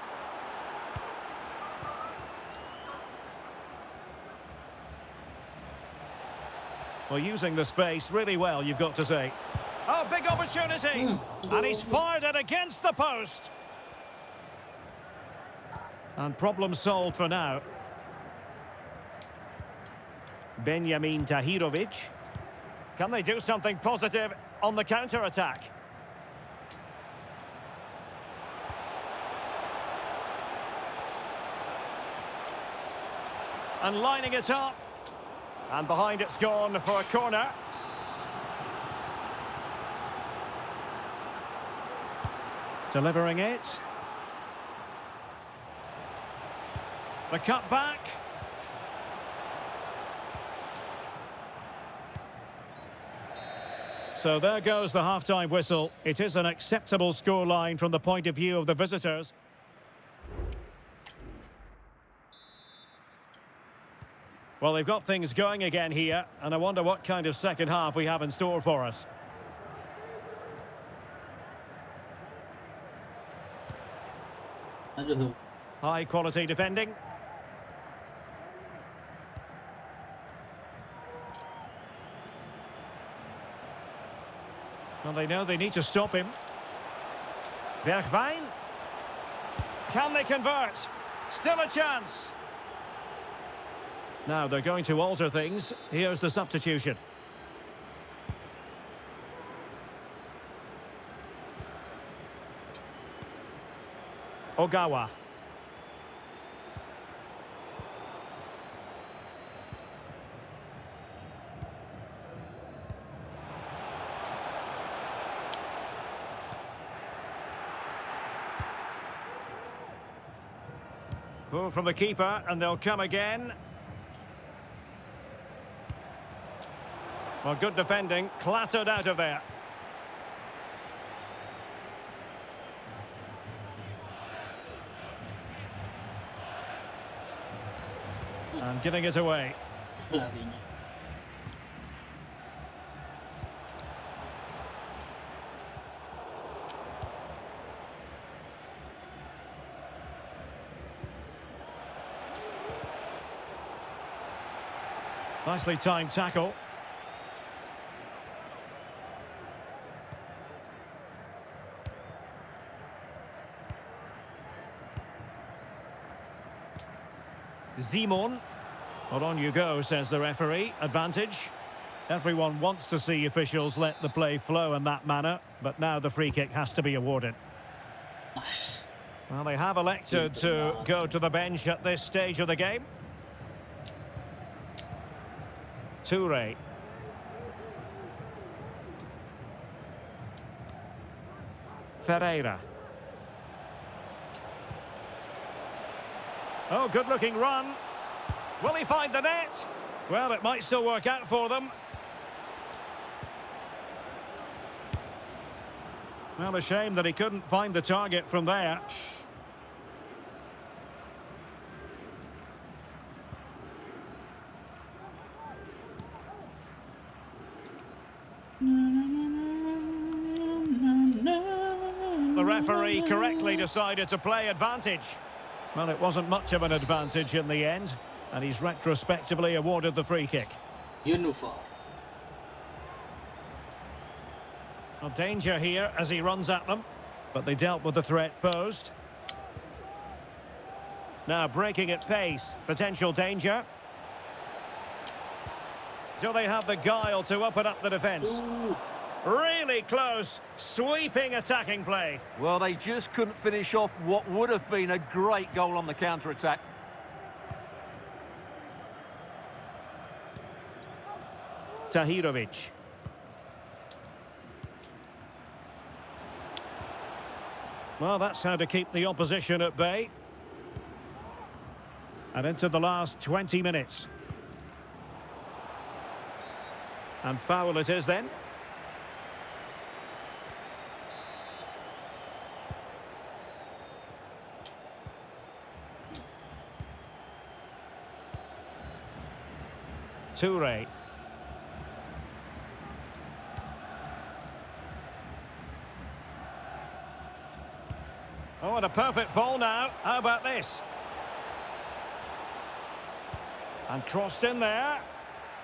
Well, using the space really well, you've got to say. Oh, big opportunity! And he's fired it against the post. And problem solved for now. Benjamin Tahirovic. Can they do something positive on the counter-attack? And lining it up. And behind it's gone for a corner. Delivering it. The cut back. So there goes the half-time whistle. It is an acceptable scoreline from the point of view of the visitors. Well, they've got things going again here, and I wonder what kind of second half we have in store for us. High quality defending. Well, they know they need to stop him. Bergwijn. Can they convert? Still a chance. Now they're going to alter things. Here's the substitution. Ogawa. Pull from the keeper, and they'll come again. Well, good defending, clattered out of there. And giving it away. Nicely timed tackle. Simon. Well, on you go, says the referee. Advantage. Everyone wants to see officials let the play flow in that manner, but now the free kick has to be awarded. Nice. Well, they have elected to go to the bench at this stage of the game. Toure. Ferreira. Oh, good-looking run. Will he find the net? Well, it might still work out for them. Well, a shame that he couldn't find the target from there. The referee correctly decided to play advantage. Well, it wasn't much of an advantage in the end, and he's retrospectively awarded the free kick. Uniform. Well, danger here as he runs at them, but they dealt with the threat posed. Now breaking at pace, potential danger. Do they have the guile to open up the defence? Ooh. Really close, sweeping attacking play. Well, they just couldn't finish off what would have been a great goal on the counter-attack. Tahirovic. Well, that's how to keep the opposition at bay. And into the last 20 minutes. And foul it is then. Toure. Oh, and a perfect ball now. How about this? And crossed in there.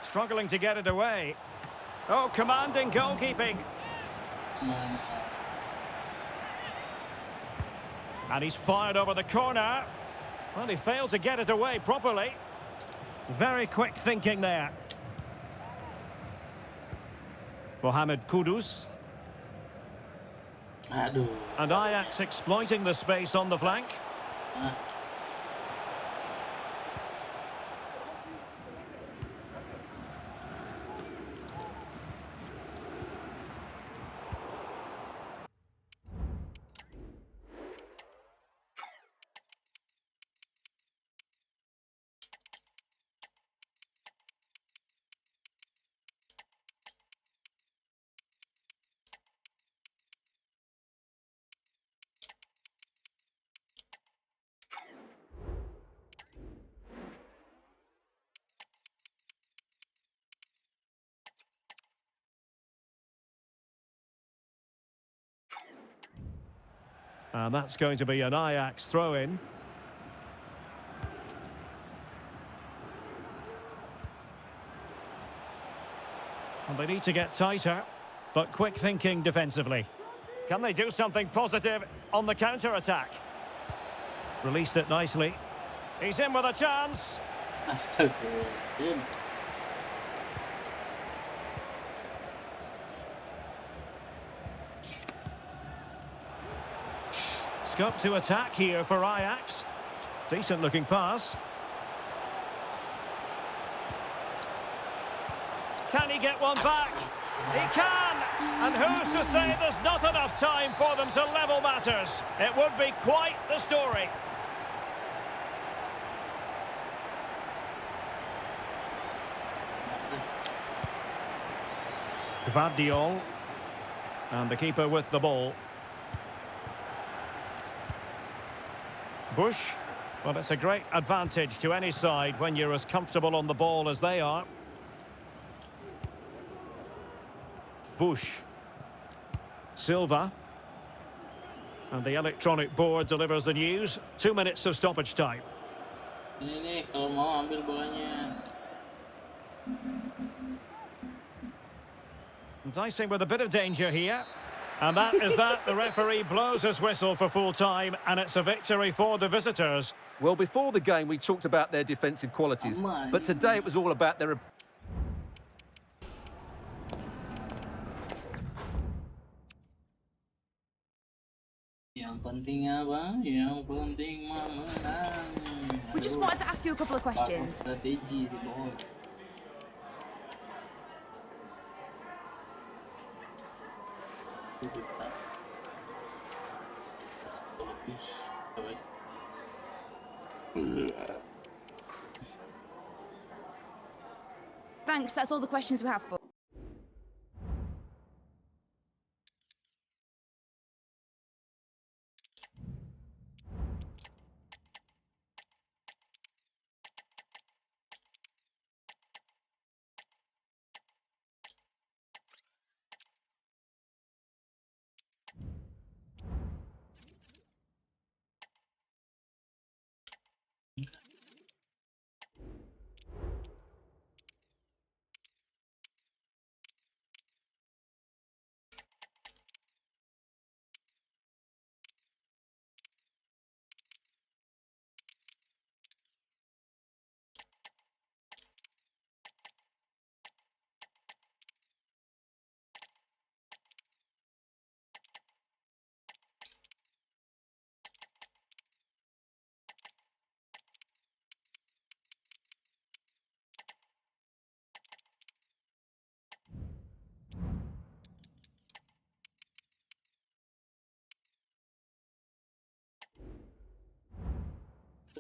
Struggling to get it away. Oh, commanding goalkeeping. And he's fired over the corner. Well, he failed to get it away properly. Very quick thinking there. Mohamed Kudus. Aduh. And Ajax exploiting the space on the flank. Ah. And that's going to be an Ajax throw-in. And they need to get tighter, but quick thinking defensively. Can they do something positive on the counter-attack? Released it nicely. He's in with a chance. Astagfirullahaladzim. Scope to attack here for Ajax. Decent looking pass. Can he get one back? He can! And who's to say there's not enough time for them to level matters? It would be quite the story. Gvardiol. And the keeper with the ball. Bush. Well, it's a great advantage to any side when you're as comfortable on the ball as they are. Bush. Silva. And the electronic board delivers the news. 2 minutes of stoppage time. Ini nih, kalau mau ambil bolanya. Dicing with a bit of danger here. And that is that. The referee blows his whistle for full time, and it's a victory for the visitors. Well, before the game, we talked about their defensive qualities, but today it was all about their... Yang penting apa? Yang penting menang. We just wanted to ask you a couple of questions. Strategi di bawah. Thanks, that's all the questions we have for.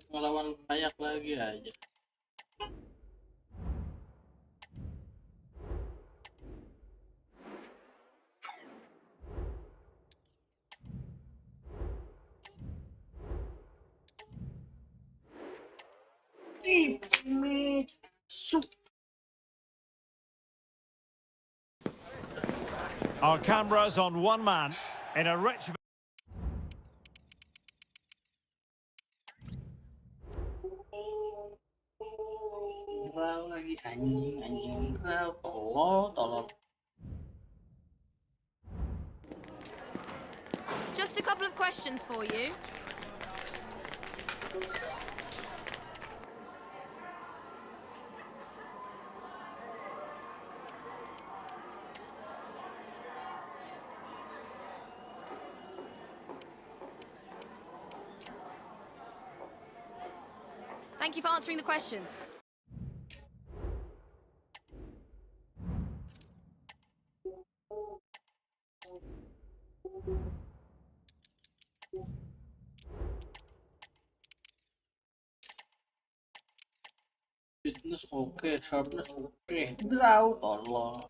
Ngelawan layak lagi aja. Our cameras on one man in a rich... Raw lagi anjing raw, tolol. Just a couple of questions for you. Thank you for answering the questions. Fitness oke, sharpness oke, draw tolol.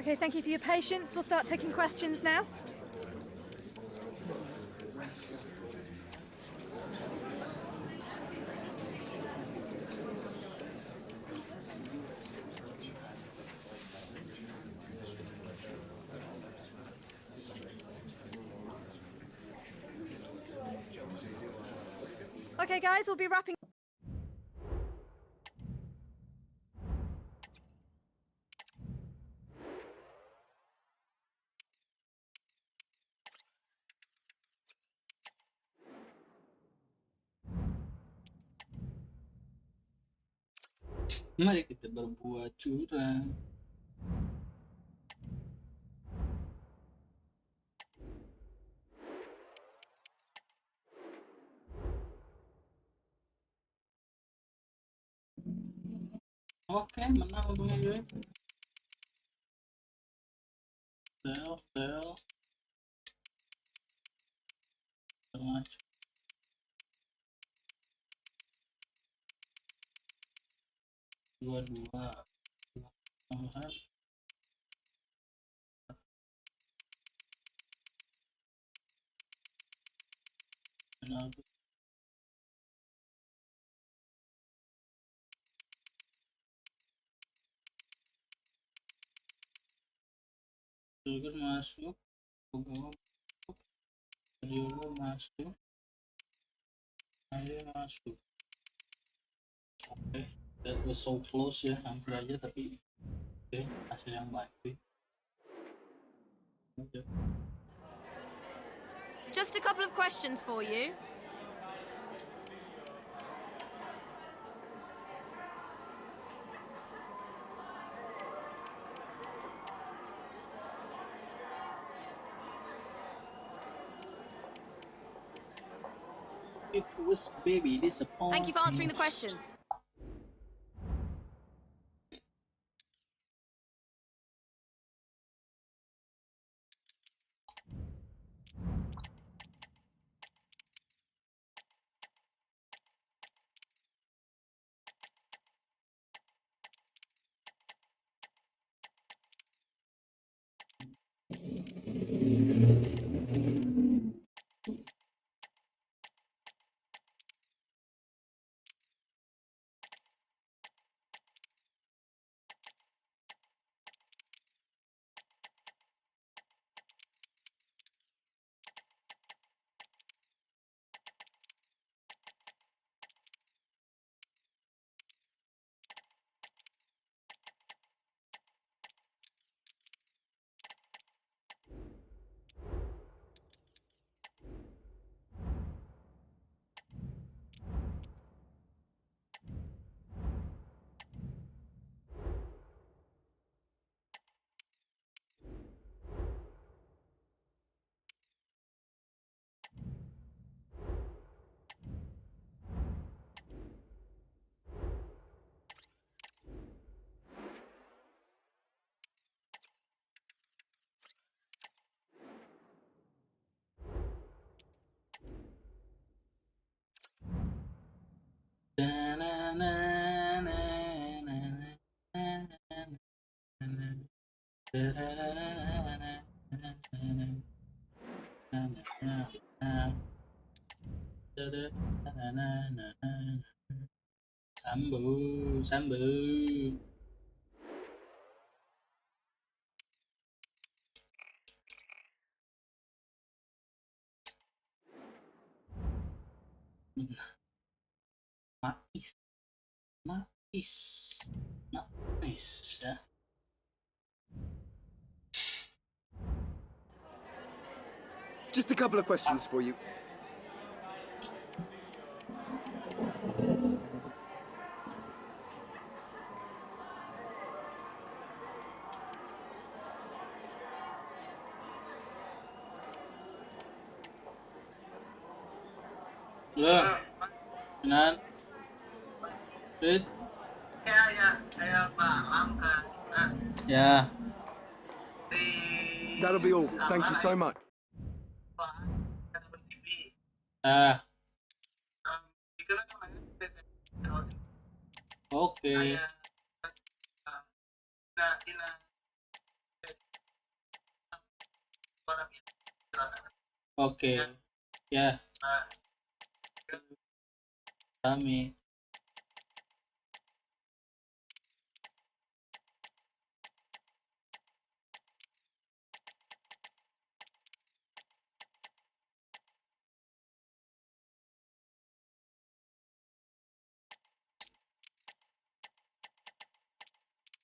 Okay, thank you for your patience. We'll start taking questions now. Okay, guys, we'll be wrapping. Mari kita berbuat curang. Oke, menang untungnya gue. Tel. Tengah. Dua. Tambahan. Ronaldo. Juga masuk. Dulu masuk. Ayo masuk. Oke, that was so close ya, hampir aja tapi oke, hasil yang baik. Just a couple of questions for you. It was baby disappointing. Thank you for answering the questions. Sambung. Nice ya. Just a couple of questions for you. Halo, Nan. Fit. Ya. That'll be all. Thank you so much. Ah, oke. Oke. Ya, kami.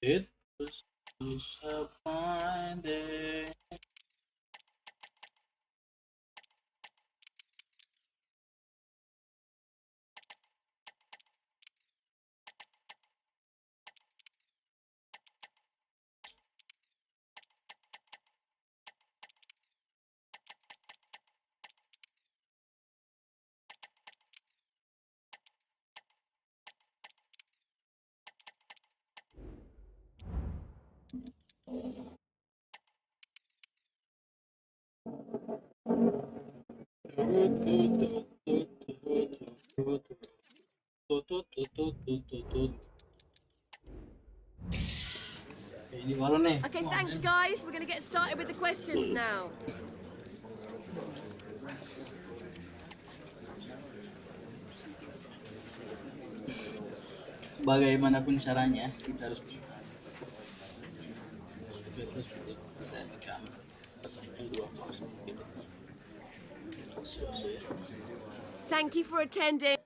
It was disappointing. Ini baru nih. Okay, thanks, guys. We're going to get started with the questions now. Bagaimanapun caranya, kita harus bisa megang 2-0 gitu. Thank you for attending.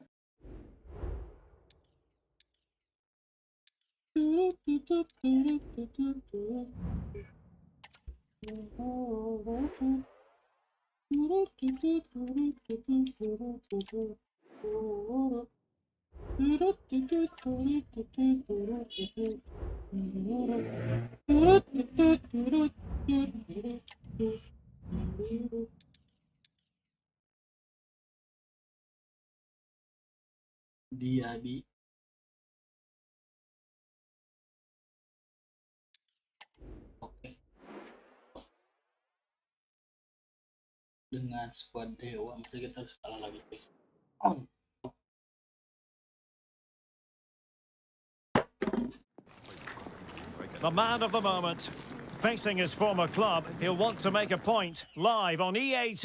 Diabi. Oke. Dengan squad dewa, mesti kita harus kalah lagi. The man of the moment. Facing his former club, he'll want to make a point live on EA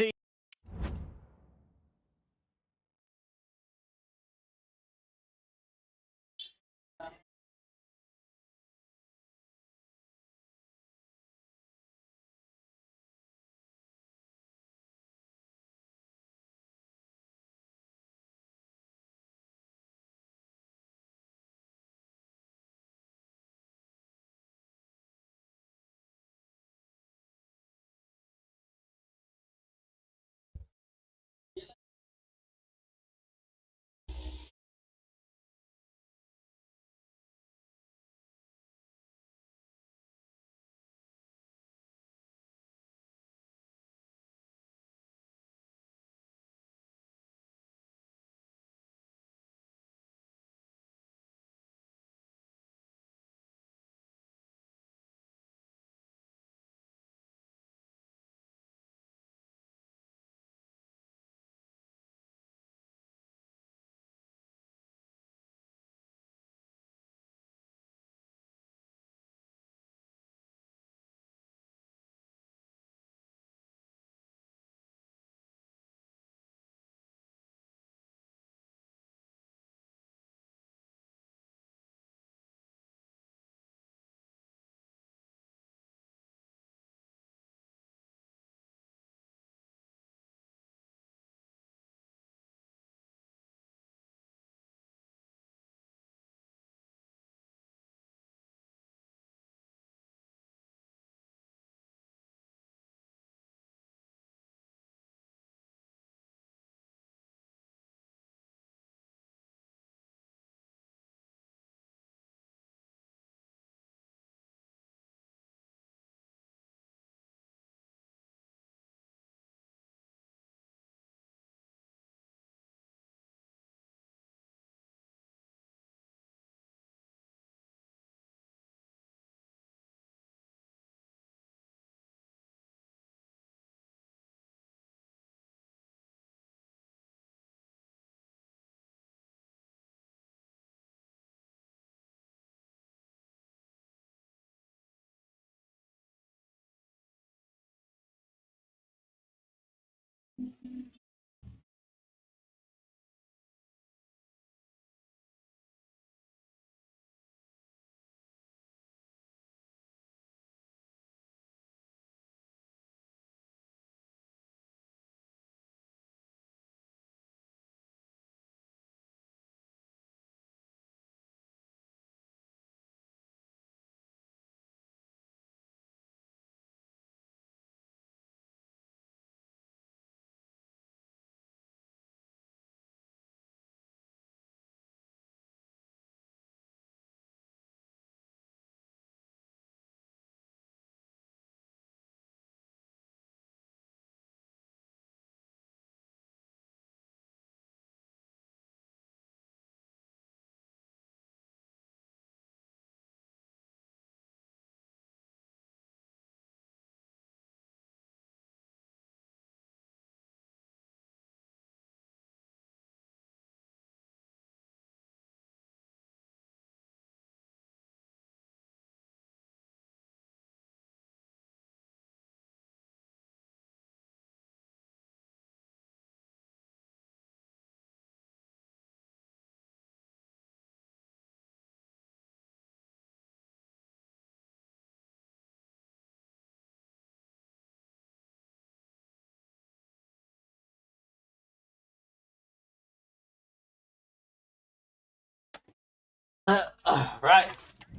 Right.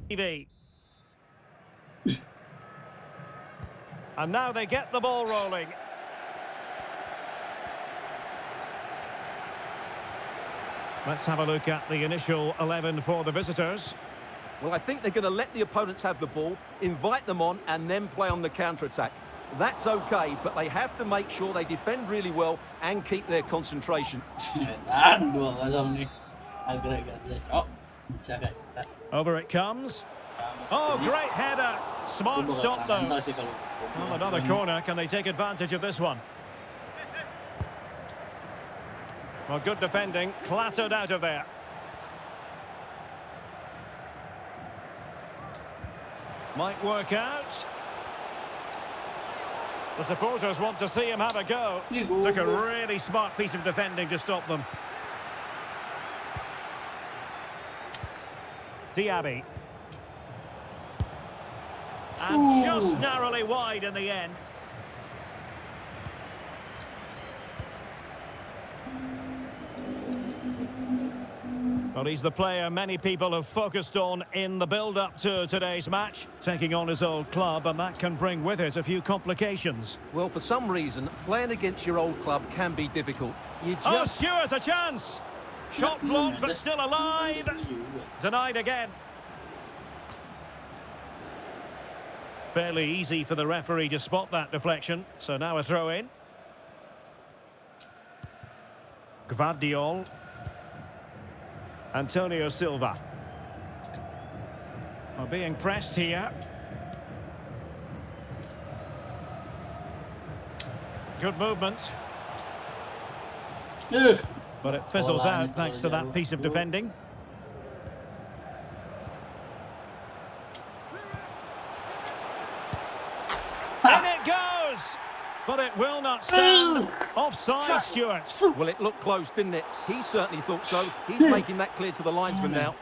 TV. And now they get the ball rolling. Let's have a look at the initial 11 for the visitors. Well, I think they're going to let the opponents have the ball, invite them on, and then play on the counter-attack. That's okay, but they have to make sure they defend really well and keep their concentration. Over it comes. Oh, great header. Smart stop, though. Well, another corner. Can they take advantage of this one? Well, good defending. Clattered out of there. Might work out. The supporters want to see him have a go. Took a really smart piece of defending to stop them. Diaby. And just narrowly wide in the end. Well, he's the player many people have focused on in the build-up to today's match, taking on his old club, and that can bring with it a few complications. Well, for some reason, playing against your old club can be difficult. Oh, Stewart, a chance! Shot blocked, but still alive. Denied again. Fairly easy for the referee to spot that deflection, so now a throw-in. Gvardiol. Antonio Silva. Well, being pressed here. Good movement. But it fizzles out thanks to that piece of defending. And it goes! But it will not stand. Offside, Stewart. Well, it looked close, didn't it? He certainly thought so. He's making that clear to the linesman now.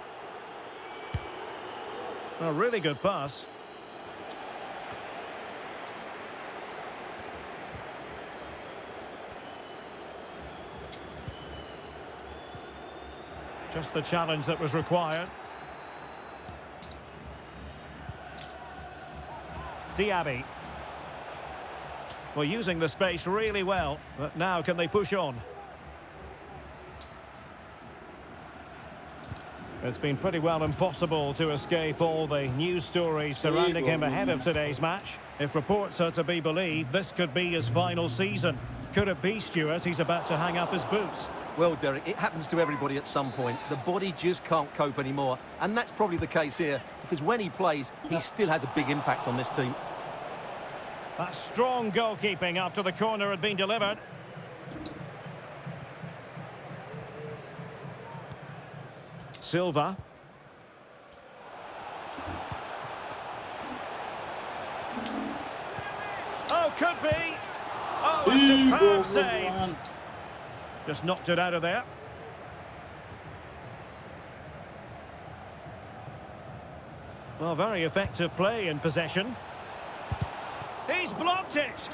A really good pass. Just the challenge that was required. Diaby. Well, using the space really well, but now can they push on? It's been pretty well impossible to escape all the news stories surrounding him ahead of today's match. If reports are to be believed, this could be his final season. Could it be, Stuart, he's about to hang up his boots? Well, Derek, it happens to everybody at some point. The body just can't cope anymore. And that's probably the case here, because when he plays, he still has a big impact on this team. That's strong goalkeeping after the corner had been delivered. Silva. Oh, could be. Oh, a superb save. Just knocked it out of there. Well, very effective play in possession. He's blocked it.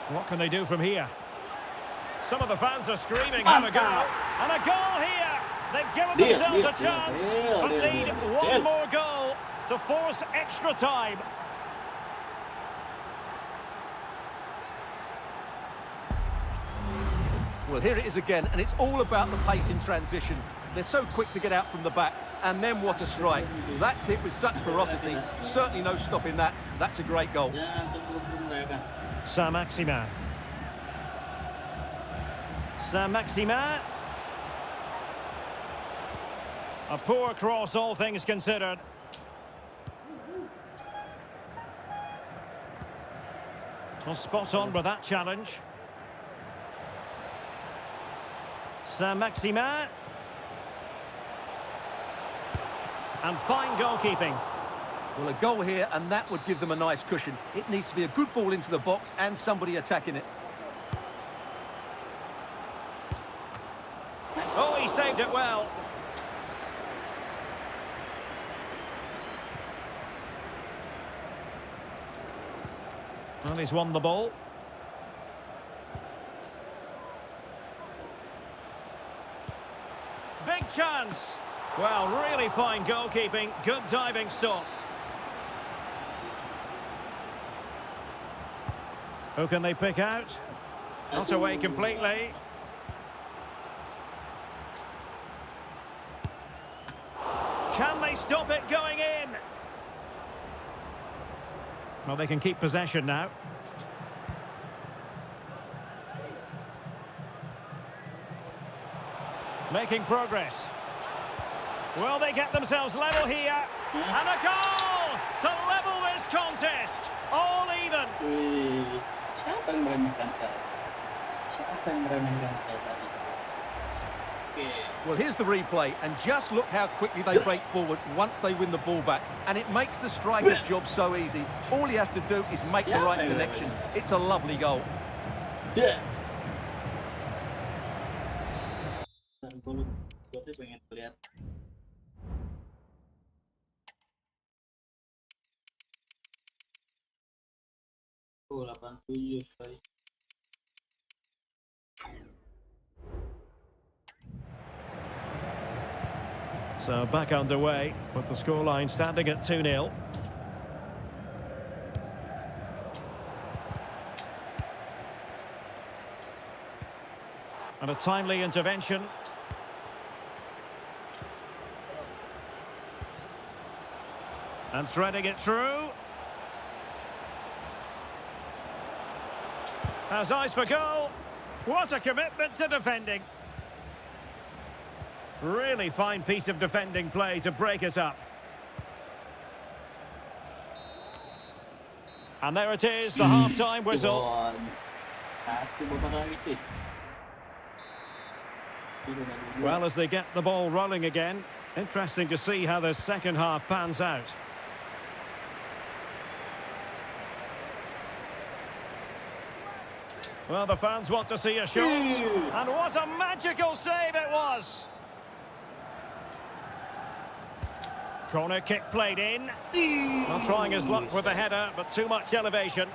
What can they do from here? Some of the fans are screaming, have a go. And a goal here. They've given themselves a chance, but need one more goal to force extra time. Well, here it is again, and it's all about the pace in transition. They're so quick to get out from the back, and then what a strike. That's hit with such ferocity. Certainly no stopping that. That's a great goal. Saint-Maximin. Saint-Maximin. A poor cross, all things considered. Well, spot on with that challenge. Saint-Maximin. And fine goalkeeping. Well, a goal here, and that would give them a nice cushion. It needs to be a good ball into the box and somebody attacking it. Oh, he saved it well. Well, he's won the ball. big chance. Well, really fine goalkeeping, good diving stop. Who can they pick out? Not away completely. Can they stop it going in? Well, they can keep possession now. Making progress. Will they get themselves level here? And a goal to level this contest. All even. Siapa yang meremehkan saya? Siapa yang meremehkan saya tadi? Well, here's the replay, and just look how quickly they break forward once they win the ball back. And it makes the striker's job so easy. All he has to do is make the right connection. It's a lovely goal. Gue pengen lihat. Oh, 87 kali. So back underway with the scoreline standing at 2-0. And a timely intervention. And threading it through. Has eyes for goal. What a commitment to defending. Really fine piece of defending play to break us up. And there it is, the half-time whistle. Well, as they get the ball rolling again, interesting to see how the second half pans out. Well, the fans want to see a shot. And what a magical save it was! Corner kick played in. Not trying his luck with the header, but too much elevation.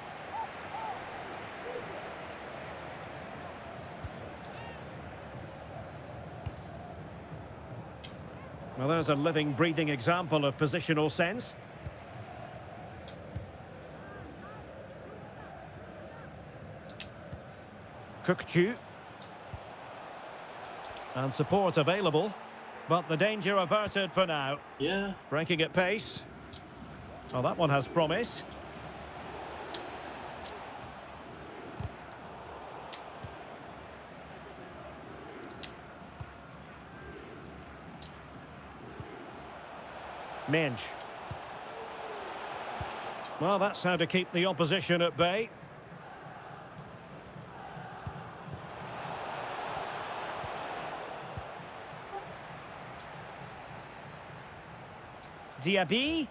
Well, there's a living, breathing example of positional sense. Kukchu. And support available. But the danger averted for now. Yeah. Breaking at pace. Oh, that one has promise. Minch. Well, that's how to keep the opposition at bay. Diaby.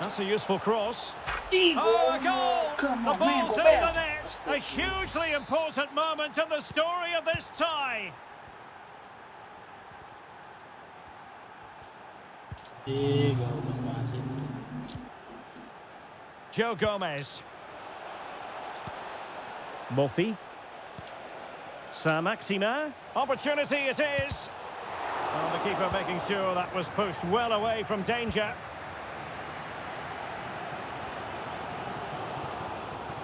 That's a useful cross. Oh, a goal! The ball's in the net. A hugely important moment in the story of this tie. Joe Gomez. Mofi. Saint-Maximin. Opportunity it is. Oh, the keeper making sure that was pushed well away from danger.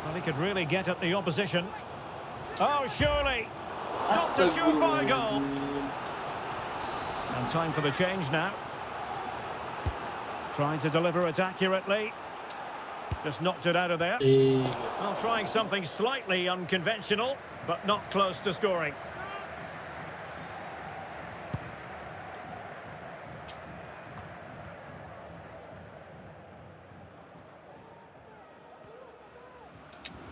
Well, he could really get at the opposition. Oh, surely. Not a surefire goal. And time for the change now. Trying to deliver it accurately. Just knocked it out of there. Well, trying something slightly unconventional, but not close to scoring.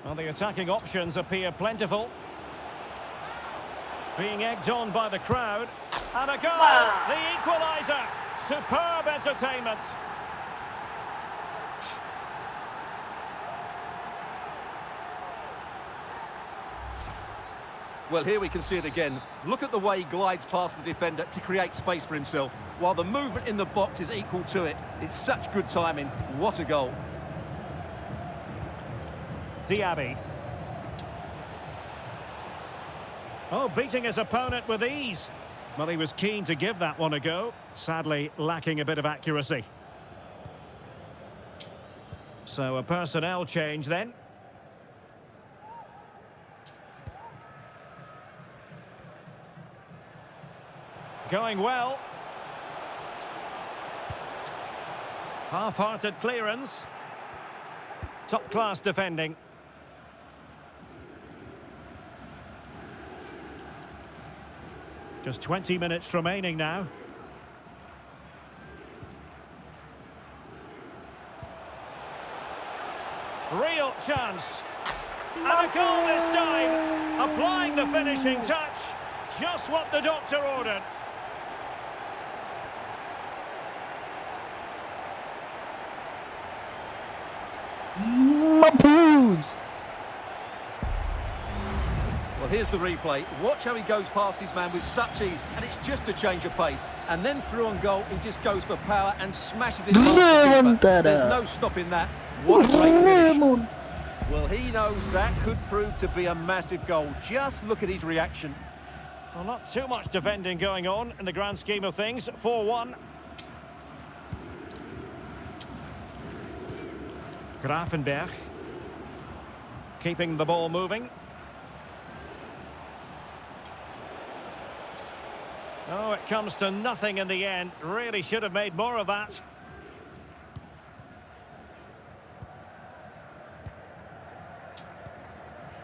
Well, the attacking options appear plentiful. Being egged on by the crowd. And a goal! The equaliser! Superb entertainment. Well, here we can see it again. Look at the way he glides past the defender to create space for himself, while the movement in the box is equal to it. It's such good timing. What a goal. Diaby. Oh, beating his opponent with ease. Well, he was keen to give that one a go. Sadly, lacking a bit of accuracy. So a personnel change then. Going well. Half-hearted clearance. Top-class defending. Just 20 minutes remaining now. Real chance. And a goal this time. Applying the finishing touch. Just what the doctor ordered. Well, here's the replay. Watch how he goes past his man with such ease, and it's just a change of pace. And then through on goal, he just goes for power and smashes it past the keeper. There's no stopping that. What a great finish. Well, he knows that could prove to be a massive goal. Just look at his reaction. Well, not too much defending going on in the grand scheme of things. 4-1. Grafenberg. Keeping the ball moving. Oh, it comes to nothing in the end. Really should have made more of that.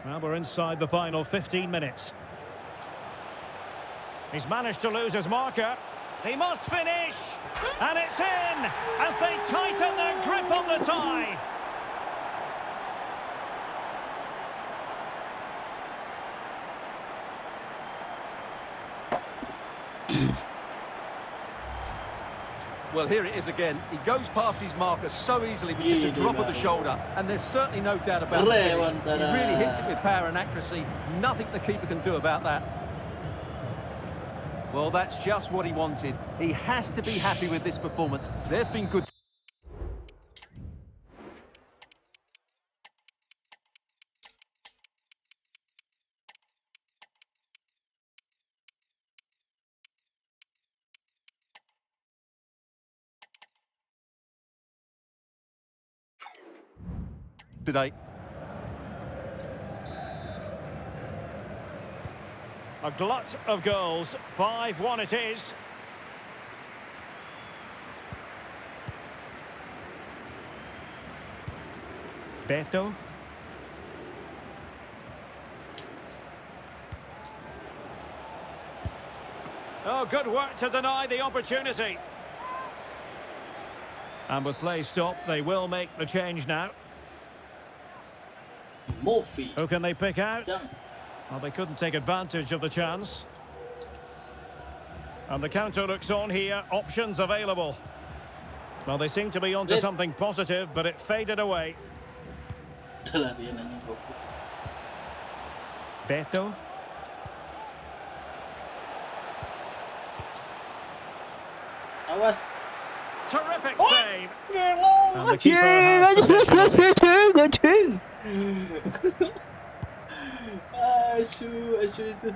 Well, we're inside the final 15 minutes. He's managed to lose his marker. He must finish! And it's in! As they tighten their grip on the tie. Well, here it is again. He goes past his marker so easily with just a drop of the shoulder, and there's certainly no doubt about it. He really hits it with power and accuracy. Nothing the keeper can do about that. Well, that's just what he wanted. He has to be happy with this performance. They've been good. Today. A glut of goals. 5-1 it is. Beto. Oh, good work to deny the opportunity. And with play stopped, they will make the change now. Morphy. Who can they pick out? Well, they couldn't take advantage of the chance. And the counter looks on here. Options available. Well, they seem to be onto something positive, but it faded away. Beto. Awas. Terrific save. And the keeper has possession. Asu itu.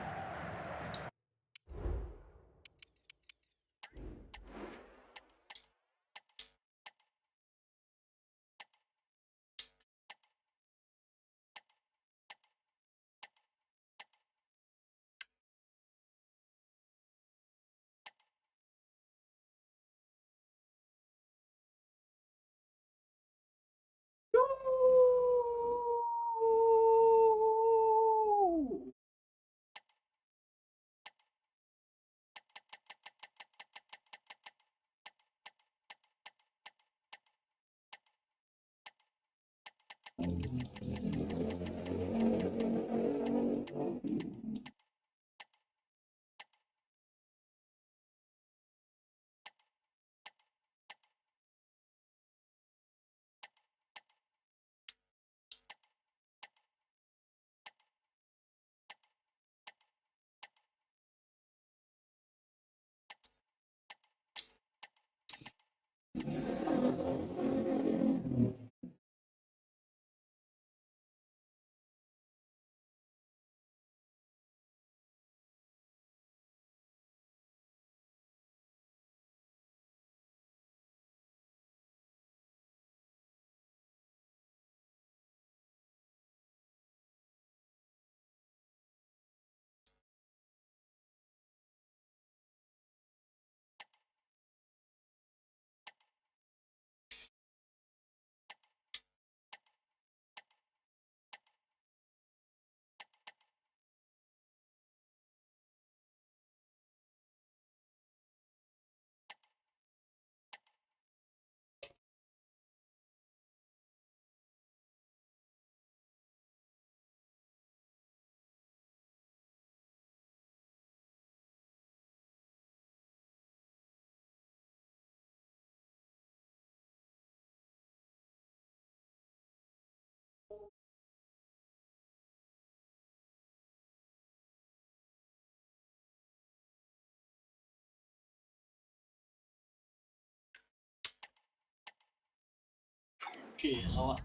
Oke, lawak.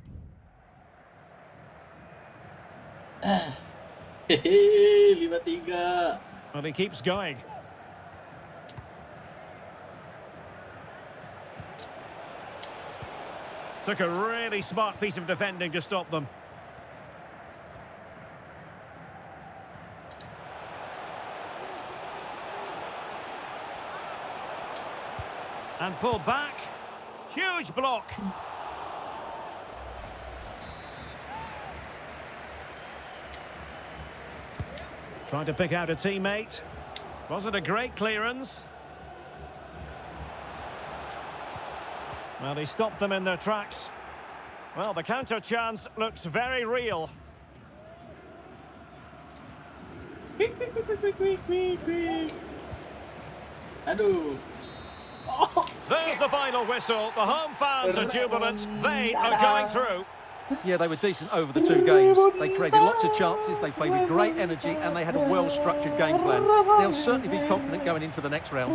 Hehe, 5-3. Well, he keeps going. Took a really smart piece of defending to stop them. And pulled back. Huge block. Trying to pick out a teammate. Wasn't a great clearance. Well, he stopped them in their tracks. Well, the counter chance looks very real. Aduh. Oh. There's the final whistle. The home fans are jubilant. They are going through. Yeah, they were decent over the two games. They created lots of chances, they played with great energy, and they had a well-structured game plan. They'll certainly be confident going into the next round.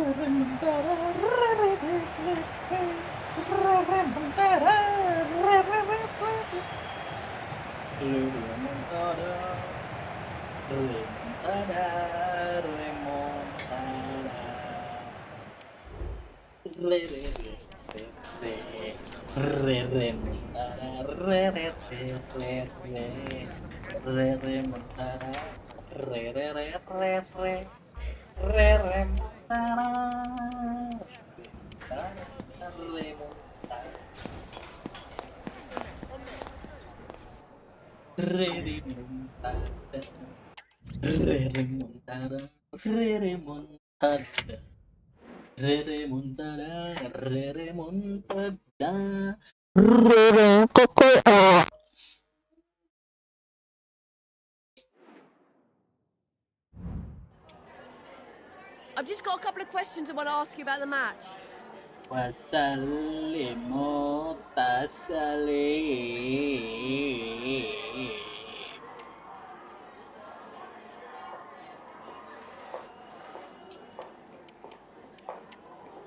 I've just got a couple of questions I want to ask you about the match. Wassalimu tassalim.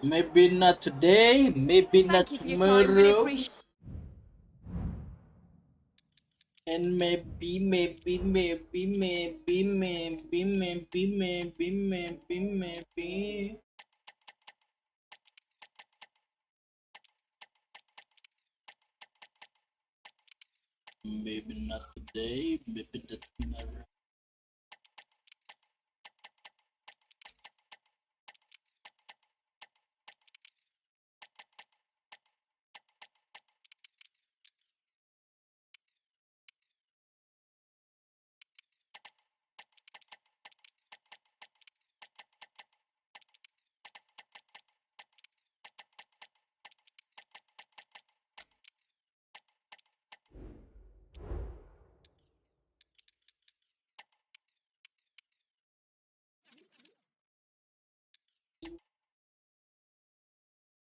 Maybe not today, maybe not Thank you for your time. Really tomorrow. appreciate. And maybe not today, maybe not tomorrow.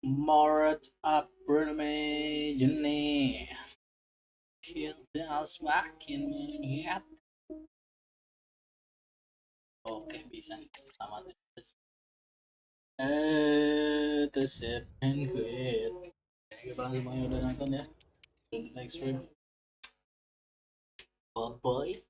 Morat Abrame Juni kita semakin melihat. Oke, bisa sama tersepen quit. Terima kasih semuanya udah nonton ya. Next stream. Bye bye.